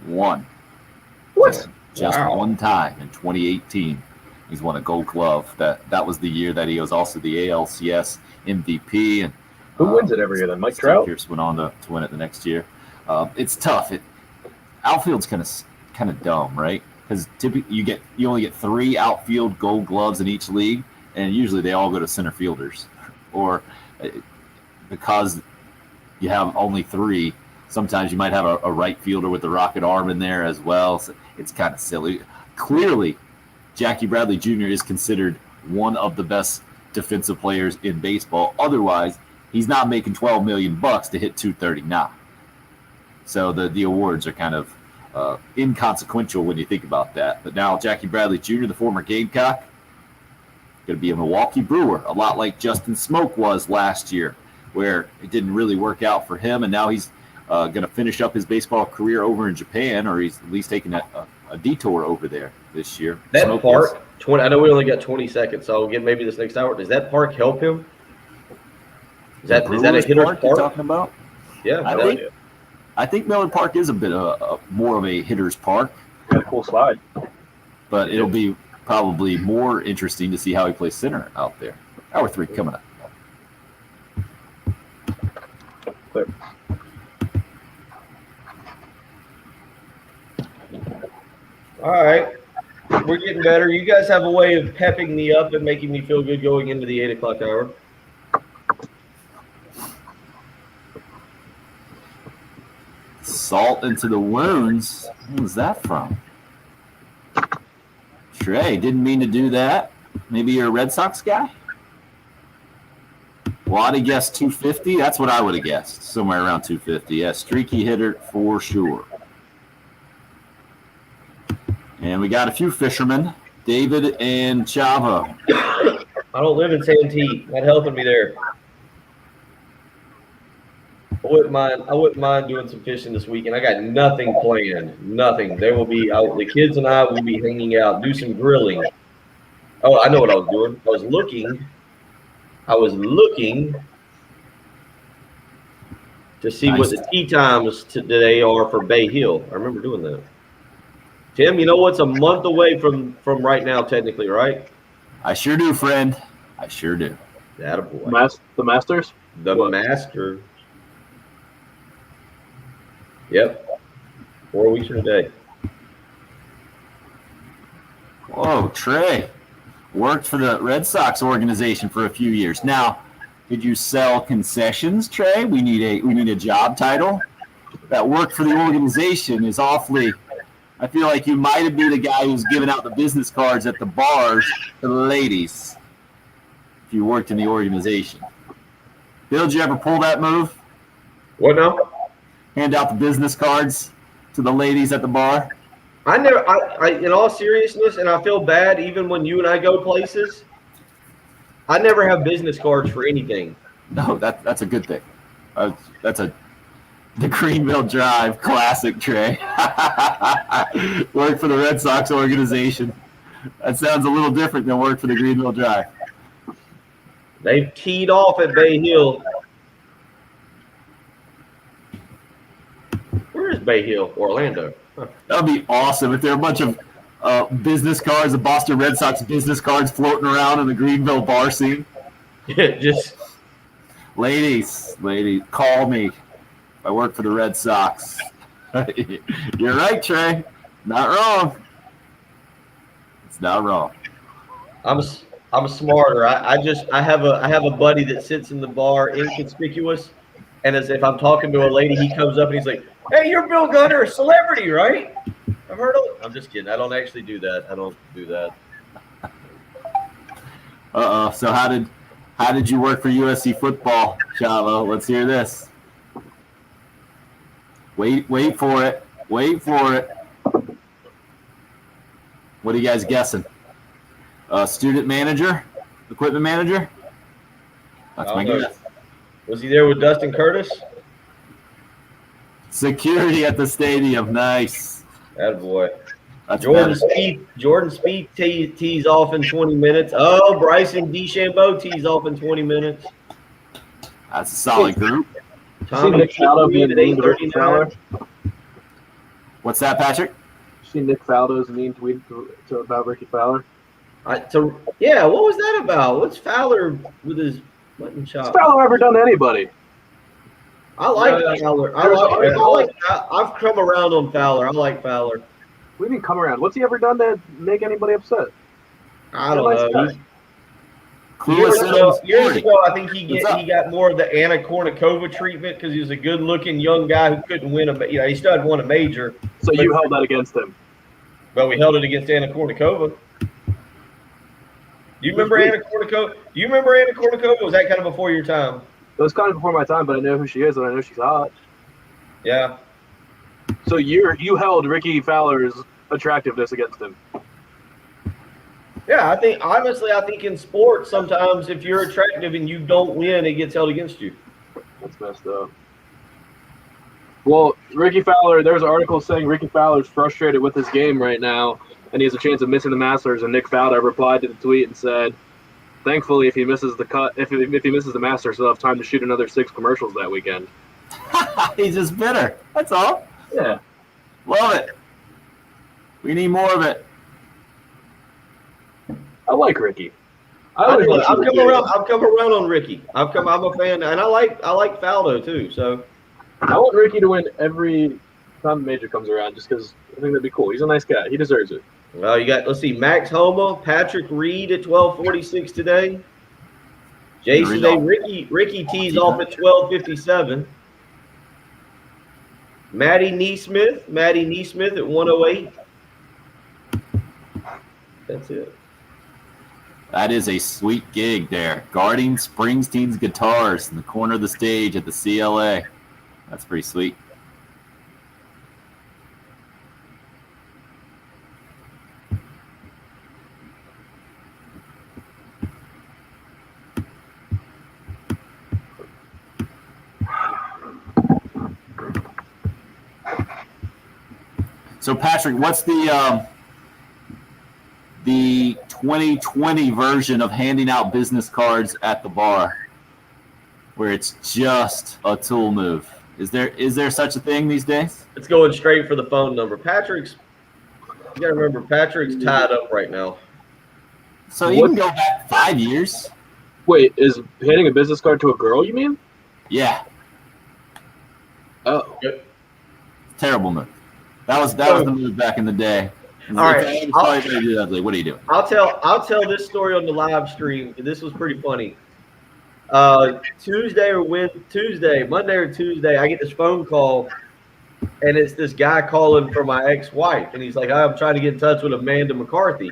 1. What? Just one time in 2018. He's won a Gold Glove. That was the year that he was also the ALCS MVP. And who wins it every year then? Mike Trout? Pierce went on to win it the next year. It's tough. Outfield's kind of dumb, right? Because typically you only get 3 outfield Gold Gloves in each league, and usually they all go to center fielders. Or because you have only 3, sometimes you might have a right fielder with the rocket arm in there as well. So it's kind of silly. Clearly, Jackie Bradley Jr. is considered one of the best defensive players in baseball. Otherwise, he's not making $12 million to hit 239. So the awards are kind of inconsequential when you think about that. But now Jackie Bradley Jr., the former Gamecock, going to be a Milwaukee Brewer, a lot like Justin Smoke was last year, where it didn't really work out for him, and now he's going to finish up his baseball career over in Japan, or he's at least taking a detour over there this year. That Smoke 20. I know we only got 20 seconds, so I'll get maybe this next hour. Does that park help him? Is that a hitter's park you're talking about? Yeah, I think Miller Park is a bit more of a hitter's park. Got a cool slide. But it'll be probably more interesting to see how he plays center out there. Hour 3 coming up. Clear. All right. We're getting better. You guys have a way of pepping me up and making me feel good going into the 8 o'clock hour. Salt into the wounds. Who was that from? Trey, didn't mean to do that. Maybe you're a Red Sox guy? Waddy guessed 250. That's what I would have guessed. Somewhere around 250. Yeah, streaky hitter for sure. And we got a few fishermen, David and Chavo. I don't live in Santee. Not helping me there. I wouldn't mind doing some fishing this weekend. I got nothing planned. Nothing. There will be the kids and I will be hanging out, do some grilling. Oh, I know what I was doing. I was looking to see what the tee times today are for Bay Hill. I remember doing that. Tim, you know what's a month away from right now, technically, right? I sure do, friend. I sure do. Attaboy. The Masters? The Master. Yep. 4 weeks from today. Whoa, Trey. Worked for the Red Sox organization for a few years. Now, did you sell concessions, Trey? We need a job title. That work for the organization is awfully. I feel like you might have been the guy who's giving out the business cards at the bars to the ladies if you worked in the organization. Bill, did you ever pull that move? What now? Hand out the business cards to the ladies at the bar? I never. I in all seriousness, and I feel bad even when you and I go places. I never have business cards for anything. No, that's a good thing. That's the Greenville Drive classic, Trey. Work for the Red Sox organization. That sounds a little different than work for the Greenville Drive. They've teed off at Bay Hill. Where is Bay Hill? Orlando. Huh. That would be awesome if there are a bunch of business cards, the Boston Red Sox business cards floating around in the Greenville bar scene. Just ladies, call me. I work for the Red Sox. You're right, Trey. Not wrong. It's not wrong. I'm smarter. I have a buddy that sits in the bar inconspicuous, and as if I'm talking to a lady, he comes up and he's like, "Hey, you're Bill Gunner, a celebrity, right? I've heard of it." I'm just kidding. I don't actually do that. I don't do that. So how did you work for USC football, Chavo? Let's hear this. Wait for it. Wait for it. What are you guys guessing? Student manager? Equipment manager? That's my guess. Was he there with Dustin Curtis? Security at the stadium. Nice. Attaboy. That's Jordan Speed tees off in 20 minutes. Oh, Bryson DeChambeau tees off in 20 minutes. That's a solid group. Tommy Nick Faldo being mean to Ricky Fowler? What's that, Patrick? See Nick Faldo's mean tweet about Ricky Fowler? What was that about? What's Fowler with his mutton chop? What's Fowler ever done to anybody? I like Fowler. I've come around on Fowler. I like Fowler. We didn't come around. What's he ever done to make anybody upset? I don't know. Years ago, I think he got more of the Anna Kournikova treatment because he was a good-looking young guy who couldn't win he still had won a major. So you held that against him? But we held it against Anna Kournikova. Do you remember Anna Kournikova? Was that kind of before your time? It was kind of before my time, but I know who she is and I know she's hot. Yeah. So you held Ricky Fowler's attractiveness against him. Yeah, I think in sports sometimes if you're attractive and you don't win, it gets held against you. That's messed up. Well, Ricky Fowler, there's an article saying Ricky Fowler's frustrated with his game right now, and he has a chance of missing the Masters. And Nick Faldo replied to the tweet and said, "Thankfully, if he misses if he misses the Masters, he'll have time to shoot another 6 commercials that weekend." He's just bitter. That's all. Yeah. Love it. We need more of it. I like Ricky. I've come around on Ricky. I'm a fan, and I like Faldo too. So I want Ricky to win every time the major comes around, just because I think that'd be cool. He's a nice guy. He deserves it. Well, let's see, Max Homa, Patrick Reed at 12:46 today. Jason Day, Ricky tees off at 12:57. Maddie Neesmith at 1:08. That's it. That is a sweet gig there. Guarding Springsteen's guitars in the corner of the stage at the CLA. That's pretty sweet. So Patrick, what's the 2020 version of handing out business cards at the bar, where it's just a tool move? Is there such a thing these days? It's going straight for the phone number. You gotta remember, Patrick's tied up right now. So you can go back 5 years. Wait, is handing a business card to a girl, you mean? Yeah. Oh. Terrible move. That was the move back in the day. All right. What are you doing? I'll tell this story on the live stream. This was pretty funny. Monday or Tuesday, I get this phone call, and it's this guy calling for my ex-wife, and he's like, "I'm trying to get in touch with Amanda McCarthy,"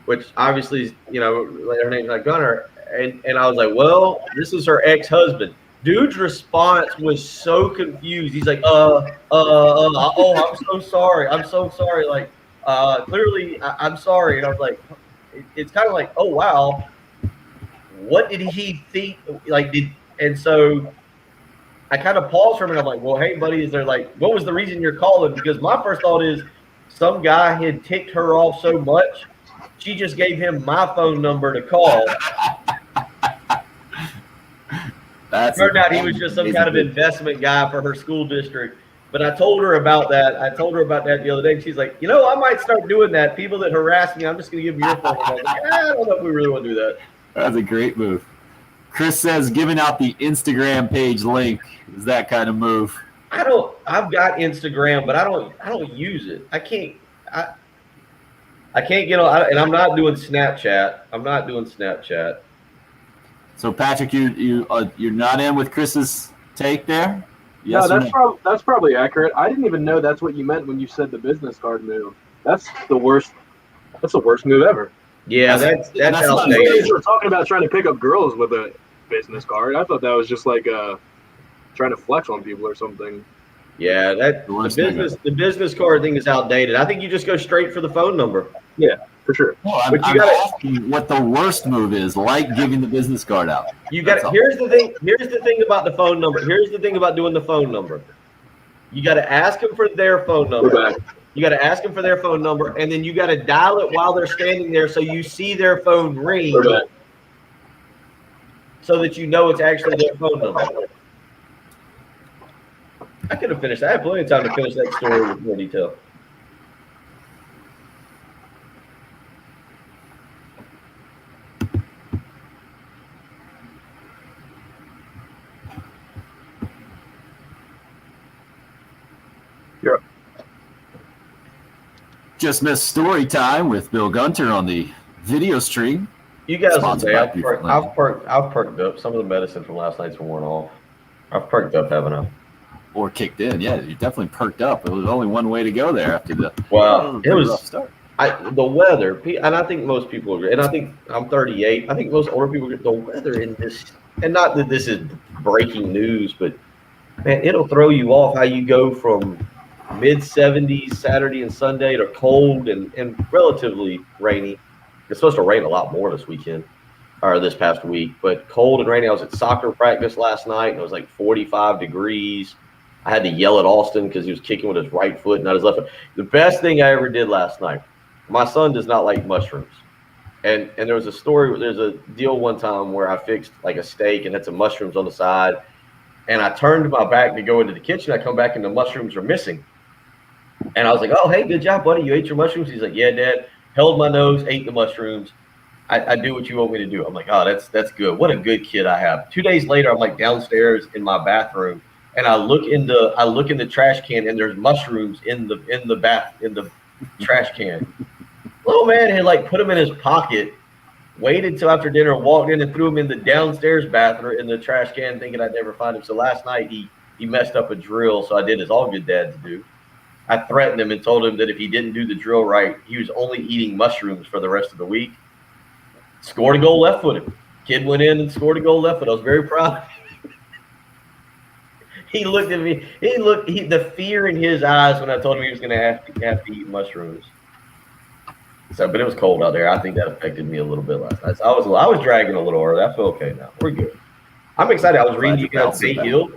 which obviously is, her name's not Gunner, and I was like, "Well, this is her ex-husband." Dude's response was so confused. He's like, oh, I'm so sorry. I'm so sorry. Like, clearly, I'm sorry. And I was like, it's kind of like, oh, wow. What did he think? And so I kind of paused for a minute. I'm like, well, hey, buddy, what was the reason you're calling? Because my first thought is some guy had ticked her off so much, she just gave him my phone number to call. Turned out he was just some kind of investment guy for her school district. But I told her about that. The other day. And she's like, I might start doing that. People that harass me, I'm just going to give them your phone number. I was like, I don't know if we really want to do that. That's a great move. Chris says giving out the Instagram page link is that kind of move. I've got Instagram, but I don't use it. I can't get on, and I'm not doing Snapchat. So Patrick, you're not in with Chris's take there? Yes, no, that's probably accurate. I didn't even know that's what you meant when you said the business card move. That's the worst. That's the worst move ever. Yeah, that's outdated. You were talking about trying to pick up girls with a business card. I thought that was just like trying to flex on people or something. Yeah, the business card thing is outdated. I think you just go straight for the phone number. Yeah, for sure. Well, I'm asking what the worst move is, like giving the business card out. Here's the thing about the phone number. Here's the thing about doing the phone number. You got to ask them for their phone number. You got to ask them for their phone number, and then you got to dial it while they're standing there, so you see their phone ring, so that you know it's actually their phone number. I could have finished. I had plenty of time to finish that story with more detail. Just missed story time with Bill Gunter on the video stream. You guys will say I've perked up. Some of the medicine from last night's worn off. I've perked up, haven't I? Or kicked in. Yeah, you definitely perked up. It was only one way to go there after the rough start. The weather, and I think most people agree, and I think I'm 38. I think most older people agree, the weather in this, and not that this is breaking news, but man, it'll throw you off how you go from mid-70s Saturday and Sunday to cold and relatively rainy. It's supposed to rain a lot more this weekend or this past week, but cold and rainy. I was at soccer practice last night and it was like 45 degrees. I had to yell at Austin because he was kicking with his right foot, not his left foot. The best thing I ever did last night, my son does not like mushrooms. And there was there's a deal one time where I fixed like a steak and had some mushrooms on the side. And I turned my back to go into the kitchen. I come back and the mushrooms are missing. And I was like, oh, hey, good job, buddy. You ate your mushrooms? He's like, yeah, Dad. Held my nose, ate the mushrooms. I do what you want me to do. I'm like, oh, that's good. What a good kid I have. 2 days later, I'm like downstairs in my bathroom, and I look in the trash can, and there's mushrooms in the trash can. Little man had like put them in his pocket, waited till after dinner, walked in and threw them in the downstairs bathroom in the trash can, thinking I'd never find him. So last night he messed up a drill. So I did as all good dads do. I threatened him and told him that if he didn't do the drill right, he was only eating mushrooms for the rest of the week. Scored a goal left-footed. Kid went in and scored a goal left-footed. I was very proud. He looked at me. The fear in his eyes when I told him he was going to have to eat mushrooms. So, but it was cold out there. I think that affected me a little bit last night. So I was dragging a little early. I feel okay now. We're good. I'm excited. I was reading you guys Bay Hill.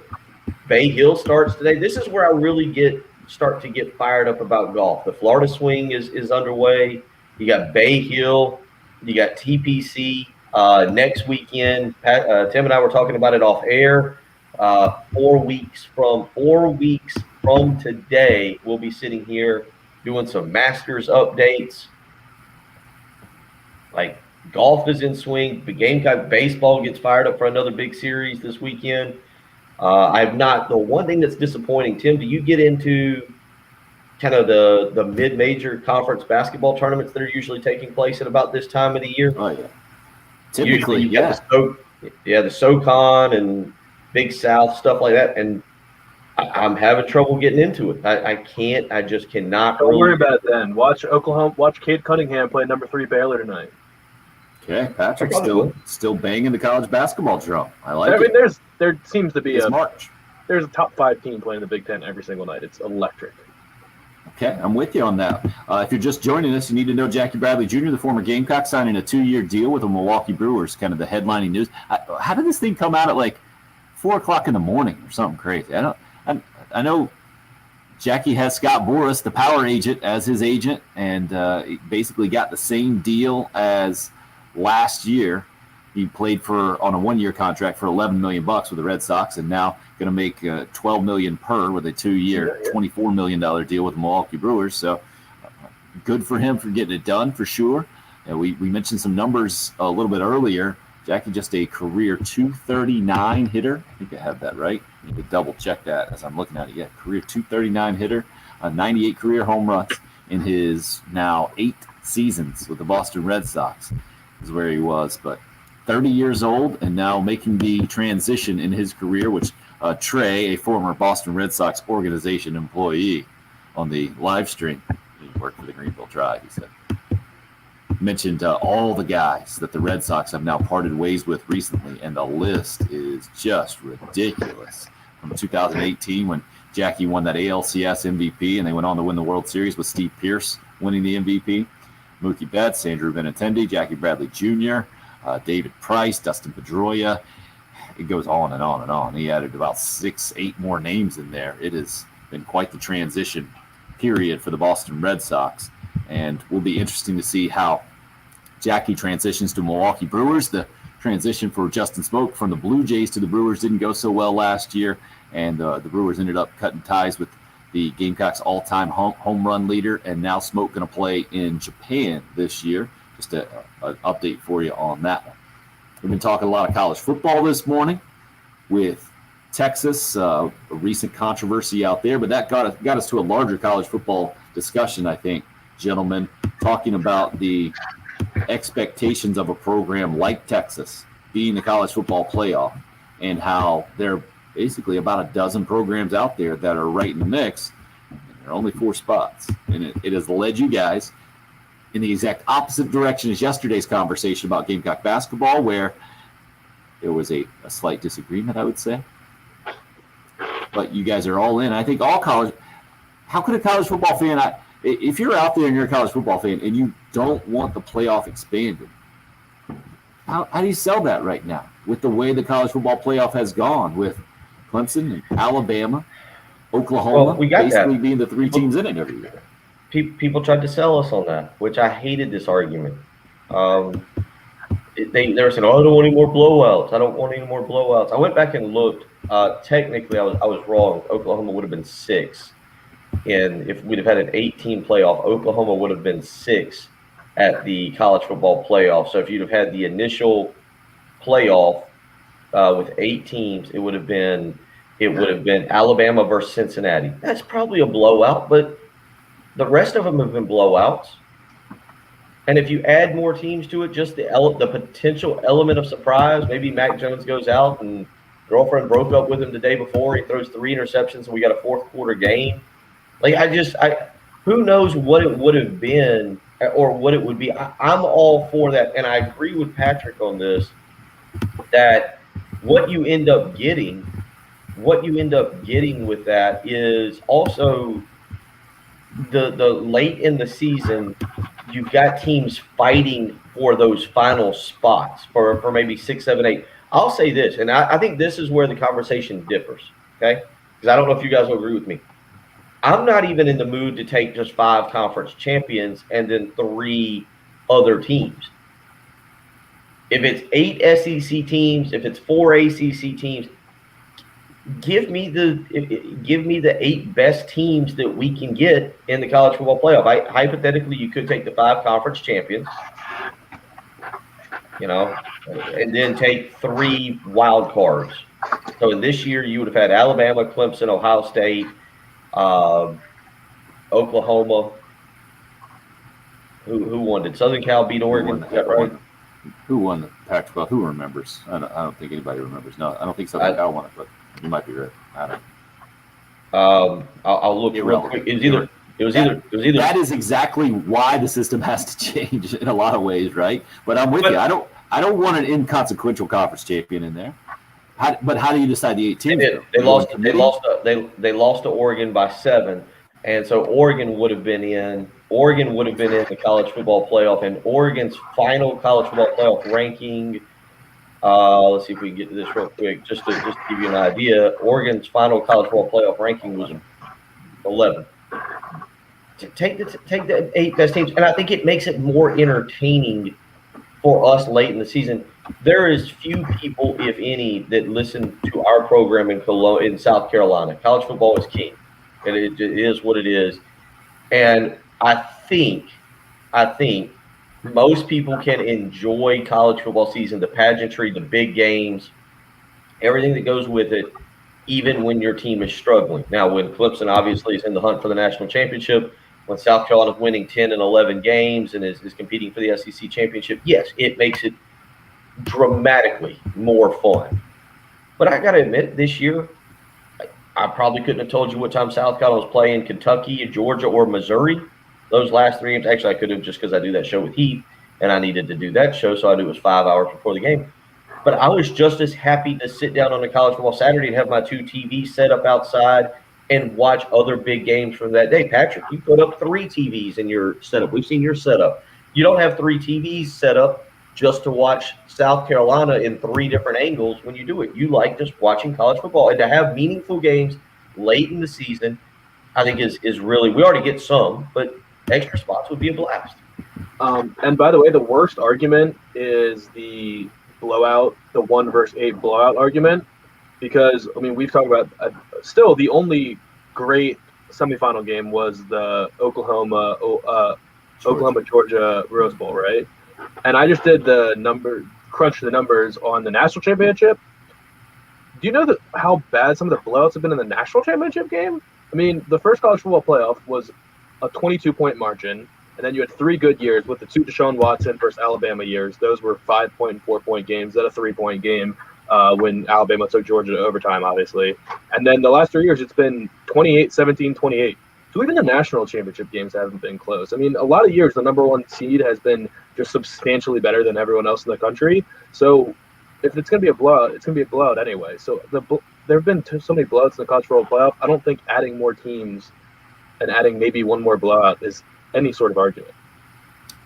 Bay Hill starts today. This is where I really start to get fired up about golf. The Florida Swing is underway. You got Bay Hill. You got TPC next weekend. Tim and I were talking about it off air. 4 weeks from today, we'll be sitting here doing some Masters updates. Like, golf is in swing. The Gamecock baseball gets fired up for another big series this weekend. The one thing that's disappointing, Tim, do you get into kind of the mid-major conference basketball tournaments that are usually taking place at about this time of the year? Oh, yeah. Typically, yeah. The SoCon and Big South, stuff like that. And I'm having trouble getting into it. I just cannot. Don't worry about it then. Watch Cade Cunningham play number 3 Baylor tonight. Okay, Patrick's still banging the college basketball drum. I like it. I mean, there seems to be March. There's a top 5 team playing the Big Ten every single night. It's electric. Okay, I'm with you on that. If you're just joining us, you need to know Jackie Bradley Jr., the former Gamecock, signing a 2-year deal with the Milwaukee Brewers, kind of the headlining news. How did this thing come out at like 4 o'clock in the morning or something crazy? I know Jackie has Scott Boras, the power agent, as his agent, and he basically got the same deal as last year. He played on a 1-year contract for $11 million with the Red Sox, and now going to make $12 million per with a 2-year, $24 million deal with the Milwaukee Brewers. So good for him for getting it done for sure. And we mentioned some numbers a little bit earlier. Jackie just a career 239 hitter. I think I have that right. I need to double check that as I'm looking at it. Yeah, career 239 hitter, 98 career home runs in his now 8 seasons with the Boston Red Sox is where he was. But 30 years old and now making the transition in his career, which Trey, a former Boston Red Sox organization employee on the live stream, he worked for the Greenville Tribe, he said, mentioned all the guys that the Red Sox have now parted ways with recently, and the list is just ridiculous. From 2018, when Jackie won that ALCS MVP, and they went on to win the World Series with Steve Pearce winning the MVP, Mookie Betts, Andrew Benintendi, Jackie Bradley Jr., David Price, Dustin Pedroia. It goes on and on and on. He added about 6-8 more names in there. It has been quite the transition period for the Boston Red Sox, and will be interesting to see how Jackie transitions to Milwaukee Brewers. The transition for Justin Smoke from the Blue Jays to the Brewers didn't go so well last year, and the Brewers ended up cutting ties with the Gamecocks' all-time home run leader, and now Smoke going to play in Japan this year. Just an update for you on that one. We've been talking a lot of college football this morning with Texas, a recent controversy out there, but that got us to a larger college football discussion, I think, gentlemen, talking about the expectations of a program like Texas being the college football playoff, and how there are basically about a dozen programs out there that are right in the mix. There are only 4 spots, and it has led you guys in the exact opposite direction as yesterday's conversation about Gamecock basketball, where there was a slight disagreement, I would say. But you guys are all in. I think all college – how could a college football fan if you're out there and you're a college football fan and you don't want the playoff expanded, how do you sell that right now with the way the college football playoff has gone with Clemson and Alabama, Oklahoma, basically being the 3 teams in it every year? People tried to sell us on that, which I hated this argument. They were saying, "Oh, I don't want any more blowouts. I don't want any more blowouts." I went back and looked. Technically, I was wrong. Oklahoma would have been 6, and if we'd have had an 8-team playoff, Oklahoma would have been 6 at the college football playoff. So if you'd have had the initial playoff with 8 teams, it would have been Alabama versus Cincinnati. That's probably a blowout, but the rest of them have been blowouts. And if you add more teams to it, just the potential element of surprise, maybe Mac Jones goes out and girlfriend broke up with him the day before. He throws 3 interceptions and we got a 4th quarter game. Like, who knows what it would have been or what it would be. I'm all for that, and I agree with Patrick on this. That what you end up getting with that is also the late in the season. You've got teams fighting for those final spots for maybe 6, 7, 8. I'll say this, and I think this is where the conversation differs. Okay, because I don't know if you guys will agree with me. I'm not even in the mood to take just 5 conference champions and then 3 other teams. If it's 8 SEC teams, if it's 4 ACC teams, give me the 8 best teams that we can get in the college football playoff. Hypothetically, you could take the 5 conference champions, and then take 3 wild cards. So in this year, you would have had Alabama, Clemson, Ohio State, Oklahoma. Who won? Did Southern Cal beat Oregon? Is that right? Who won the Pac-12? Who remembers? I don't think anybody remembers. No, I don't think Southern Cal won it, but you might be right. I don't know. I'll look real quick. It was either. That is exactly why the system has to change in a lot of ways, right? But I'm with you. I don't want an inconsequential conference champion in there. But how do you decide the 8 teams? They lost to Oregon by 7, and so Oregon would have been in the college football playoff, and Oregon's final college football playoff ranking. Let's see if we can get to this real quick, just to give you an idea. Oregon's final college football playoff ranking was 11. Take the 8 best teams, and I think it makes it more entertaining for us late in the season. There is few people, if any, that listen to our program in South Carolina. College football is king. It is what it is. And I think most people can enjoy college football season, the pageantry, the big games, everything that goes with it, even when your team is struggling. Now, when Clemson obviously is in the hunt for the national championship, when South Carolina is winning 10 and 11 games and is competing for the SEC championship, yes, it makes it dramatically more fun. But I got to admit, this year, I probably couldn't have told you what time South Carolina was playing Kentucky, Georgia, or Missouri. Those last 3 games, actually, I could have, just because I do that show with Heath, and I needed to do that show, so I knew it was 5 hours before the game. But I was just as happy to sit down on a college football Saturday and have my 2 TVs set up outside and watch other big games from that day. Patrick, you put up 3 TVs in your setup. We've seen your setup. You don't have 3 TVs set up just to watch South Carolina in 3 different angles when you do it. You like just watching college football. And to have meaningful games late in the season, I think is really – we already get some, but extra spots would be a blast. And by the way, the worst argument is the blowout, the 1 versus 8 blowout argument, because, I mean, we've talked about still the only great semifinal game was the Oklahoma-Georgia Rose Bowl, right? And I just did crunch the numbers on the national championship. Do you know how bad some of the blowouts have been in the national championship game? I mean, the first college football playoff was a 22-point margin, and then you had 3 good years with the 2 Deshaun Watson versus Alabama years. Those were 5-point and 4-point games, then a 3-point game when Alabama took Georgia to overtime, obviously. And then the last 3 years, it's been 28, 17, 28. So even the national championship games haven't been close. I mean, a lot of years, the number 1 seed has been just substantially better than everyone else in the country. So if it's going to be a blowout, it's going to be a blowout anyway. So there have been so many blowouts in the college football playoff. I don't think adding more teams and adding maybe 1 more blowout is any sort of argument.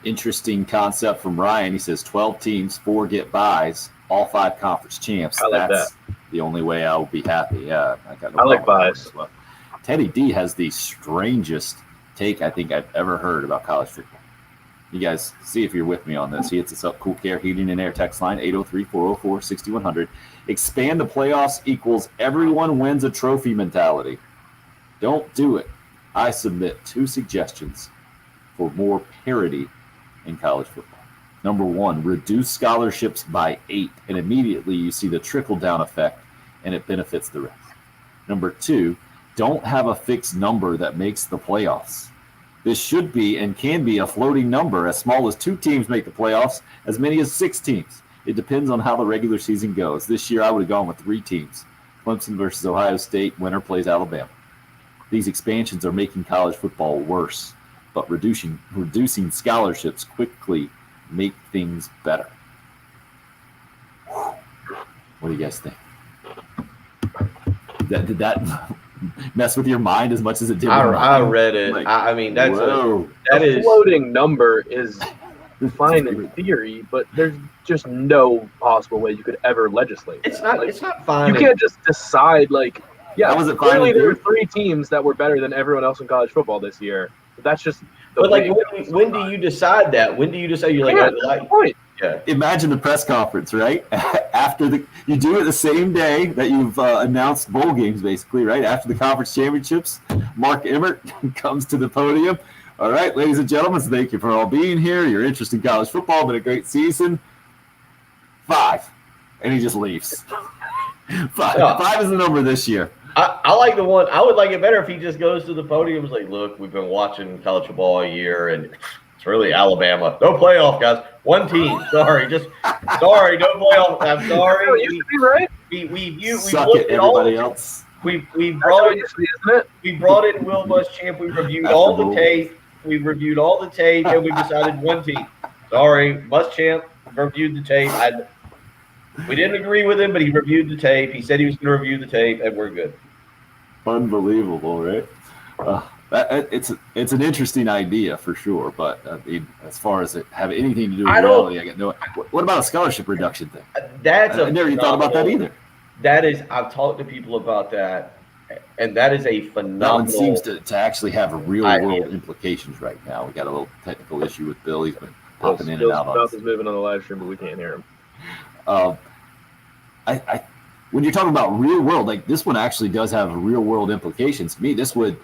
Interesting concept from Ryan. He says 12 teams, 4 get buys, all 5 conference champs. I like That's that. the only way I will be happy. Yeah, I like buys. Well. Teddy D has the strangest take I think I've ever heard about college football. You guys see if you're with me on this. He hits us up, Cool Care Heating and Air text line, 803-404-6100. Expand the playoffs equals everyone wins a trophy mentality. Don't do it. I submit 2 suggestions for more parity in college football. Number 1, reduce scholarships by 8, and immediately you see the trickle-down effect, and it benefits the rest. Number 2, don't have a fixed number that makes the playoffs. This should be and can be a floating number. As small as 2 teams make the playoffs, as many as 6 teams. It depends on how the regular season goes. This year I would have gone with 3 teams. Clemson versus Ohio State, winner plays Alabama. These expansions are making college football worse. but reducing scholarships quickly make things better. What do you guys think? Did that mess with your mind as much as it did? I read it. Like, I mean, that a is floating number is fine in theory, but there's just no possible way you could ever legislate that. it's not fine. You can't just decide That wasn't fine clearly to there were do. 3 teams that were better than everyone else in college football this year. That's just But when do you decide that? When do you decide you're that's the point. yeah. Imagine the press conference, right? You do it the same day that you've announced bowl games, basically, right? After the conference championships, Mark Emmert comes to the podium. All right, ladies and gentlemen, so thank you for all being here. Your interest in college football, been a great season. 5, and he just leaves. 5 is the number this year. I like the one. I would like it better if he just goes to the podium and is like, look, we've been watching college football all year, and it's really Alabama. No playoff, guys. One team. Sorry, no playoff. I'm sorry. It used to be, right? We Suck looked it, at all everybody the, else. we That's brought how it in used to be, isn't it? we brought in Will Muschamp. We reviewed After all the bowl. tape. We reviewed all the tape, and we decided one team. Sorry, Muschamp reviewed the tape. We didn't agree with him, but he reviewed the tape. He said he was going to review the tape, and we're good. Unbelievable, right? It's an interesting idea for sure, but as far as it have anything to do with reality, I get no. What about a scholarship reduction thing? I never even thought about that either. I've talked to people about that, and that is a That phenomenal. one seems to actually have real world implications right now. We got a little technical issue with Bill. He's been popping in and out on us. Is moving on the live stream, but we can't hear him. When you're talking about real world, like this one actually does have real world implications. To me, this would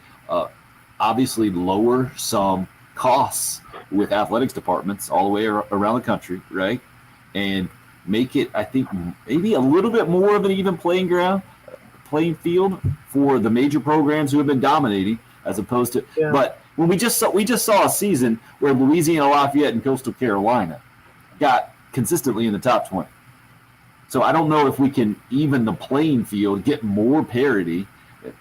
obviously lower some costs with athletics departments all the way around the country, right? And make it, I think, maybe a little bit more of an even playing field for the major programs who have been dominating, as opposed to. Yeah. But when we just saw a season where Louisiana Lafayette and Coastal Carolina got consistently in the top 20. So I don't know if we can even the playing field, get more parity,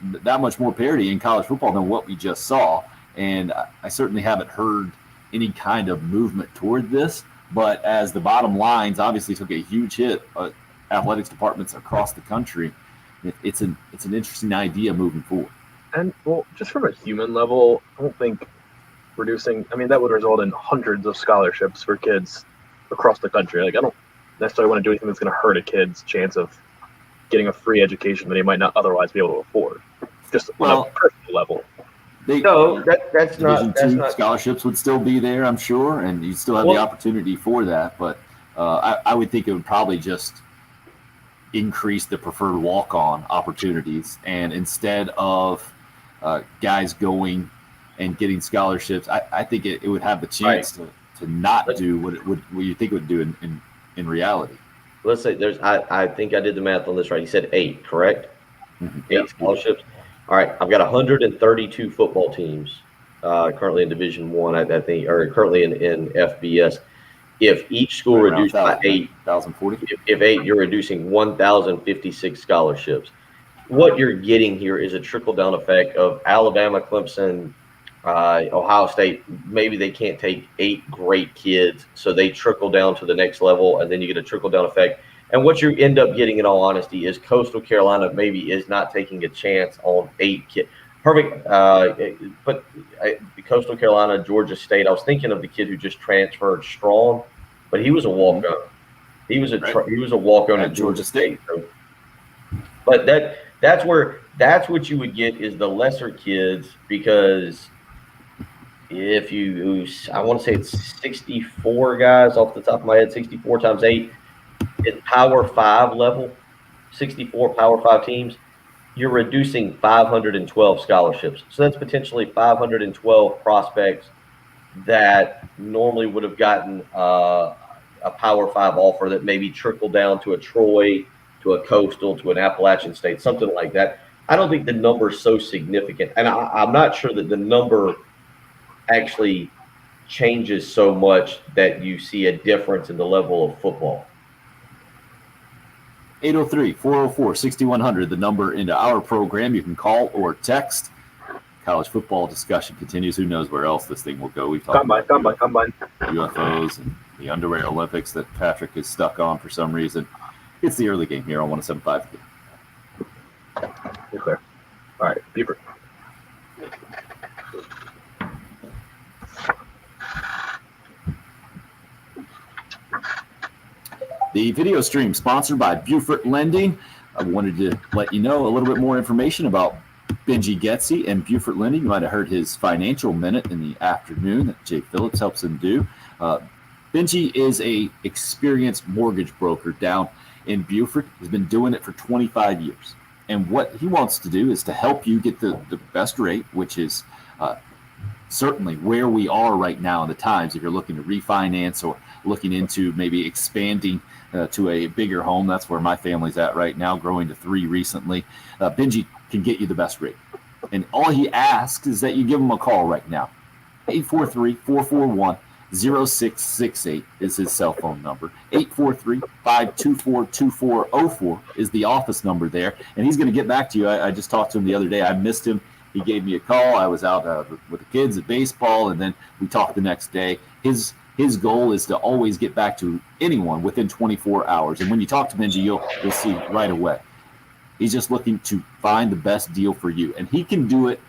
that much more parity in college football than what we just saw. And I certainly haven't heard any kind of movement toward this. But as the bottom lines obviously took a huge hit, athletics departments across the country, it's an interesting idea moving forward. And well, just from a human level, I don't think reducing. I mean, that would result in hundreds of scholarships for kids across the country. Like I don't necessarily want to do anything that's going to hurt a kid's chance of getting a free education that he might not otherwise be able to afford. Just on a personal level. That's not scholarships would still be there, I'm sure, and you still have the opportunity for that. But I would think it would probably just increase the preferred walk-on opportunities, and instead of guys going and getting scholarships, I think it would have the chance to not do what you think it would do in reality. Let's say I think I did the math on this right. You said 8, correct? Mm-hmm. 8 scholarships. All right, I've got 132 football teams currently in Division I, I think, or currently in FBS. If each school reduced by 8, if 8, you're reducing 1,056 scholarships. What you're getting here is a trickle-down effect of Alabama, Clemson, Ohio State. Maybe they can't take 8 great kids, so they trickle down to the next level, and then you get a trickle-down effect. And what you end up getting, in all honesty, is Coastal Carolina maybe is not taking a chance on 8 kids. Perfect. But Coastal Carolina, Georgia State, I was thinking of the kid who just transferred, Strong, but he was a walk-on. He was a walk-on at Georgia State. So, but that's what you would get is the lesser kids, because I want to say it's 64 guys off the top of my head, 64 times 8. It's Power 5 level, 64 Power 5 teams. You're reducing 512 scholarships. So that's potentially 512 prospects that normally would have gotten a Power 5 offer that maybe trickled down to a Troy, to a Coastal, to an Appalachian State, something like that. I don't think the number is so significant. And I'm not sure that the number actually changes so much that you see a difference in the level of football. 803-404-6100, the number into our program. You can call or text. college football discussion continues. Who knows where else this thing will go? We've talked about Combine. UFOs and the underwear Olympics that Patrick is stuck on for some reason. It's the early game here on 107.5. You're clear. All right, Buford. The video stream sponsored by Buford Lending. I wanted to let you know a little bit more information about Benji Getzy and Buford Lending. You might have heard his financial minute in the afternoon that Jay Phillips helps him do. Benji is a experienced mortgage broker down in Buford. He's been doing it for 25 years. And what he wants to do is to help you get the best rate, which is certainly where we are right now in the times. If you're looking to refinance or looking into maybe expanding to a bigger home, that's where my family's at right now, growing to 3 recently. Benji can get you the best rate. And all he asks is that you give him a call right now. 843-441-0668 is his cell phone number. 843-524-2404 is the office number there. And he's going to get back to you. I just talked to him the other day. I missed him. He gave me a call. I was out with the kids at baseball, and then we talked the next day. His goal is to always get back to anyone within 24 hours. And when you talk to Benji, you'll see right away. He's just looking to find the best deal for you. And he can do it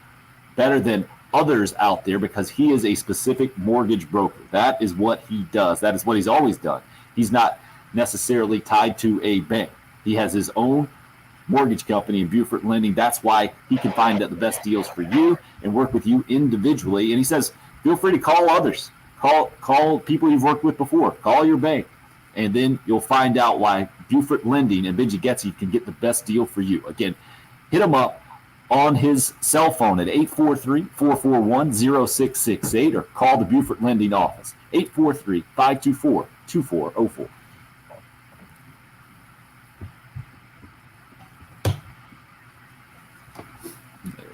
better than others out there because he is a specific mortgage broker. That is what he does. That is what he's always done. He's not necessarily tied to a bank. He has his own mortgage company in Buford Lending. That's why he can find the best deals for you and work with you individually. And he says, feel free to call others. Call people you've worked with before. Call your bank. And then you'll find out why Buford Lending and Benji Getzy can get the best deal for you. Again, hit him up on his cell phone at 843-441-0668 or call the Buford Lending office, 843-524-2404.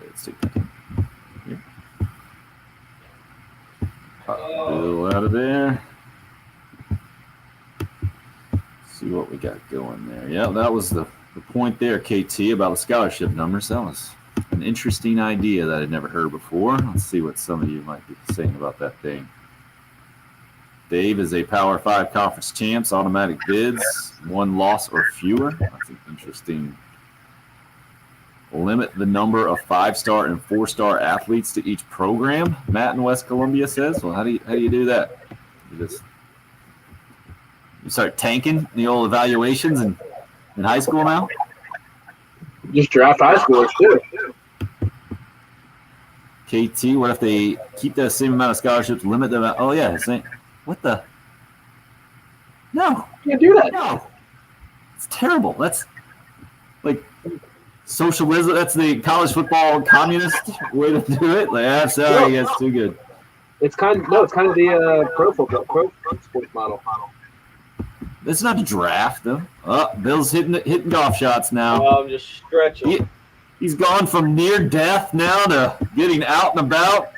Let's see. Bill out of there. See what we got going there. Yeah, that was the point there, KT, about the scholarship numbers. That was an interesting idea that I'd never heard before. Let's see what some of you might be saying about that thing. Dave is a Power 5 conference champs, automatic bids, 1 loss or fewer. That's an interesting. Limit the number of 5-star and 4-star athletes to each program, Matt in West Columbia says. Well, how do you do that? You start tanking the old evaluations in high school now? Just draft high schoolers too. KT, what if they keep that same amount of scholarships, limit them? Oh, yeah. What the? No. You can't do that. No. It's terrible. That's like socialism. That's the college football communist way to do it. Like, I'm sorry, that's too good. It's kind of the pro sports model. It's not a draft, though. Oh, Bill's hitting golf shots now. I'm just stretching. He's gone from near death now to getting out and about.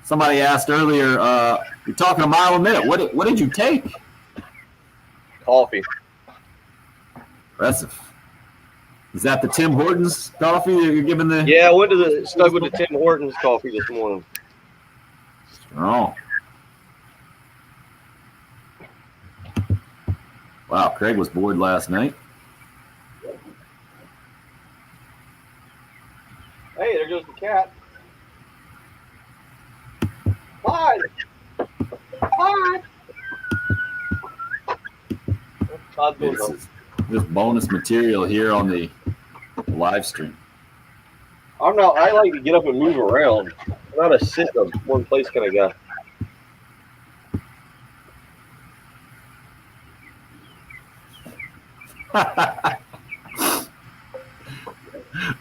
Somebody asked earlier, you're talking a mile a minute. What did you take? Coffee. Impressive. Is that the Tim Hortons coffee that you're giving the? Yeah, I went to stuck with the Tim Hortons coffee this morning. Strong. Wow, Craig was bored last night. Hey, there goes the cat. Hi. Hi. This bonus material here on the live stream. I like to get up and move around. I'm not a sit in one place kind of guy.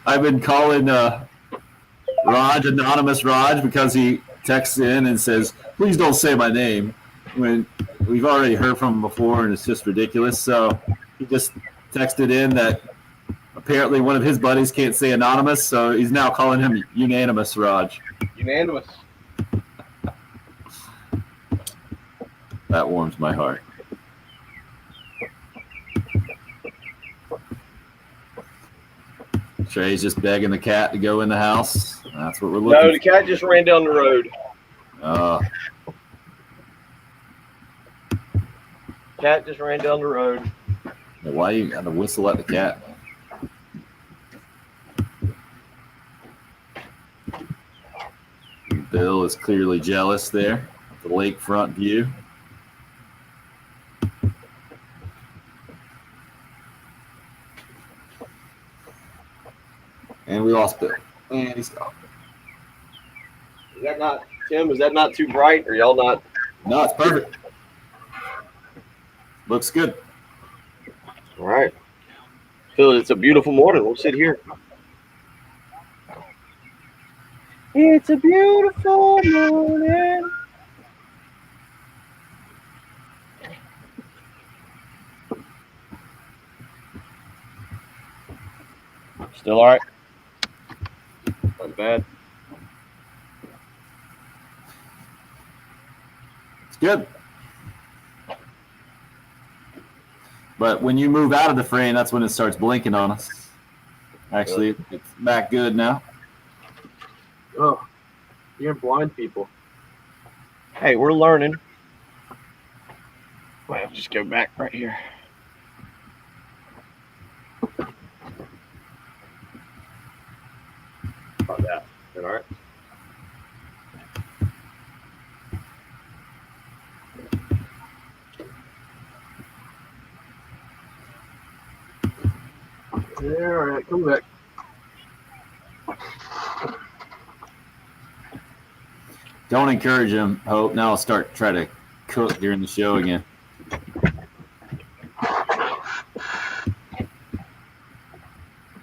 I've been calling Raj, Anonymous Raj, because he texts in and says, please don't say my name, when we've already heard from him before and it's just ridiculous. So he just texted in that apparently one of his buddies can't say anonymous, so he's now calling him Unanimous Raj. Unanimous. That warms my heart. Trey's just begging the cat to go in the house. That's what we're No, looking the cat just ran down the road. for. Cat just ran down the road. Why you got to whistle at the cat? Bill is clearly jealous there. The lakefront view. And we lost Bill. And he's gone. Is that not, Tim, is that not too bright? Or y'all not? No, it's perfect. Looks good. All right. Phil, it's a beautiful morning. We'll sit here. It's a beautiful morning. Still all right? Not bad. It's good. But when you move out of the frame, that's when it starts blinking on us. Actually, it's back good now. Oh, you're blind people. Hey, we're learning. Well, just go back right here. About that. All right. Yeah, all right, come back. Don't encourage him, Hope. Now I'll try to cook during the show again.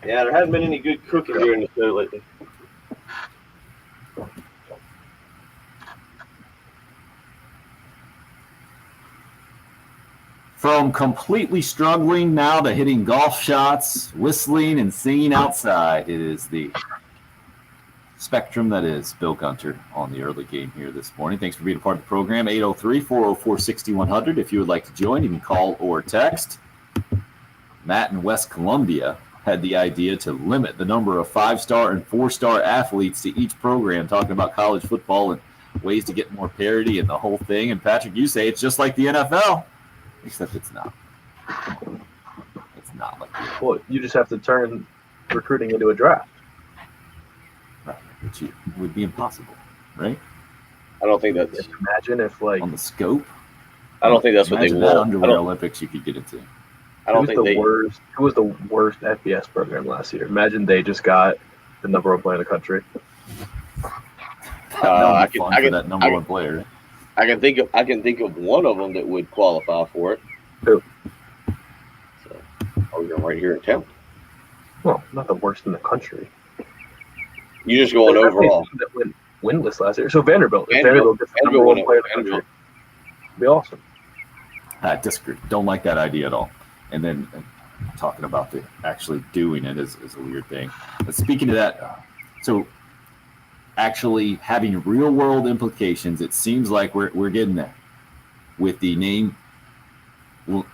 Yeah, there hasn't been any good cooking during the show lately. From completely struggling now to hitting golf shots, whistling, and singing outside, it is the spectrum that is Bill Gunter on the early game here this morning. Thanks for being a part of the program. 803-404-6100. If you would like to join, you can call or text. Matt in West Columbia had the idea to limit the number of 5-star and 4-star athletes to each program, talking about college football and ways to get more parity and the whole thing. And Patrick, you say it's just like the NFL, except it's not. It's not like the NFL. Well, you just have to turn recruiting into a draft. Right, which would be impossible, right? I don't think that's. Just imagine if, like, On the scope. I don't think that's what they Imagine that want. underwear Olympics you could get into. I don't think who they. was the worst FBS program last year? Imagine they just got the number one player in the country. I can that number one player. I can think of one of them that would qualify for it. Who? So, you're right here in town. Well, not the worst in the country. You're just going overall. That went winless last year. So Vanderbilt. If Vanderbilt gets the number one won it. player in the country, it'd be awesome. I disagree. Don't like that idea at all. And then talking about the actually doing it is a weird thing. But speaking of that, so actually having real world implications, it seems like we're getting there with the name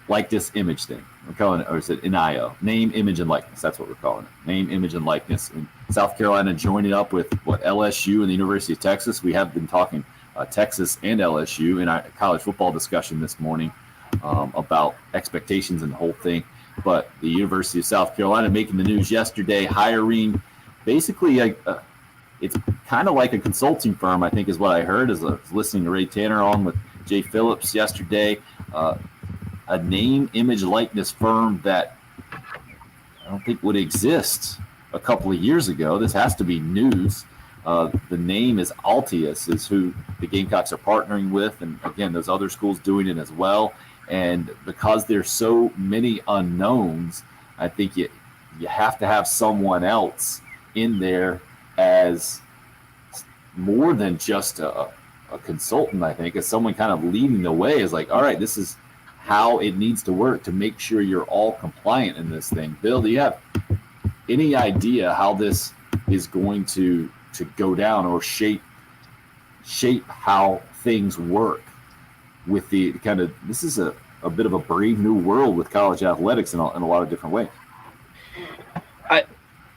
likeness image thing. We're calling it, or is it NIO? Name, image, and likeness. That's what we're calling it. Name, image, and likeness. And South Carolina joining up with LSU and the University of Texas. We have been talking Texas and LSU in our college football discussion this morning about expectations and the whole thing. But the University of South Carolina making the news yesterday, hiring basically it's kind of like a consulting firm, I think is what I heard as I was listening to Ray Tanner on with Jay Phillips yesterday. A name, image, likeness firm that I don't think would exist a couple of years ago. This has to be news. The name is Altius, is who the Gamecocks are partnering with. And again, those other schools doing it as well. And because there's so many unknowns, I think you have to have someone else in there as more than just a consultant, I think, as someone kind of leading the way is like, all right, this is how it needs to work to make sure you're all compliant in this thing. Bill, do you have any idea how this is going to go down or shape how things work with the kind of, this is a bit of a brave new world with college athletics in a lot of different ways.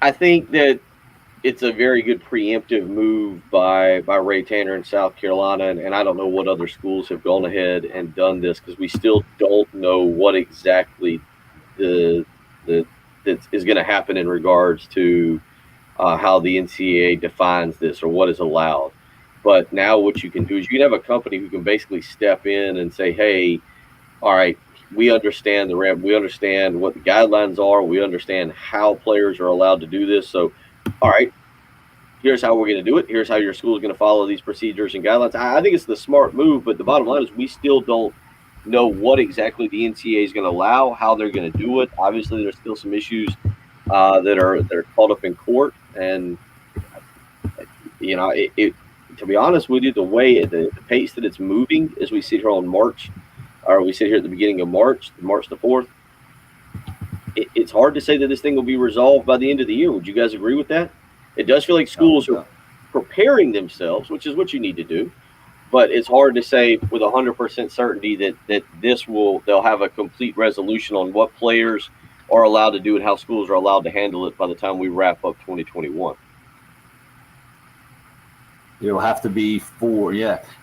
I think that it's a very good preemptive move by Ray Tanner in South Carolina, and I don't know what other schools have gone ahead and done this because we still don't know what exactly the that is going to happen in regards to how the NCAA defines this or what is allowed. But now what you can do is you can have a company who can basically step in and say, hey, all right, we understand we understand what the guidelines are. We understand how players are allowed to do this. So, all right, here's how we're going to do it. Here's how your school is going to follow these procedures and guidelines. I think it's the smart move, but the bottom line is we still don't know what exactly the NCAA is going to allow, how they're going to do it. Obviously, there's still some issues that are caught up in court, and to be honest with you, the pace that it's moving as we sit here on March, or we sit here at the beginning of March the 4th, it's hard to say that this thing will be resolved by the end of the year. Would you guys agree with that? It does feel like schools are preparing themselves, which is what you need to do. But it's hard to say with 100% certainty that they'll have a complete resolution on what players are allowed to do and how schools are allowed to handle it by the time we wrap up 2021. It'll have to be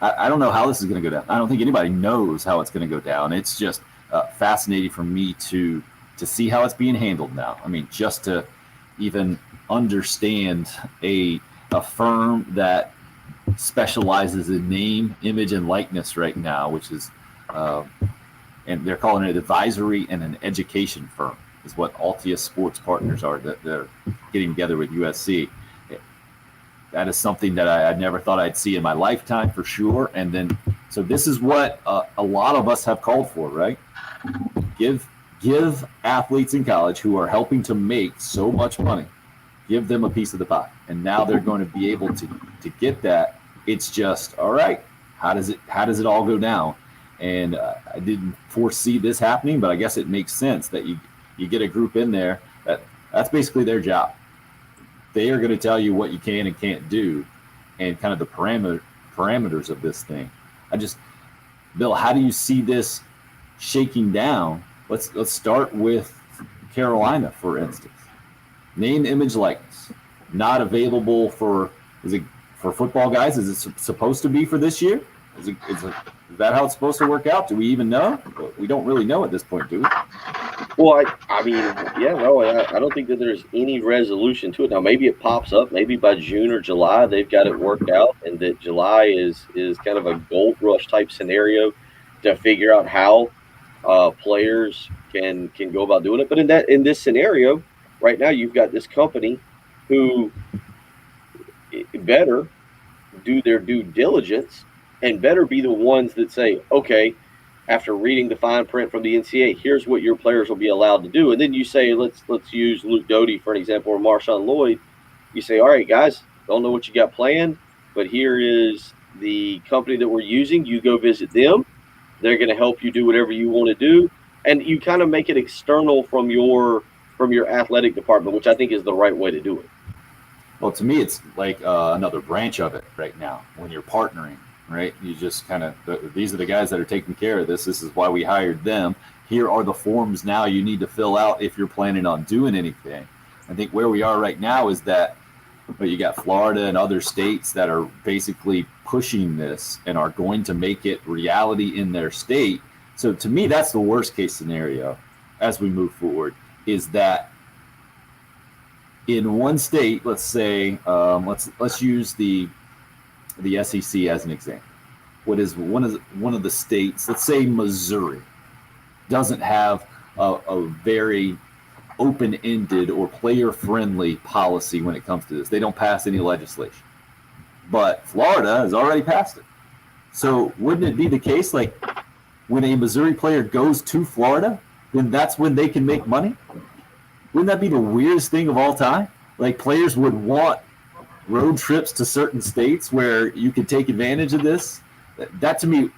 I don't know how this is going to go down. I don't think anybody knows how it's going to go down. It's just fascinating for me to see how it's being handled now. I mean, just to even understand a firm that specializes in name, image, and likeness right now, which is, and they're calling it an advisory and an education firm, is what Altius Sports Partners are. That they're getting together with USC. That is something that I never thought I'd see in my lifetime, for sure. And then, so this is what a lot of us have called for, right? Give athletes in college who are helping to make so much money, give them a piece of the pie. And now they're going to be able to get that. It's just, all right, how does it all go down? And I didn't foresee this happening, but I guess it makes sense that you get a group in there that's basically their job. They are going to tell you what you can and can't do, and kind of the parameters of this thing. Bill, how do you see this shaking down? Let's start with Carolina, for instance. Name, image, likeness. Not available for football guys? Is it supposed to be for this year? Is that how it's supposed to work out? Do we even know? We don't really know at this point, do we? Well, I don't think that there's any resolution to it. Now, maybe it pops up. Maybe by June or July they've got it worked out, and that July is kind of a gold rush type scenario to figure out how players can go about doing it. But in this scenario, right now, you've got this company who better do their due diligence and better be the ones that say, okay, after reading the fine print from the NCAA, here's what your players will be allowed to do. And then you say, let's use Luke Doty for an example, or Marshawn Lloyd. You say, all right, guys, don't know what you got planned, but here is the company that we're using. You go visit them. They're going to help you do whatever you want to do. And you kind of make it external from your athletic department, which I think is the right way to do it. Well, to me, it's like another branch of it right now when you're partnering, right? You just kind of, these are the guys that are taking care of this. This is why we hired them. Here are the forms now you need to fill out if you're planning on doing anything. I think where we are right now is that, but you got Florida and other states that are basically pushing this and are going to make it reality in their state. So to me, that's the worst case scenario as we move forward, is that in one state, let's say, let's use the SEC as an example. What is one of the states, let's say Missouri, doesn't have a very open-ended or player-friendly policy when it comes to this. They don't pass any legislation. But Florida has already passed it. So wouldn't it be the case, like, when a Missouri player goes to Florida, then that's when they can make money? Wouldn't that be the weirdest thing of all time? Like, players would want road trips to certain states where you could take advantage of this. That to me,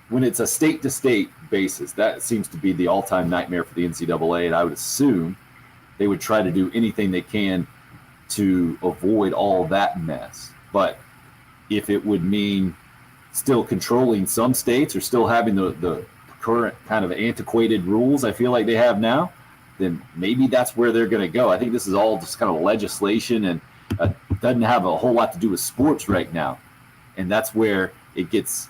when it's a state-to-state basis, that seems to be the all-time nightmare for the NCAA, and I would assume they would try to do anything they can to avoid all that mess. But if it would mean still controlling some states or still having the current kind of antiquated rules I feel like they have now, then maybe that's where they're going to go. I think this is all just kind of legislation and doesn't have a whole lot to do with sports right now. And that's where it gets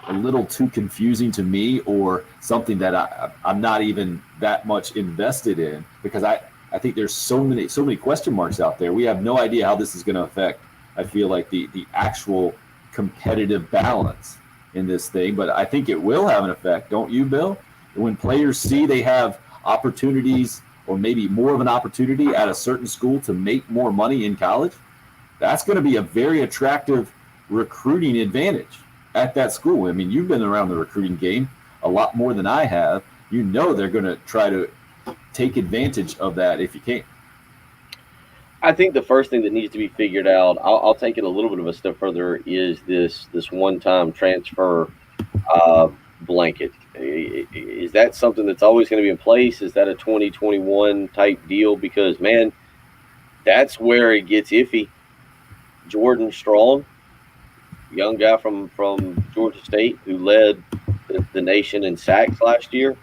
a little too confusing to me, or something that I'm not even that much invested in, because I think there's so many question marks out there. We have no idea how this is going to affect, I feel like, the actual competitive balance in this thing. But I think it will have an effect, don't you, Bill? When players see they have opportunities, or maybe more of an opportunity at a certain school to make more money in college, that's going to be a very attractive recruiting advantage at that school. I mean, you've been around the recruiting game a lot more than I have. You know they're going to try to take advantage of that if you can. I think the first thing that needs to be figured out, I'll take it a little bit of a step further, is this one-time transfer blanket. Is that something that's always going to be in place? Is that a 2021 type deal? Because, man, that's where it gets iffy. Jordan Strong, young guy from Georgia State who led the nation in sacks last year,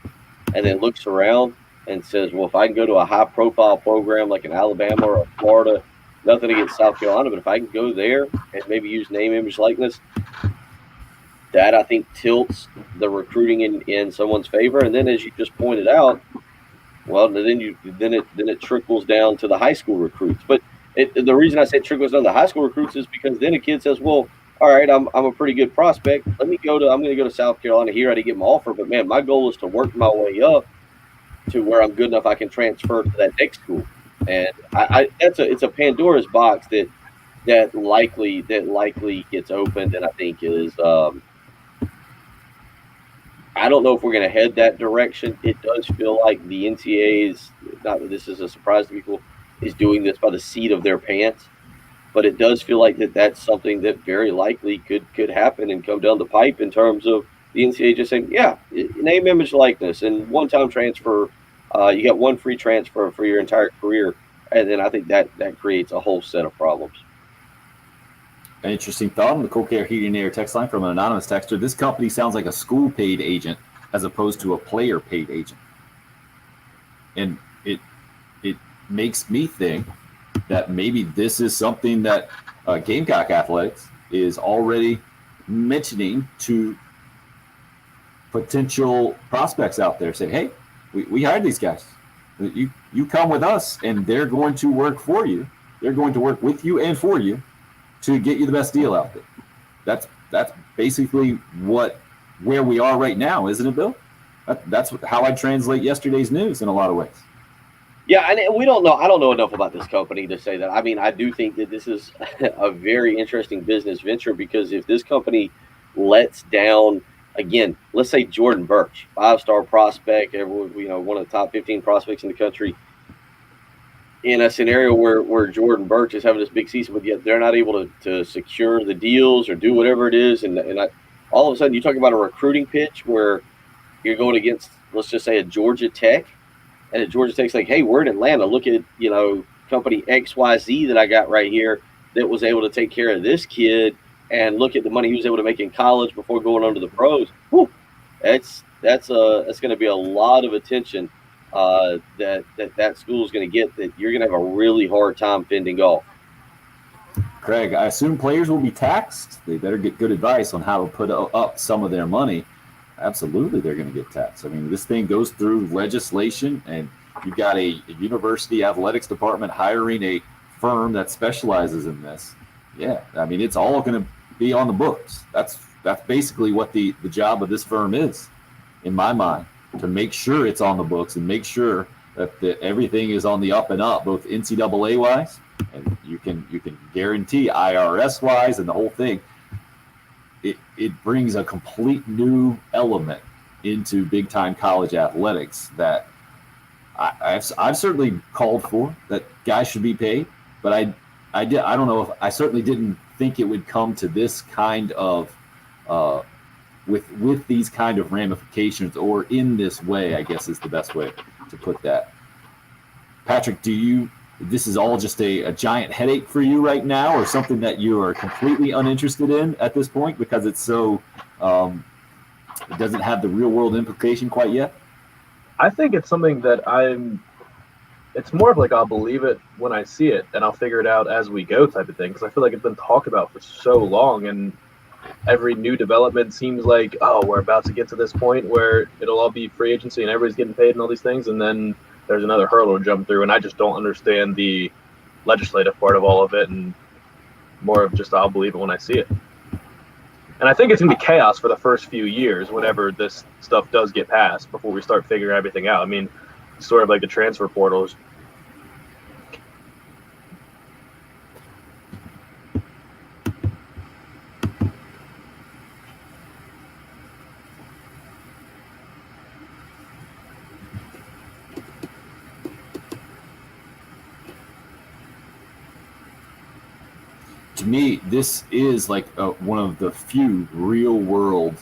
and then looks around and says, well, if I can go to a high-profile program like an Alabama or a Florida, nothing against South Carolina, but if I can go there and maybe use name, image, likeness, that I think tilts the recruiting in someone's favor. And then, as you just pointed out, well, then it trickles down to the high school recruits. But the reason I say it trickles down to the high school recruits is because then a kid says, well, all right, I'm a pretty good prospect. I'm going to go to South Carolina here. I didn't get my offer, but man, my goal is to work my way up to where I'm good enough I can transfer to that next school. And it's a Pandora's box that likely gets opened, and I think is I don't know if we're going to head that direction. It does feel like the NCAA is, not that this is a surprise to people, is doing this by the seat of their pants, but it does feel like that's something that very likely could happen and come down the pipe, in terms of the NCAA just saying, yeah, name, image, likeness, and one-time transfer. You got one free transfer for your entire career, and then I think that creates a whole set of problems. An interesting thought on the Cold Care Heating and Air text line from an anonymous texter. This company sounds like a school-paid agent as opposed to a player-paid agent. And it makes me think that maybe this is something that Gamecock Athletics is already mentioning to potential prospects out there, saying, hey, we hired these guys. You come with us, and they're going to work for you. They're going to work with you and for you to get you the best deal out there. That's basically where we are right now, isn't it, Bill? That's how I translate yesterday's news in a lot of ways. Yeah, and we don't know. I don't know enough about this company to say that. I mean, I do think that this is a very interesting business venture, because if this company lets down, again, let's say Jordan Birch, 5-star prospect, one of the top 15 prospects in the country, in a scenario where Jordan Birch is having this big season, but yet they're not able to secure the deals or do whatever it is, and all of a sudden you talk about a recruiting pitch where you're going against, let's just say, a Georgia Tech, and at Georgia Tech's like, hey, we're in Atlanta. Look at, company XYZ that I got right here that was able to take care of this kid, and look at the money he was able to make in college before going on to the pros. Whew, that's going to be a lot of attention that school is going to get, that you're going to have a really hard time fending off. Craig, I assume players will be taxed. They better get good advice on how to put up some of their money. Absolutely, they're going to get taxed. I mean, this thing goes through legislation, and you've got a university athletics department hiring a firm that specializes in this. Yeah, I mean, it's all going to be on the books. That's basically what the job of this firm is, in my mind, to make sure it's on the books and make sure that everything is on the up and up, both NCAA wise, and you can guarantee IRS wise, and the whole thing. It brings a complete new element into big time college athletics that I've certainly called for, that guys should be paid, but I don't know if I certainly didn't think it would come to this kind of with these kind of ramifications, or in this way, I guess is the best way to put that. Patrick, this is all just a giant headache for you right now, or something that you are completely uninterested in at this point because it's so it doesn't have the real world implication quite yet? I think it's something that it's more of like I'll believe it when I see it, and I'll figure it out as we go type of thing, because I feel like it's been talked about for so long, and every new development seems like, oh, we're about to get to this point where it'll all be free agency and everybody's getting paid and all these things, and then there's another hurdle to jump through, and I just don't understand the legislative part of all of it, and more of just I'll believe it when I see it. And I think it's going to be chaos for the first few years whenever this stuff does get passed before we start figuring everything out. I mean, sort of like the transfer portals. To me, this is like one of the few real world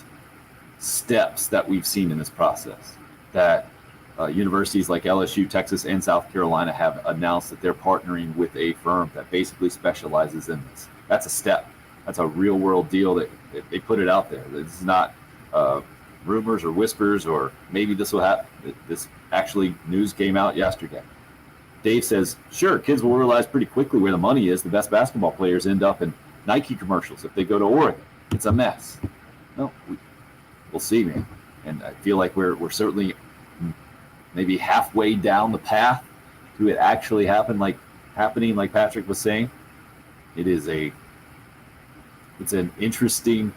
steps that we've seen in this process, that universities like LSU, Texas, and South Carolina have announced that they're partnering with a firm that basically specializes in this. That's a step. That's a real world deal that they put it out there. This is not rumors or whispers, or maybe this will happen. This actually news came out yesterday. Dave says, sure, kids will realize pretty quickly where the money is. The best basketball players end up in Nike commercials if they go to Oregon. It's a mess. No, we'll see, man. And I feel like we're certainly maybe halfway down the path to it actually happening like Patrick was saying. It's an interesting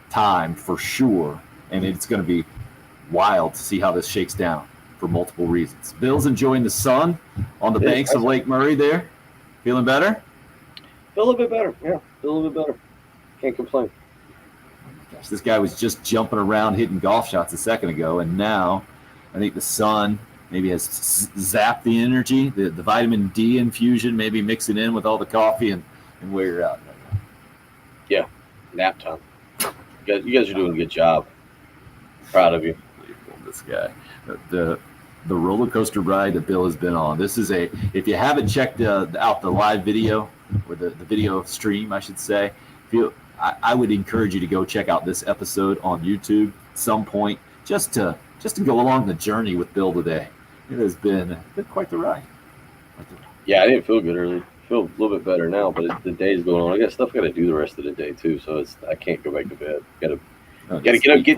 time for sure, and it's going to be wild to see how this shakes down for multiple reasons. Bill's enjoying the sun on the banks of Lake Murray there. Feeling better? Feel a little bit better. Yeah, feel a little bit better. Can't complain. Gosh, this guy was just jumping around hitting golf shots a second ago, and now I think the sun maybe has zapped the energy, the vitamin D infusion, maybe mixing in with all the coffee and where you're out right now. Yeah, nap time. You guys are doing a good job. Proud of you. This guy. The roller coaster ride that Bill has been on. This is if you haven't checked out the live video, or the video stream, I should say, I would encourage you to go check out this episode on YouTube at some point, just to go along the journey with Bill today. It has been quite the ride. Yeah, I didn't feel good early. I feel a little bit better now, but the day's going on. I got stuff I got to do the rest of the day too, so I can't go back to bed. Gotta get up, get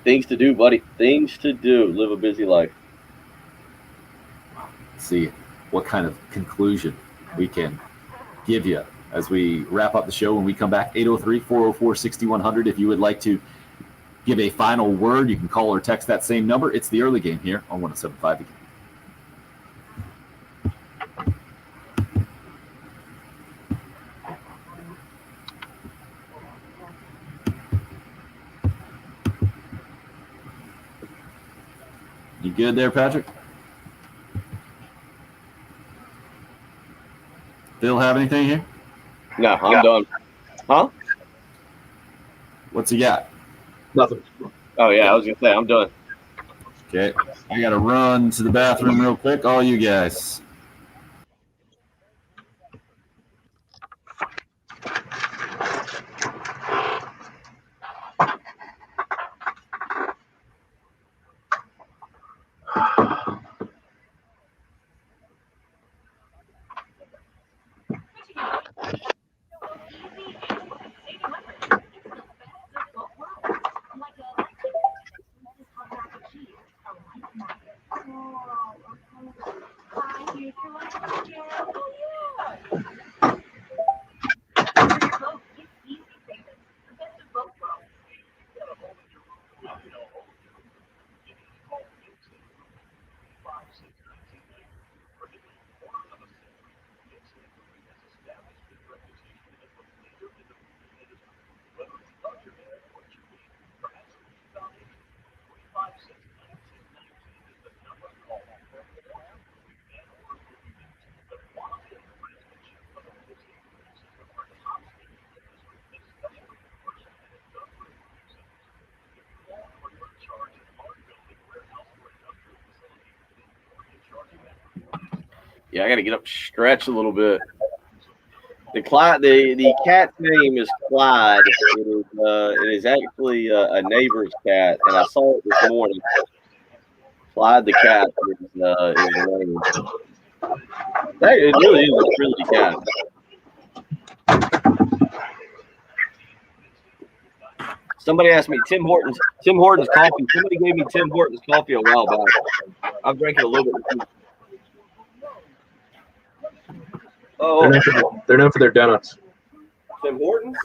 things to do, buddy. Things to do. Live a busy life. See what kind of conclusion we can give you as we wrap up the show when we come back. 803-404-6100. If you would like to give a final word, you can call or text that same number. It's the early game here on 107.5 again. You good there, Patrick? Bill have anything here? No, I'm done. Huh? What's he got? Nothing. Oh, yeah, I was going to say, I'm done. Okay. I got to run to the bathroom real quick. All you guys. Yeah, I got to get up, stretch a little bit. The cat's name is Clyde. It is actually a neighbor's cat, and I saw it this morning. Clyde the cat is the name. It really is a Trinity cat. Somebody asked me Tim Hortons coffee. Somebody gave me Tim Hortons coffee a while back. I've drank it a little bit. Oh, They're known for their donuts. Tim Hortons?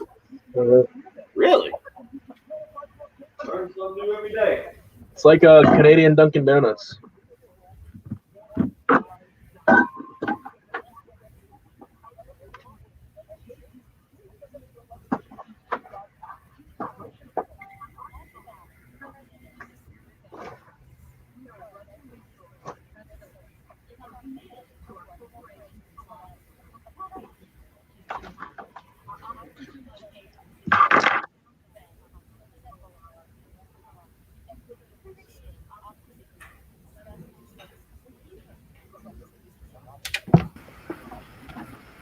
Really? Learn something new every day. It's like a Canadian Dunkin' Donuts.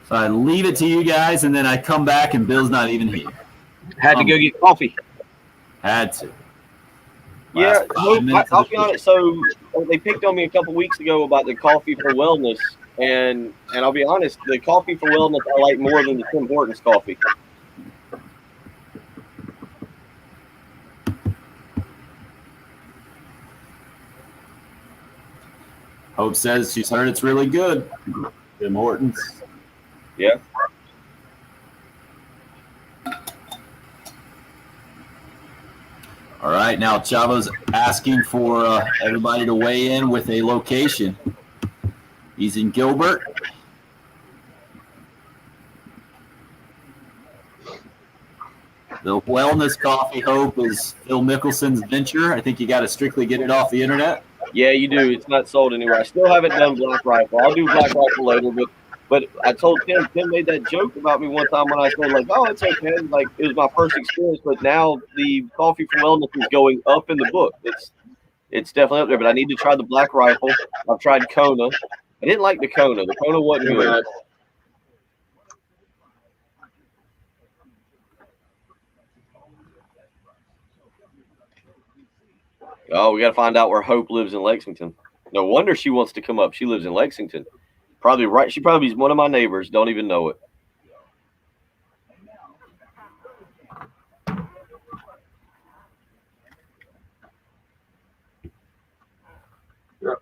So I leave it to you guys, and then I come back, and Bill's not even here. Had to go get coffee. Had to. Yeah, Last 5 minutes I'll of the be honest. So they picked on me a couple weeks ago about the coffee for wellness, and I'll be honest, the coffee for wellness I like more than the Tim Hortons coffee. Hope says she's heard it's really good. Tim Hortons. Yeah. All right, now Chavo's asking for everybody to weigh in with a location. He's in Gilbert. The wellness coffee, Hope, is Phil Mickelson's venture. I think you got to strictly get it off the internet. Yeah, you do. It's not sold anywhere. I still haven't done Black Rifle. I'll do Black Rifle later, but I told Tim made that joke about me one time when I said, like, oh, it's okay. Like, it was my first experience, but now the coffee for wellness is going up in the book. It's definitely up there, but I need to try the Black Rifle. I've tried Kona. I didn't like the Kona. The Kona wasn't good. Oh, we got to find out where Hope lives in Lexington. No wonder she wants to come up. She lives in Lexington. Probably right. She probably is one of my neighbors. Don't even know it. Yeah.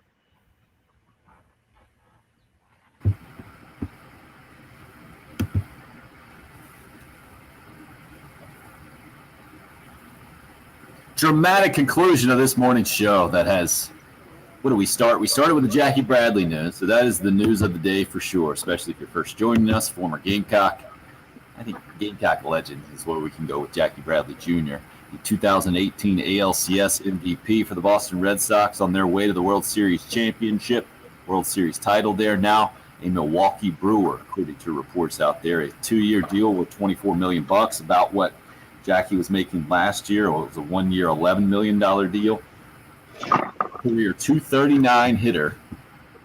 Dramatic conclusion of this morning's show that has, what do we start? We started with the Jackie Bradley news. So that is the news of the day for sure, especially if you're first joining us, former Gamecock. I think Gamecock legend is where we can go with Jackie Bradley Jr., the 2018 ALCS MVP for the Boston Red Sox on their way to the World Series championship, World Series title there now. A Milwaukee Brewer, according to reports out there, a 2-year deal with $24 million, about what Jackie was making last year. It was a 1-year, $11 million deal. Career 239 hitter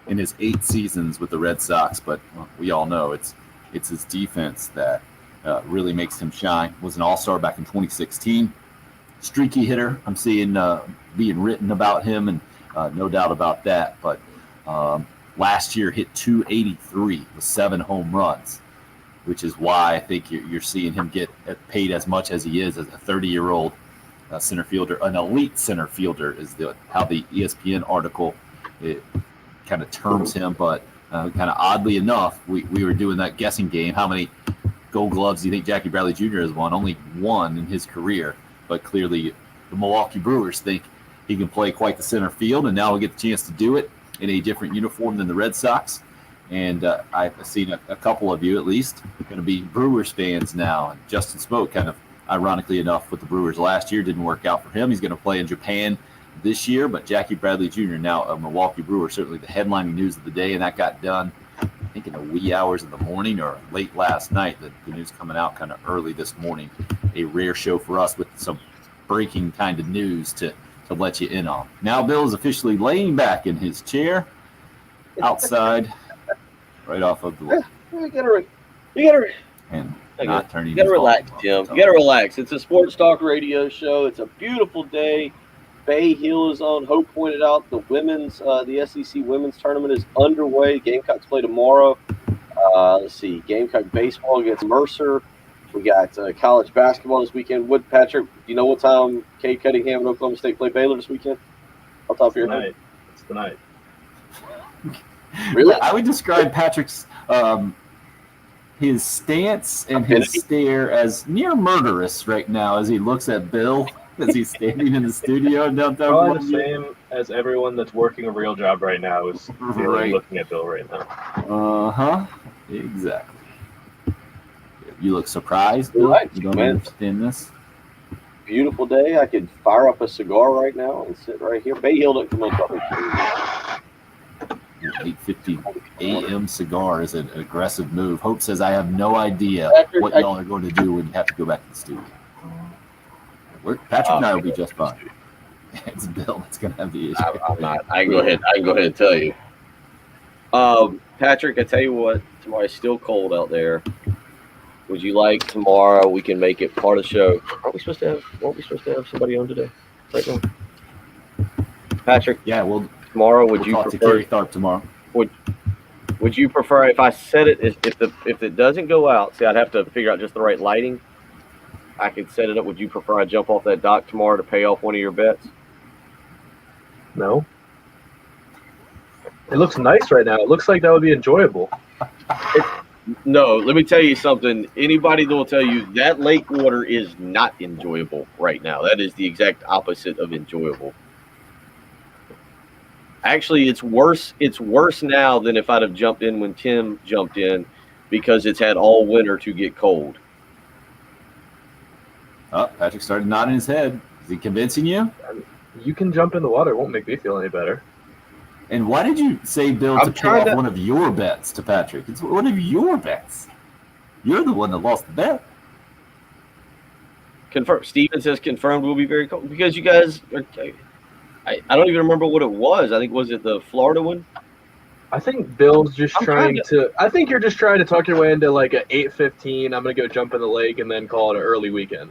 in his 8 seasons with the Red Sox, but we all know it's his defense that really makes him shine. Was an all-star back in 2016. Streaky hitter, I'm seeing being written about him, and no doubt about that. But last year hit 283 with 7 home runs, which is why I think you're seeing him get paid as much as he is as a 30-year-old center fielder. An elite center fielder is how the ESPN article kind of terms him. But kind of oddly enough, we were doing that guessing game. How many Gold Gloves do you think Jackie Bradley Jr. has won? Only 1 in his career. But clearly the Milwaukee Brewers think he can play quite the center field, and now he'll get the chance to do it in a different uniform than the Red Sox. And I've seen a couple of you, at least, going to be Brewers fans now. And Justin Smoke, kind of ironically enough, with the Brewers last year, didn't work out for him. He's going to play in Japan this year. But Jackie Bradley Jr., now a Milwaukee Brewer, certainly the headlining news of the day. And that got done, I think, in the wee hours of the morning or late last night. The news coming out kind of early this morning. A rare show for us with some breaking kind of news to let you in on. Now Bill is officially laying back in his chair outside. Right off of the You gotta and not turning. You gotta relax, Jim. You gotta relax. It's a sports talk radio show. It's a beautiful day. Bay Hill is on. Hope pointed out the the SEC women's tournament is underway. Gamecocks play tomorrow. Let's see, Gamecock baseball against Mercer. We got college basketball this weekend. Patrick, do you know what time Cade Cunningham and Oklahoma State play Baylor this weekend? Off top of your head? It's tonight. Really? I would describe Patrick's his stance and his stare as near murderous right now as he looks at Bill as he's standing in the studio in downtown. Probably the same as everyone that's working a real job right now is looking at Bill right now. Exactly. You look surprised, Bill? Right. You don't understand this? Beautiful day. I could fire up a cigar right now and sit right here. Bay Hill doesn't come on top of 8:50 a.m. cigar is an aggressive move. Hope says, I have no idea what y'all are going to do when you have to go back to the studio. Patrick and I will be just fine. It's Bill that's going to have the issue. I'm not. I can go ahead and tell you. Patrick, I tell you what, tomorrow's still cold out there. Would you like tomorrow? We can make it part of the show. Weren't we supposed to have somebody on today? Patrick? Yeah, well, tomorrow, would you talk to Kerry Tharp tomorrow? Would you prefer if I set it if it doesn't go out? See, I'd have to figure out just the right lighting. I could set it up. Would you prefer I jump off that dock tomorrow to pay off one of your bets? No. It looks nice right now. It looks like that would be enjoyable. No, let me tell you something. Anybody that will tell you that lake water is not enjoyable right now. That is the exact opposite of enjoyable. Actually, it's worse. It's worse now than if I'd have jumped in when Tim jumped in, because it's had all winter to get cold. Oh, Patrick started nodding his head. Is he convincing you? You can jump in the water. It won't make me feel any better. And why did you say, Bill, to pay off one of your bets to Patrick? It's one of your bets. You're the one that lost the bet. Confirmed. Steven says confirmed will be very cold because you guys are. I don't even remember what it was. I think was it the Florida one? I think Bill's just trying to. I think you're just trying to talk your way into like a 8:15. I'm gonna go jump in the lake and then call it an early weekend.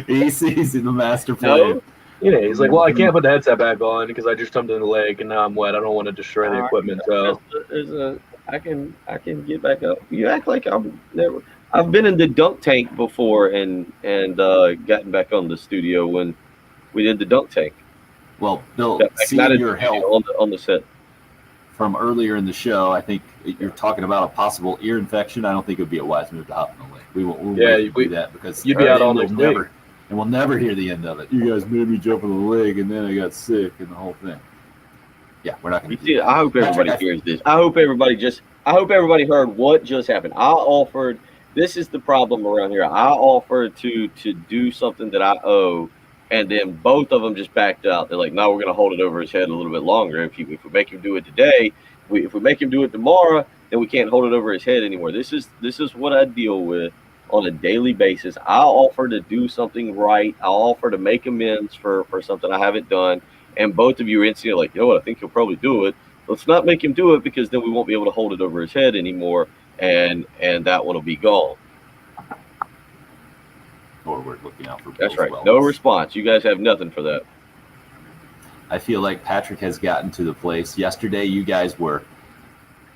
He sees in the master plan. No. You know, he's like, well, I can't put the headset back on because I just jumped in the lake and now I'm wet. I don't want to destroy the equipment. So I can get back up. You act like I've been in the dunk tank before and gotten back on the studio when we did the dunk tank. Well, Bill, seeing your help on the set from earlier in the show, I think you're talking about a possible ear infection. I don't think it would be a wise move to hop in the lake. We won't do that because you'd be out all next week. And we'll never hear the end of it. You guys made me jump in the lake, and then I got sick, and the whole thing. Yeah, we're not going to do that. I hope everybody hears this. I hope everybody heard what just happened. I offered. This is the problem around here. I offered to do something that I owe, and then both of them just backed out. They're like, "No, we're going to hold it over his head a little bit longer. If we make him do it today, if we make him do it tomorrow, then we can't hold it over his head anymore." This is what I deal with on a daily basis. I'll offer to do something right. I'll offer to make amends for something I haven't done. And both of you are instantly like, you know what, I think he'll probably do it. Let's not make him do it because then we won't be able to hold it over his head anymore. And that one will be gone. Or we're looking out for Bill's That's right. wellness. No response. You guys have nothing for that. I feel like Patrick has gotten to the place. Yesterday, you guys were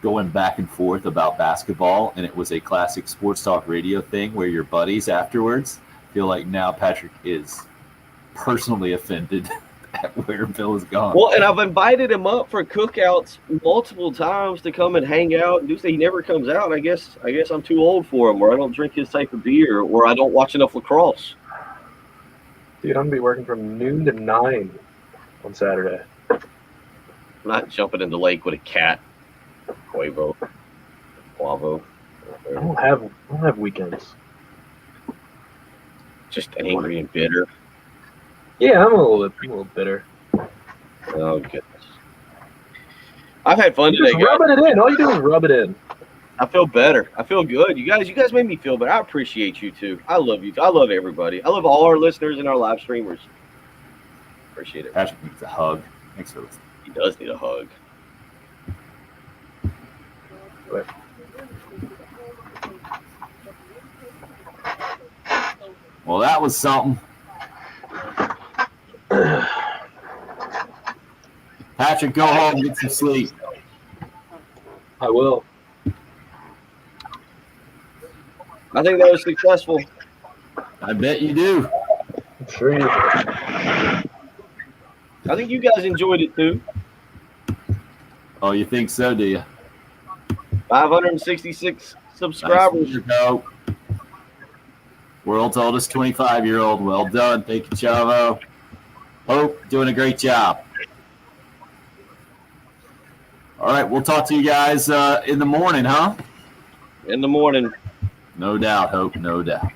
going back and forth about basketball, and it was a classic sports talk radio thing where you're buddies afterwards. I feel like now Patrick is personally offended at where Bill has gone. Well, and I've invited him up for cookouts multiple times to come and hang out and do stuff. He never comes out. I guess I'm too old for him, or I don't drink his type of beer, or I don't watch enough lacrosse. Dude, I'm gonna be working from noon to 9 on Saturday. I'm not jumping in the lake with a cat. Quavo. I don't have weekends. Just angry and bitter. Yeah, I'm a little bitter. Oh goodness. I've had fun today, guys. Rubbing it in. All you do is rub it in. I feel better. I feel good. You guys made me feel better. I appreciate you too. I love you. I love everybody. I love all our listeners and our live streamers. Appreciate it. Patrick needs a hug. Thanks for listening. He does need a hug. Well, that was something. Patrick, go home and get some sleep. I will. I think that was successful. I bet you do. Sure you do. I think you guys enjoyed it too. Oh, you think so, do you? 566 subscribers. Nice. No. World's oldest 25-year-old. Well done. Thank you, Chavo. Hope, doing a great job. All right, we'll talk to you guys in the morning, huh? In the morning. No doubt, Hope, no doubt.